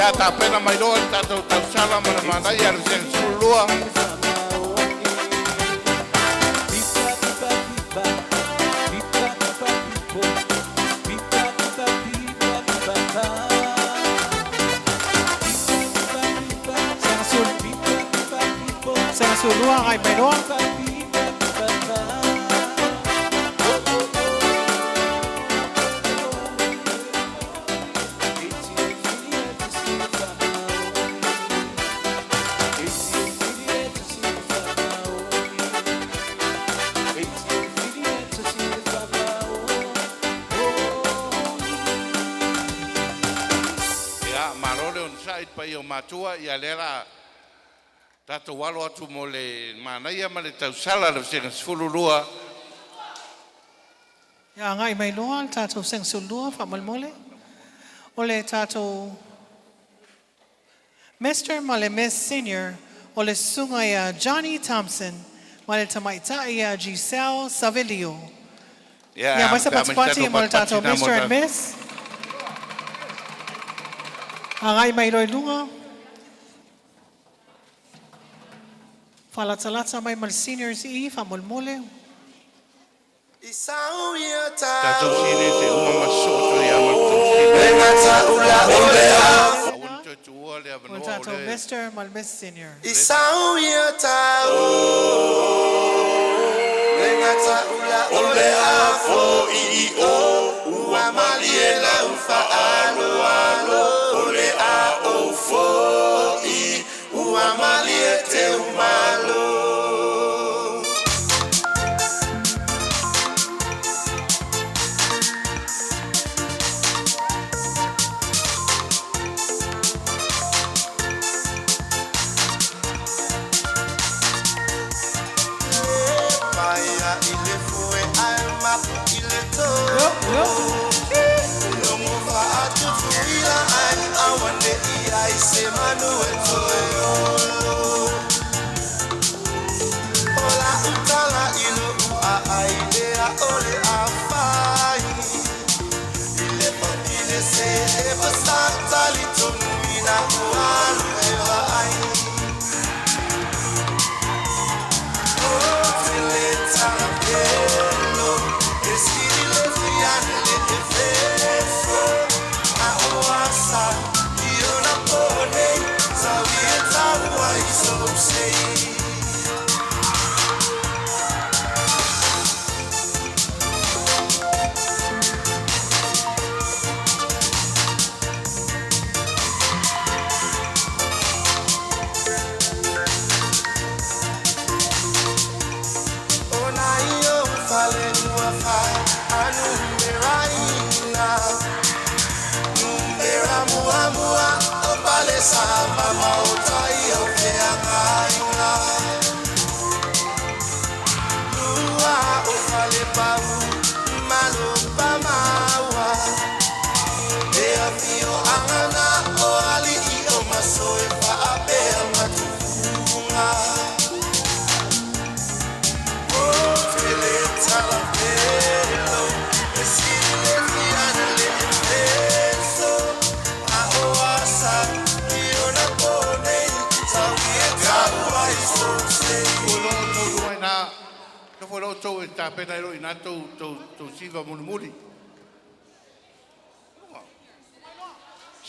Ya ta pena mai do ta to sala mana mana ya se sulua. Sa sulua kay pero pa yo matua ya lera tato walo atu mo le manaya ma le tausala le sing fululua ya ngai mai loa tato sing sulua fa mole ole tato Mr. Male Miss Senior ole sunga ya Johnny Thompson male tamaita ya Giselle Savelio ya masa patspati mole tato Mr. and Miss Angai mai roi lunga. Falatsalata mai mal seniors I fa molmole. tato sini te uma masoto ya ma Tato Mr. Mal Miss Senior. Isau ya tau Lengata ula ole afo I uamaliela ufa alo ole a ofo I uamaliete umalo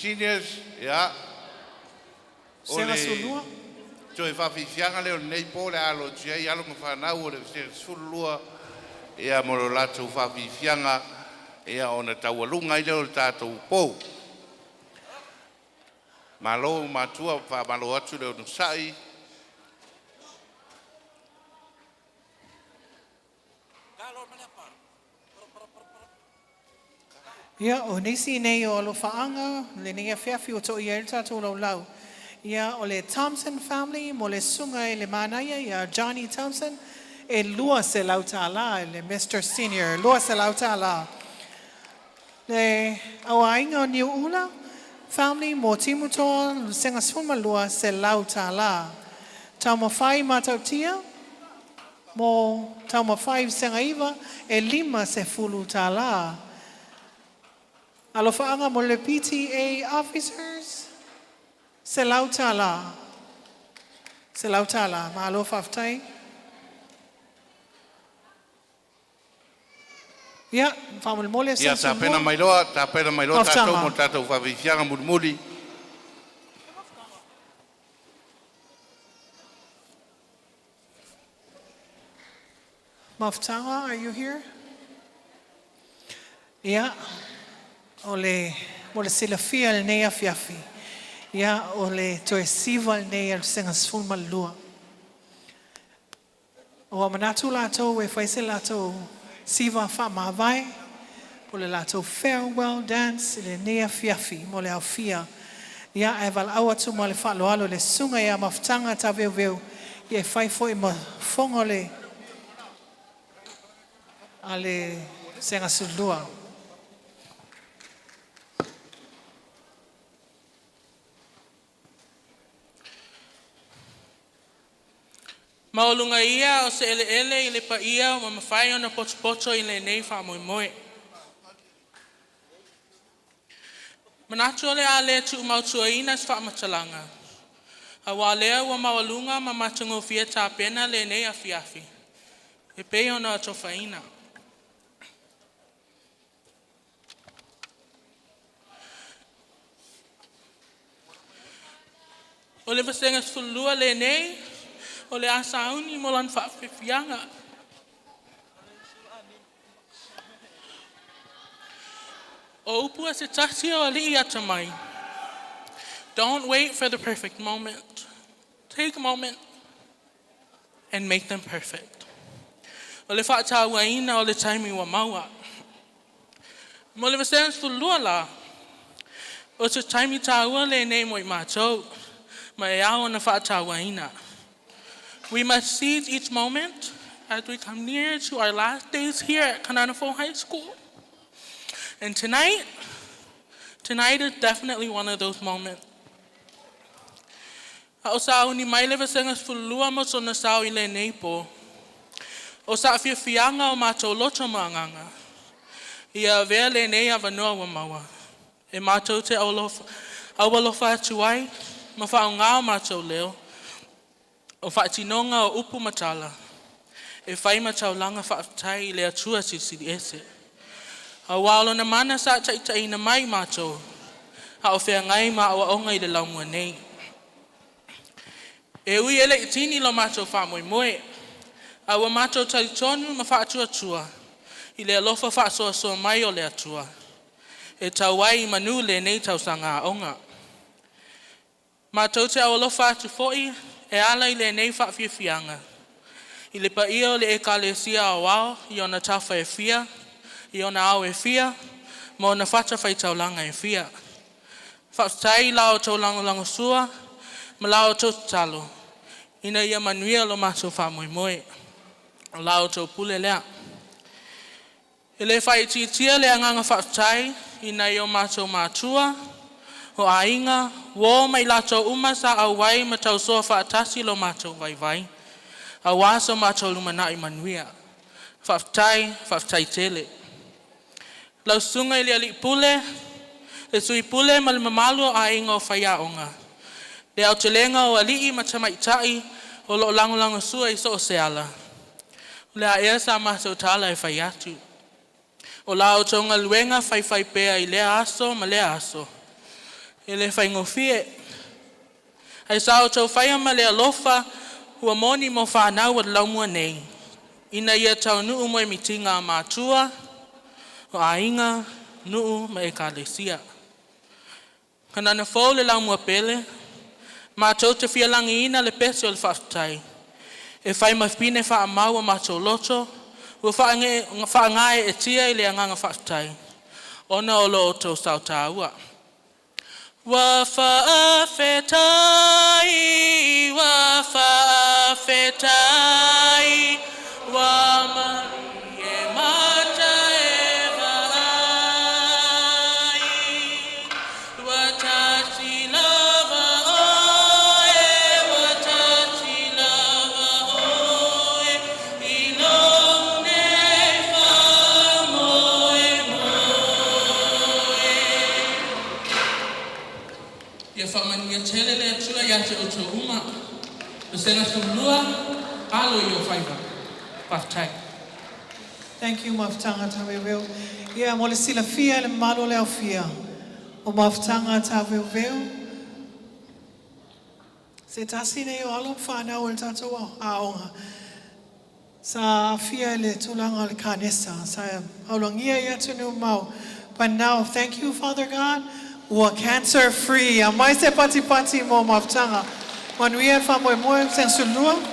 Seniors, ya. Sera sulua. Joe fa fianga le nei pole alo tia ya lo fa na o le sulua ya mo lo lato fa fianga ya ona tawalunga ile o tato po. Malo matua fa malo atu le no sai. Ya o nisi nei o lo faanga le nei fiafi o to ia tato lo lau. Ya o le Thompson family mo le sunga le manaya ya Johnny Thompson e lua se lautala le Mr. Senior lua se lautala le awainga ni ula family mo timuto senga suma lua se lautala tamo fai matautia mo tamo 5 senga iva e 5 se fulutala alofaanga mo le PTA officers Se lautala. Se lautala. Malo faftai. Ya, famul mole Ia ta pena mai loa tātou mo tātou whawhianga murmuri. Maftanga, are you here? Ya, ole sila fia al nea fiafi. Ya, ole toe siva al nea al sengas fulma lua. O manatu lato e faise lato siva Faavae. Ole lato farewell dance le nea fiafi mo le au fia. Ya, e val awa tu mo le whaloalo le sunga ya maftanga ta veu e fai foi ma fongole ale senga sulua. Maolunga ia o se ele i le pa ia o mawhai ona pocho i le nei wha moe. Manatu ole a le tu mautua ina s wha matalanga. A wa lea wa maolunga ma matango fia tā pena le nei a fiafi. E pe ona atofa ina. O le vasenga sulua le nei, o le asauni mo lan whawhiwhianga. O upua se tasi o alii ata mai. Don't wait for the perfect moment. Take a moment and make them perfect. O le whaataua ina o le taimi wa maua. Mo le vasenga sulua la, o se taimi taua le nei mo I mātou. We must seize each moment as we come near to our last days here at Kanana High School. And tonight is definitely one of those moments. O sa uni mai lewa sengas fulua mo so na sao I le neipo. O sa fianga o mātou loto maanganga. Ia vea le nei a wanoa wa maua. E mātou te awalofa atuai. Ma wha o ngā mātou leo, o wha tinonga o upu matala, e whai matau langa whaatai I le atua sisiri ese. A wālo na mana sa tai na mai mātou, ha o whea ngai ma o onga I le laumua nei. E ui ele I tini lo mātou wha moe, a wa mātou tai tonu ma wha atua, I le alofa wha soa mai o le atua. E tau wai manu le nei tau sanga onga. Mātou te awalofa atu fo'i, e ala I le nei whawhiwhianga. I le pa ia o le ekalesia o wao, I ona tawha e fia, I ona au e fia, ma ona whata whai taulanga e fia. Whaftai lao tau lango sua, ma lao tau talo. Ina ia manuia lo mātou whamoe. O lao tau pule lea. E le whai titia le anganga whaftai, ina ia o mātou mātua, o ainga, wo mai lato umasa au wai ma tau soa whaatasi lo mātou vai. A wasa mātou lumana I manuia. Whaftai tele. Lau sunga I le ali pule, le sui pule ma le mamalu a inga o whaia onga. Le au te lenga o alii ma tamaitai o lo lango sua I so o seala. Le a ea sa mātou tala e whaiatu. O la o tonga luenga whai pea I le aso ma le aso. E le whaingofie. Ai sao tau whaiama le alofa hua moni mo whanau at laumua nei. Ina ia tau nuu mo e mitinga a mātua, o ainga, nuu ma e kālesia. Kanana fōu le laumua pele, mātou te whialangi ina le pese o le whaftai. E whai mawhine wha mau a mātou loto, ua whaangae e tia I le anganga whaftai. Ona o lo o tau sau tāua. Wa fa'afetai, wa mani e mata e vai. Wa tasi lava oe, I lone wha moe. Ia whamania tele le atua ia te o te uma. Le sena sulua, alo i o Faiga. Patai. Thank you, Maftanga Taweweo. Yeah, mo le sila fia le malo le au fia. O Maftanga Taweweo. Se tasi ne o alo whana o le tatou aonga. Sa fia le tulanga le kanesa. Sa haulongia ia tunu mau. But now, thank you, Father God. We're cancer free. Amai se pati pati mo Maftanga. Manuia whamoe moe sen sulua.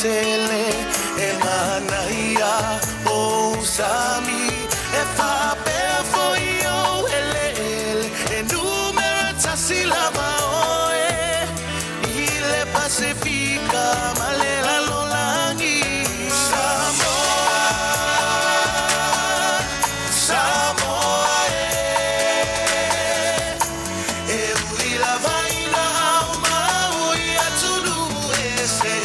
Tele e manaia o sami e Faavae foi o ele e numera tasilava oe ile Pacifica malela lolangi Samoa Samoa e uila vaina au mau ia tunu e se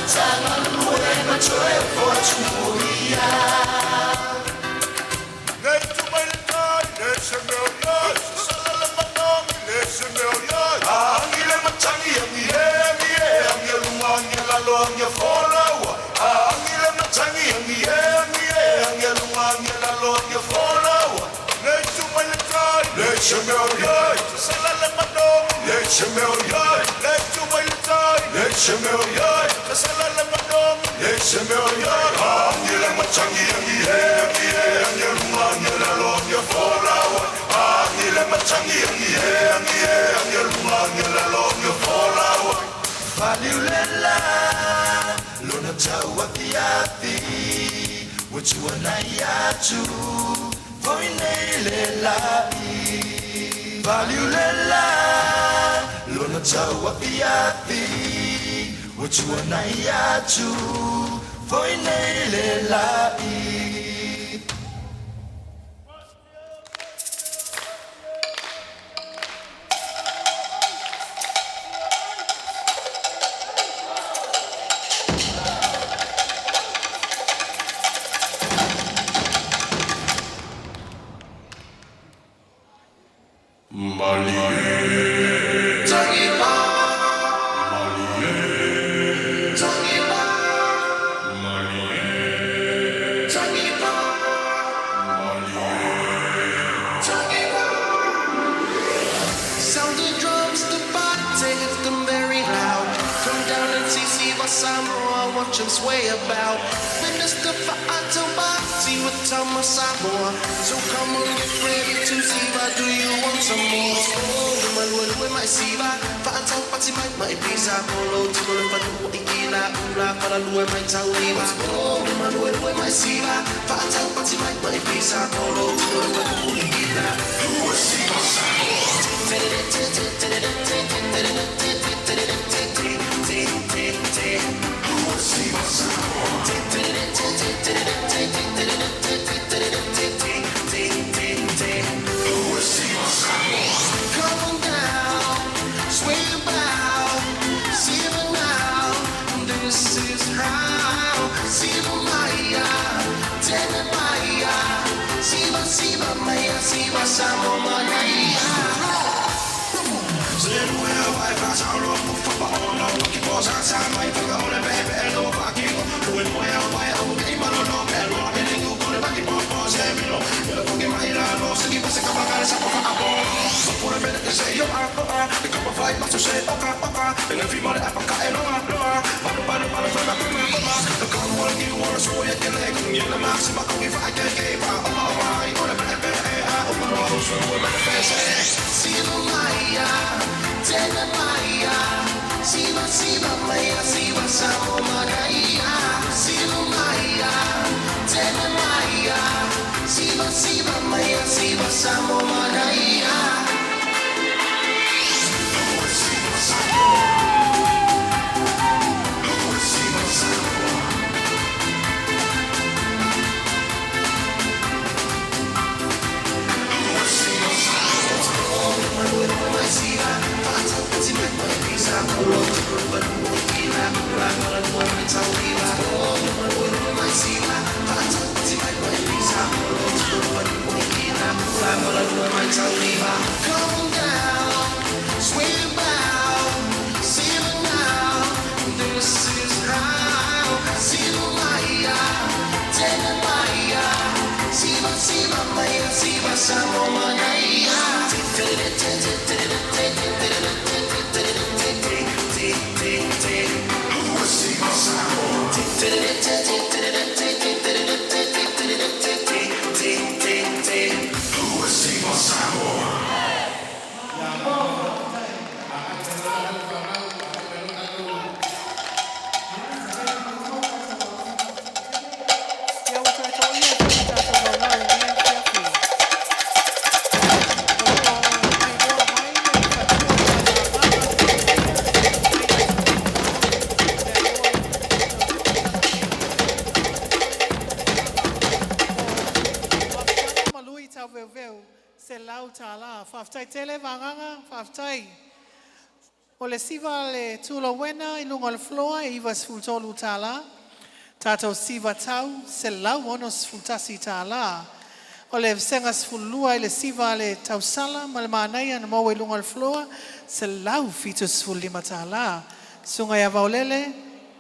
Sangan luwe machoe for chumuia Valiulela, lona tawa kiati, wachua na yatu, voinelela. Valiulela, lona tawa kiati, wachua na yatu, voinelela. Samoa, watch them sway about. Minister for Atomati with Tama Samoa. So come on, get ready to see. Do you want some more? Oh, with my Siva. For Atomati, my pizza. Polo, Timor, Padu, Igila, Ula, Palalu, my Tawiva. Oh, with my Siva. For Atomati, my pizza. Polo, Timor, Padu, Igila. Who was Siva Samoa? Ole siva le tulo wena ilunga le floa iwa sfultolu tala. Tato siva tau se lau ono sfultasi tala. Ole senga sfulua ile siva le tau sala malmanaya na mawe ilunga le floa se lau fitu sfulima tala. Sunga ya vaulele,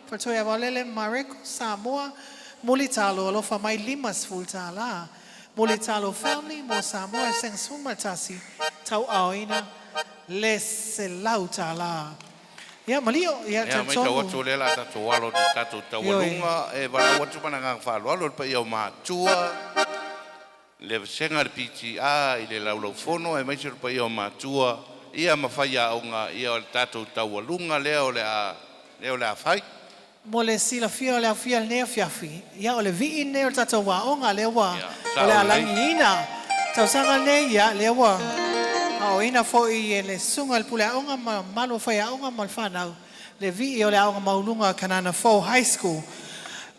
pato ya vaulele Mareko Samoa muli talo alofa mai lima sfultala. Muli talo family mo Samoa seng sumaltasi tau aoina le se lautala. Ya malio ya Ya mai tau atu le la tatu walo ni tatu tau walunga e wala watu mana ngang whalo alo pa iau mātua le senga le piti a i le laulau fono e mai tau pa iau mātua ia mawhai a onga ia o le tatu tau walunga leo le a whai. Mo le sila fia le fia ne fiafi ya o le vi ne o tatu wa onga le wa o le alangina tau sanga ne ya le wa o ina foi le sunga le pula onga malo fai onga mal fanau le vi o le onga maulunga Kanana Fo High School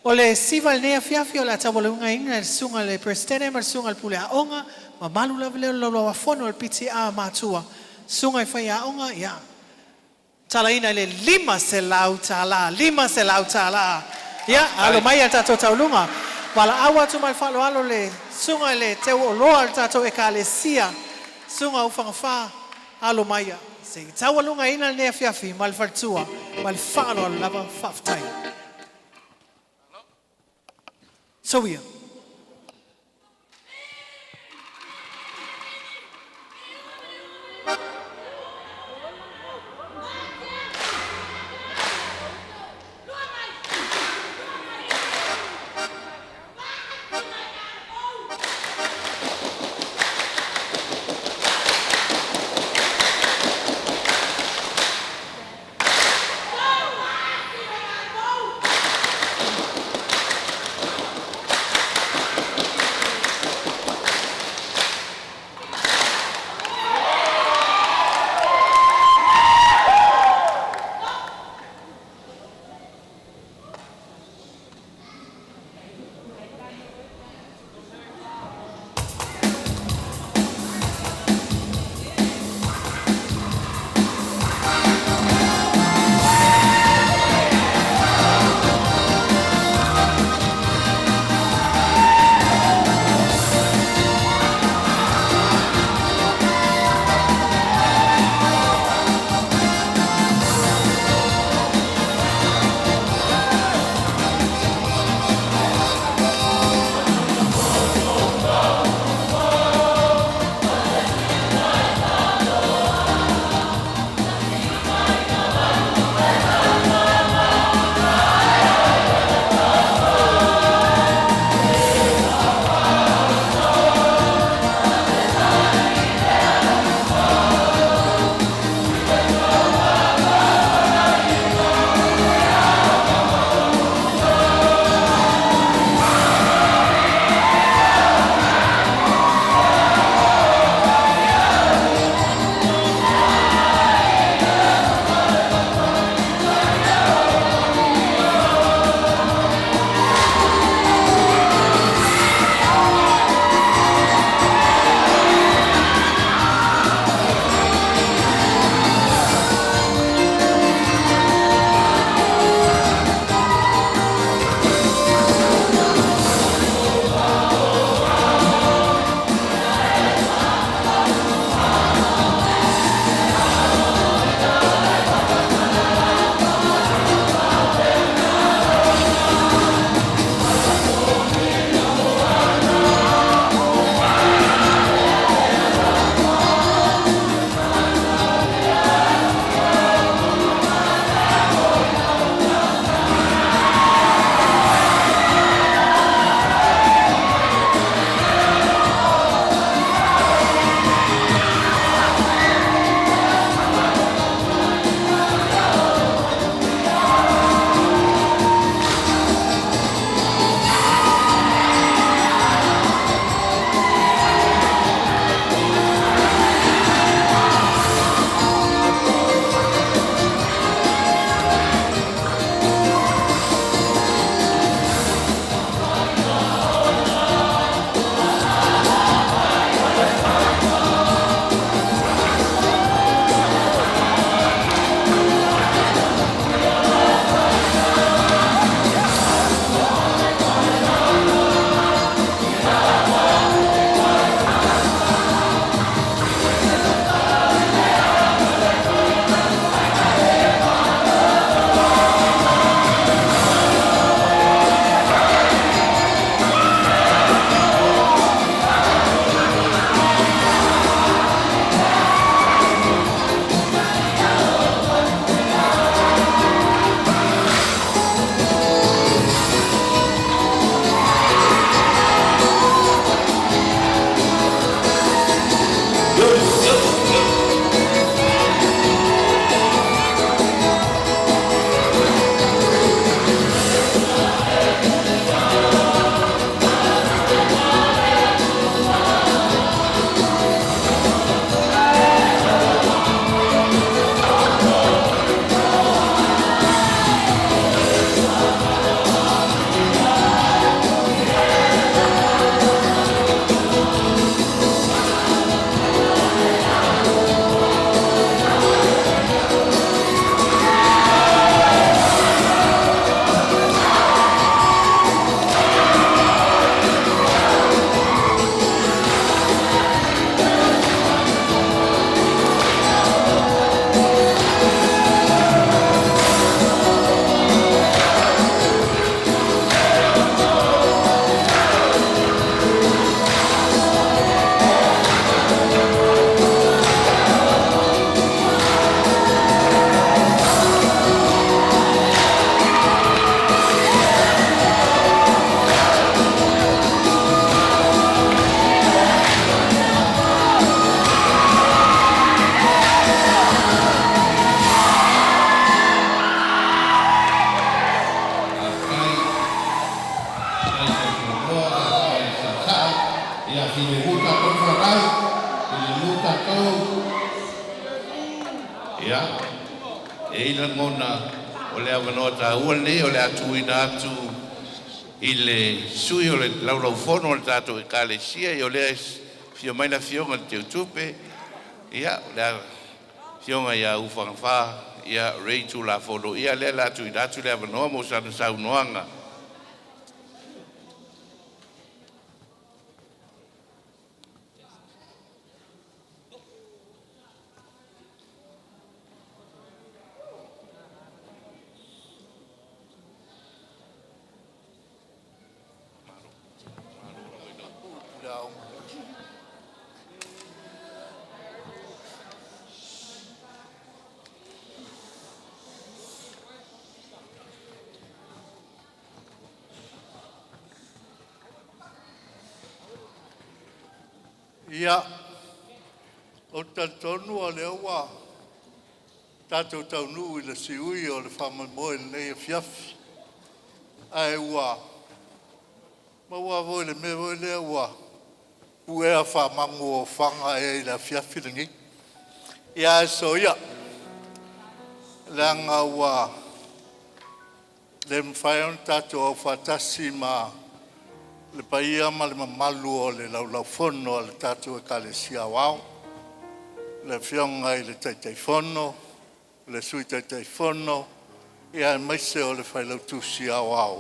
o le sival ne fiafi o le tabolunga ina le sunga le prestene mal sunga le pula onga ma malu la le lo fono le PTA matua sunga fai onga ya talaina le lima se lautala ya alo mai tato taulunga wala awa tu mal falo alo le sunga le te o loa tato ekalesia sunga ufangafa alo maya se tawalunga ina ne fiafi mal fartua mal falo lava faftai so we Ia si le luta con Faavae, le luta con ia e ila mona o le avanoa tāua le o le atuina atu i le sui o le lauraufono o le tātou ekalesia i o le fio mai na fionga le teu tupe ia le fionga ia ufangafā ia reitu la fono ia le atuina atu le avanoa mo sana saunoanga. Ia, o tatonu a le awa, tātou taunu i le siui o le whamamoe le nei a fiafi. Ai ua, maua voi le me voi le awa, ue a whamangu o whanga e la fiafi ringi. Ia e so ia, le anga ua, le mwhaion tātou au whatasi ma le paia ma le mamalu o le laulaufono o le tātou e kalesia wao. Le fionga i le taitaifono, le sui taitaifono, ia e maise o le whailautusi a wao.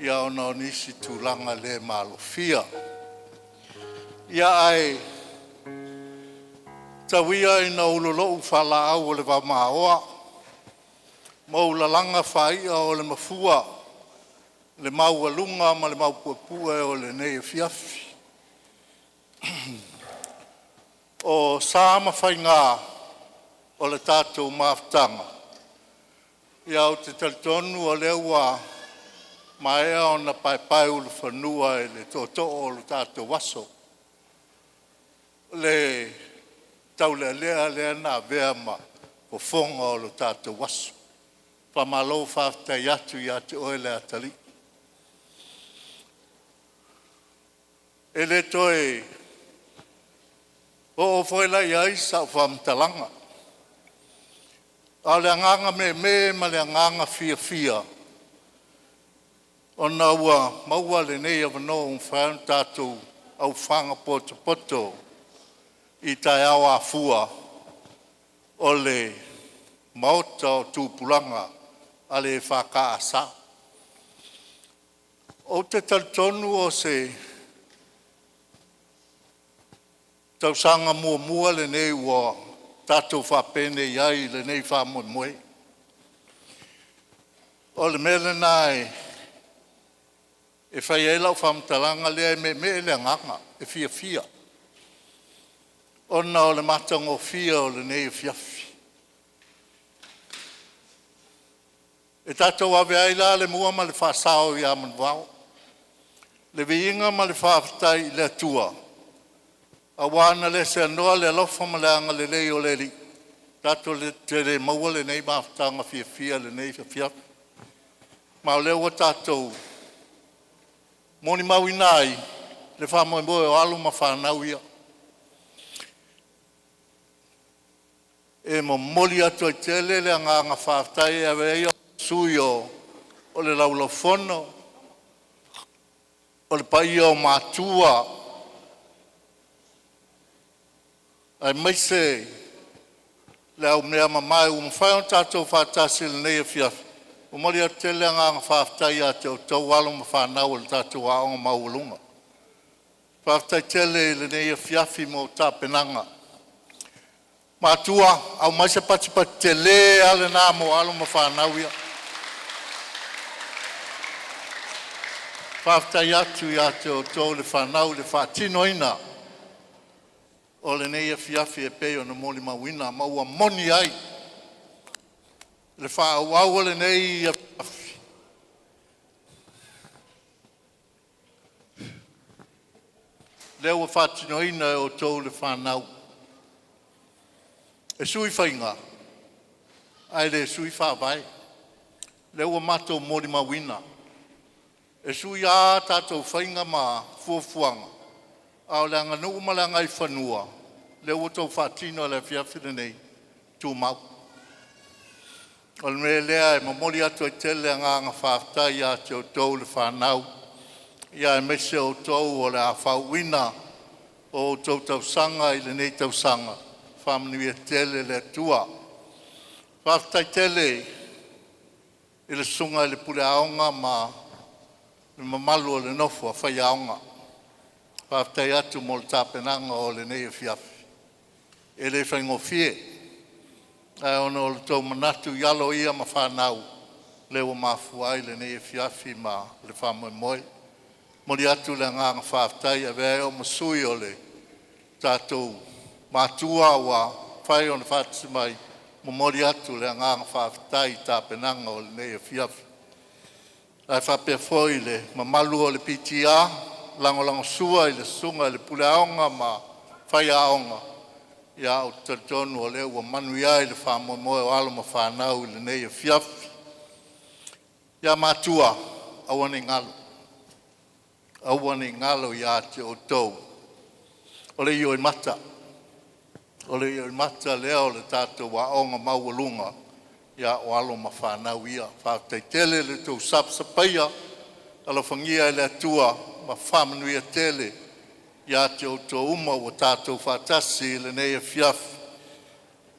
Ia ona o nisi tūlanga le malofia. Ia ai, tawia i na ulolo whala au o le wamaoa, ma ulalanga whaia o le mafua, le mau alunga ma le mau puapua o le nei fiafi. O sama whainga o le tātou maftanga. Ia o te talitonu o le ua ma ea o na pai u le whanua e le tōtō o le tātou waso. Le tau lea na vea ma o fonga o le tātou waso. Whamalo whaftai atu i ate oe le atali. E le toe o whaila i aisa o whamtalanga. A le anganga me ma le anganga fia. O na ua maua le nei avano un whaun tātou au whanga poto i tai awa fua o le maota o tūpulanga a le whaka asa. O te talitonu o se tausanga mua le nei ua tātou whapene iai le nei whamoe. O le mele nai e whai e lau whamtalanga lea me le nganga e fia. Ona o le matango fia o le nei fiafi. E tātou awe aila le mua ma le whasao i aman wao. Le viinga ma le whaftai le atua. A wana le se anoa le alofa ma le anga le lei o le li. Tātou le tere maua le nei maftanga fia le nei fiafi. Ma o leo tātou moni maui nai le whamoe o alu ma whanau ia. E mo moli atu ai tele le anga whaftai e wei sui o le laulafono, o le pai o mātua, ai maise le au mea mamai o mwhai on tātou whātasi le nei a fiafi. O mori a tele anga whaftai a te o tau alo ma whanau le tātou a onga maulunga. Whaftai tele le nei a fiafi mo tāpenanga. Mātua, au maise pati tele ale nā mo alo ma whanau ia. Whaftai atu i ate o tau le whanau le whatinoina. O le nei a fiafi e peo na moli mawina, maua moni ai. Le whaau le nei a fiafi. Leo a whatinoina o tau le whanau. E sui whainga. Ai le sui Faavae. Leo a mato moli mawina. E sui a tātou whainga ma fuafuanga. Ao le anga nuu malanga I whanua. Le utou whatino le fiafine nei. Tumau. O le mea lea e mamori atu e tele anga whaftai a te o tau le whanau. Ia e mese o tau o le a whauina o tau tau sanga I le nei tau sanga. Whamanu e tele le tua. Whaftai tele I le sunga I le pule aonga ma le mamalu o le nofo a whai aonga. Whaftai atu mo le tāpenanga o le nei e fiafi. E le whaingofie. Ai ono o le tau manatu yalo ia ma whanau. Lewa mafuai le nei e fiafi ma le whamoe moe. Mori atu le nganga whaftai a vea o masui o le tātou mātua wa whai o le whatimai. Mori atu le nganga whaftai tāpenanga o le nei e fiafi. Ai whapea foi le mamalu o le PTA. Lango sua I le sunga I le pule aonga ma whai aonga. Ia o tatonu o leo wa manu ia I le whamoe moe o alo ma whanau I le nei e fiafi. Ia mātua awane ngalo. Awane ngalo ia te o tau. O le ioi mata. O le ioi mata leo le tātou wa aonga maualunga. Ia o alo ma whanau ia. Whātai tele le tau sapsapaia. Alo whangia I le atua ma whamanu ia tele. Ia te o tō uma o tātou whātasi le nei e fiafi.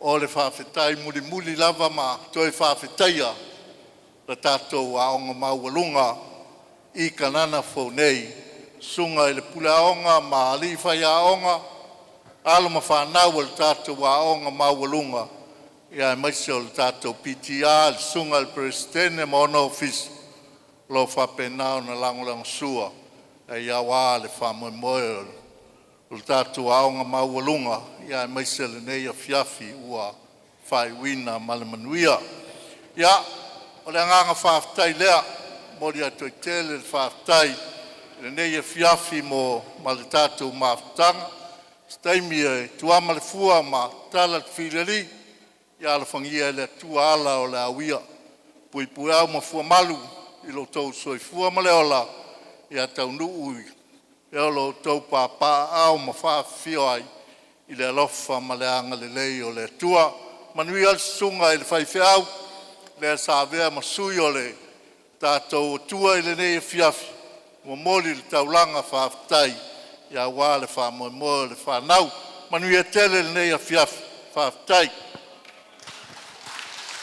O le whawhetai muli lava ma toi whawhetaia. Le tātou aonga maualunga I Kanana fau nei. Sunga I le pule aonga ma ali whai aonga. Alo ma whanau le tātou aonga maualunga. Ia maise o le tātou PTA, le sunga le presidente ma ona ofisi. Lo whapenao na langolang sua. Ia wā le whamoe moe o le tātou aonga maualunga. Ia maise le nei a fiafi ua whai wina ma le manuia. Ia, o le anganga whaftai lea. Mori atu I tele le whaftai. Le nei a fiafi mo ma le tātou mawhtanga. Staimi e tuama le fua ma tala te whileri. Ia le whangia le tua ala o le awia. Pui au ma fua malu. I lo tau soi fua ma le ola. Ia tau nui. Ia lo tau pāpā au ma whawhio ai. I le alofa ma le anga le lei o le tua. Manui al sunga I le whaiwhiau. Le sāwea ma sui o le tātou tua I le nei e fiafi. Mo mori le taulanga whaftai. Ia wā le whamoe moe le whanau. Manui e tele le nei e fiafi. Whaftai.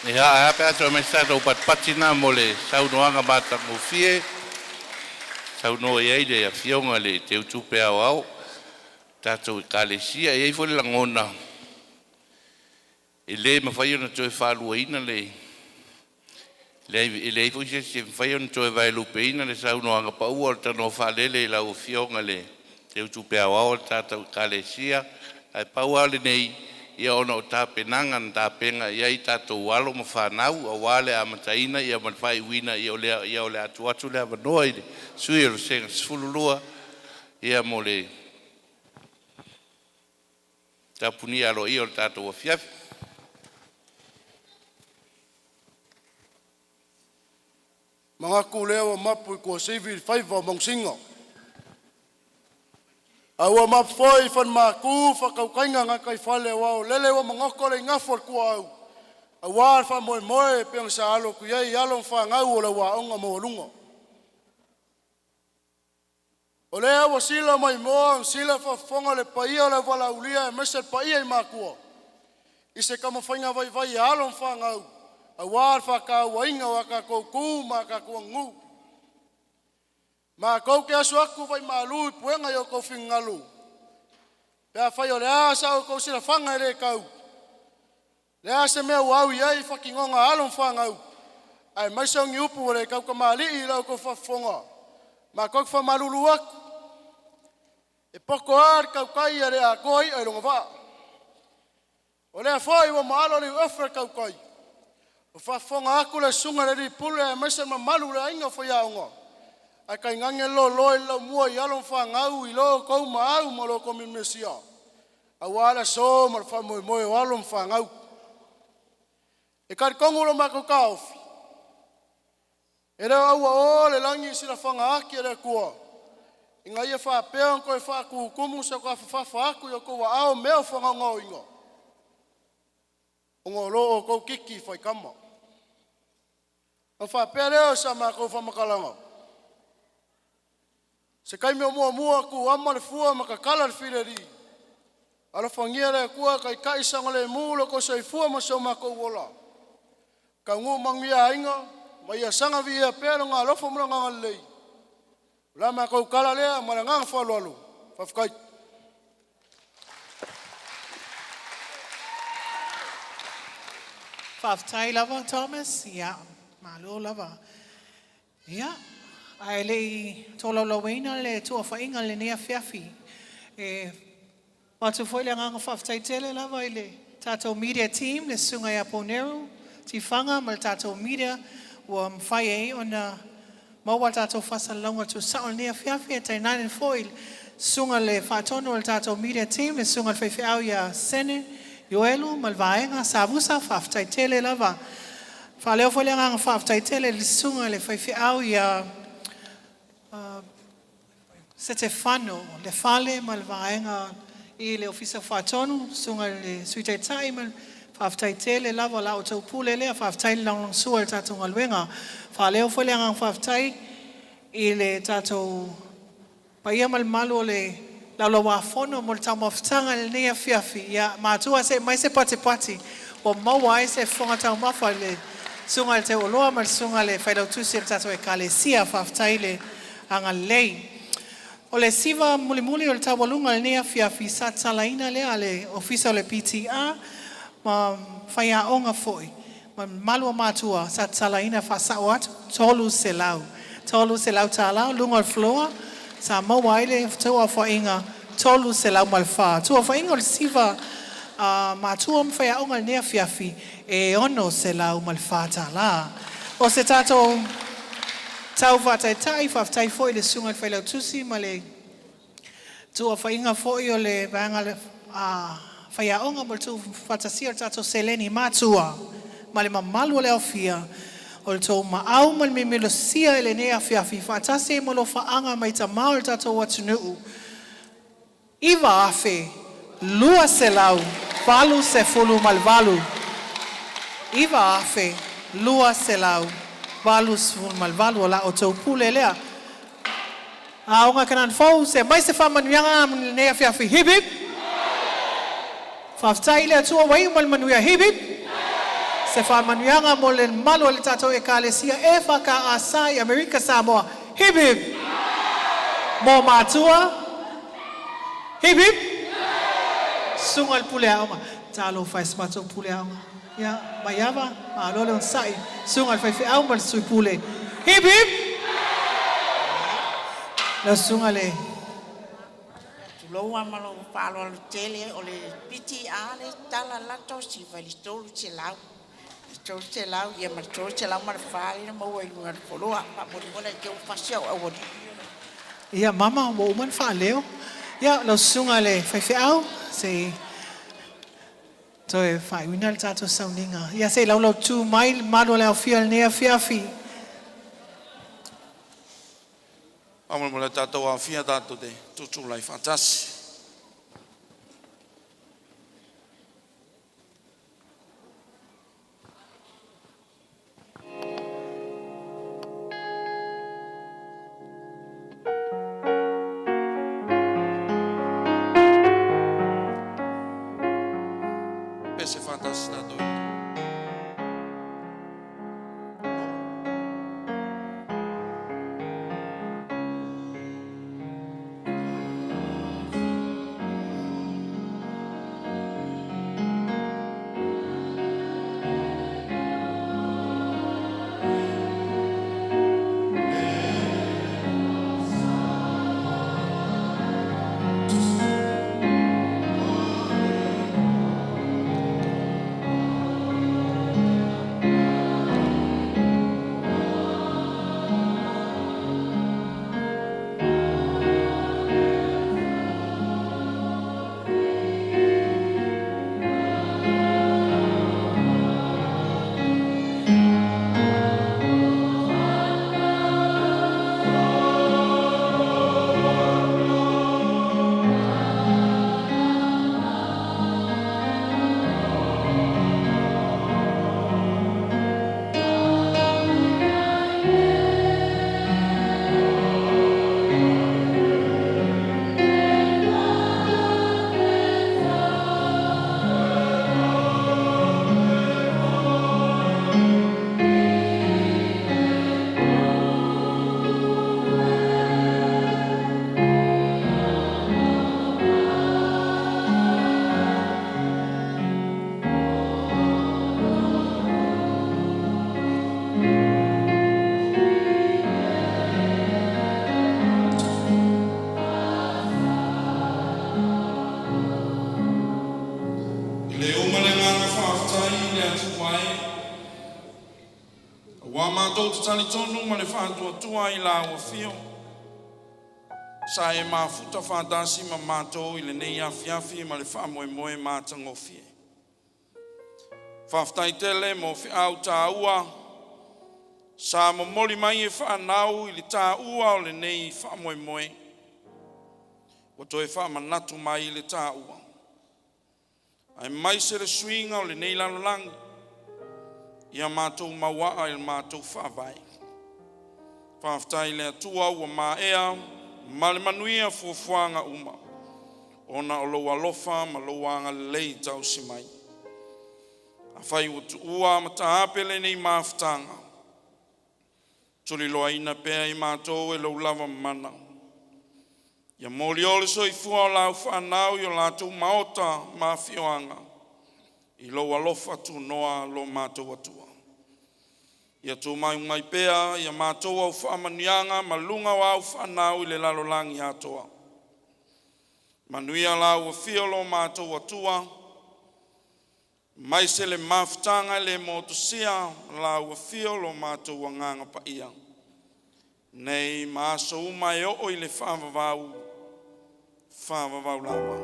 Ia pe ato me stato patina mo le saunoanga mata mo fie. Sauno e aile a fionga le te utupe au. Tātou kalesia e fo le langona. E le mawhai ona toe whalua ina le. Le fo se mawhai ona toe vai lupe ina le saunoanga pa ua le tano whalele I lau fionga le. Te utupe au tātou kalesia. Ai paua le nei. Ia ona o tāpenanga na tāpenga ia I tātou walo ma whanau a wale a mataina ia manwhai wina ia o le atu le avanoa I le sui o le senga sifululua ia mo le tapuni alo ia o le tātou a fiafi. Mga kulea wa mapu I kua sevi Faiva mongsinga. Aua mapoi fan maku whakaukainga ngā kai whale wau lele wa mangoko le ngafo kua au. Aua wha moe moe peang sa alo ku iei alo whangau o le waonga mo lunga. O lea wa sila mai moa sila whafonga le paia le wala ulia e mese paia I makua. I se kama whainga vai alo whangau. Aua whakau wainga waka koukou ma ka kuangu. Ma kau ke asu aku vai malu puenga yo kau fingalu. Pea whai o le asa o kau sila whanga ere kau. Le asa mea wau iai whakingonga alon whangau. Ai maisa ngi upu ore kau ka mali I lau kau whafonga. Ma kau ka malulu aku. E poko ar kau kai ere a koi ai longa wha. O lea whai wa maalo li uafra kau kai. O whafonga aku le sunga le ri pule e maisa ma malu le inga whai aonga. Ai kai ngange lo I lau mua I alon whangau I lo kou maau ma lo komi mesia. A wala so ma whamoe moe o alon whangau. E kari kongulo mako kaofi. E reo aua o le langi sila whanga aki e rea kua. I ngai e wha pēo ko e wha kukumu sa kua whawha aku i kua ao meo whanga ngau ingo. O ngō loo kou kiki whai kama. O wha pēo reo sa mā kou whamakalanga. Se kai mea mua ku ama le fua makakala le whileri. Ala whangia rea kua kai sanga le mūlo ko sei fua ma sau mā kou wola. Ka ngu mangia inga, mai a sanga via pēro ngā lofa mura ngā lei. La mā kou kala lea, mara ngā whalu alu. Whawhikai. Whawhitai lava, Thomas? Ia, malo lava. Ia, ai lei tolo lawena le tua whainga le nea whiawhi. Watu foi le nganga whawhitai tele lava i le tātou media team le sunga ia Poneru. Ti whanga ma le tātou media ua Faavae o na maua tātou whasalonga tu sao nea whiawhi e tai nane foil sunga le whātono le tātou media team le sunga le whaiwhiau ia Sene, Yoelu, ma le vaenga, Savusa, whawhitai tele lava. Whaleo foi le nganga whawhitai tele le sunga le whaiwhiau ia Sete whano, le whale ma le vaenga i le ofisa whātono, sunga le suitai tai ma whawhitai tele lava la o tau pule lea, whawhitai lang sua le tātou ngalwenga. Whaleo foi le ngang whawhitai i le tātou paia malu le laulo wafono mo le tau mawhitanga le nea whiawhi. Ia mātua se mai se pati o maua e se whonga tau mawha le sunga le te oloa ma le sunga le whailau tusi le tātou e kalesia whawhitai le anga lei. O le siva muli o le tau walunga le nea whiawhi sa talaina lea le ofisa o le PTA ma whaia onga foi. Ma malua mātua sa talaina whasao atu, tolu se lau tālau, lunga o floa, sa mawaile tua whainga, tolu se lau malwha. Tua whainga o le siva mātua ma whaia onga le nea whiawhi, e ono se lau malwha tāla. O se tātou tau whataitai, whawhitai foi le sunga le whailau tusi, ma le tua whainga foi o le vanga le whaia onga mo le tu whatasia tātou seleni mātua, ma le mamalu o le awhia, o le tau maau ma le memelosia e le nea whiawhi, whatase e molo whaanga mai ta mao le tātou watunuu. Iwa afe, lua se lau, valu se fulu mal valu. Iwa afe, lua se lau, valu se fulu mal valu o la o tau pule lea. A onga kanan fau se mai se whamanuianga le nea whiawhi, hip hip. Whawhitai lea tua wai mal manuia, hip hip. Se whamanuianga mo le malo le tātou e kālesia e whaka asai Amerika Samoa. Hip hip. Mō mātua. Hip hip. Sunga le pule aonga. Tālo whai smato pule aonga. Ia, mai awa, alo le on sai. Sunga le whaiwhi aonga le sui pule. Hip hip. Le sunga le. Loa malo palo al tele o le PTA le tala lato si vai stolu ce lau. Stolu ce lau ia ma stolu ce lau mar fai na mo i lunga poloa pa mo le ke fasio a woni. Ia mama mo man fa leo. Ia lo sunga le fai au se toe fai winal tato soundinga. Ia se lo 2 mile malo le fiel nea fiafi. Amal mo le tātou a whia tātou te tutu lai whatasi. Pese whatasi tātou. mātou te tani tonu ma le whātua tua I la ua fio. Sa e mafuta whātasi ma mātou I le nei awhiawhi ma le whamoe moe mātango fie. Whaftai tele mo whiau tā ua. Sa mo moli mai e whanau I le tā ua o le nei whamoe moe. Wa toi whamanatu mai I le tā ua. Ai mai se le swinga o le nei lalolangi. Ia mātou mawaa I le mātou Faavae. Whaftai le atua ua maea, ma le manuia fuafuanga uma. Ona o loa lofa ma loanga lei tau si mai. A whai utu ua ma taapele nei maafutanga. Tuli loa ina pea I mātou e lau lava mana. Ia moli ole so I fua o lau whanau I o lātou maota maafioanga. I loa lofa tu noa lo mātou atua. Ia tō mai pea, ia mātou au whaamanianga, malunga o au whanau I le lalolangi atoa. Manuia lau a whiolo mātou atua, mai se le mafutanga le motosia, lau a whiolo mātou a nganga pa ia. Nei maaso umai o I le whaavavau lawa.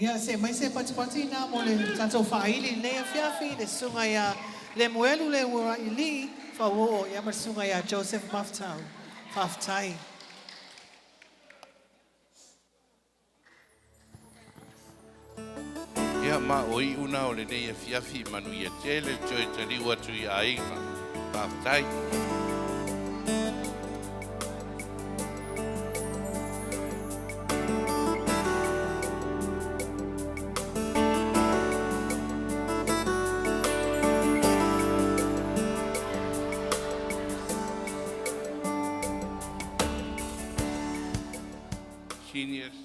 Ia se mai se pati na mo le tatou whaili nei a whiawhi le sunga ia le muelu le ua I li whawo ia mar sunga ia Joseph Maftau whaftai. Ia ma oi una o le nei a whiawhi manu ia tele toi tariwa tu I aiga. Whaftai. Genius.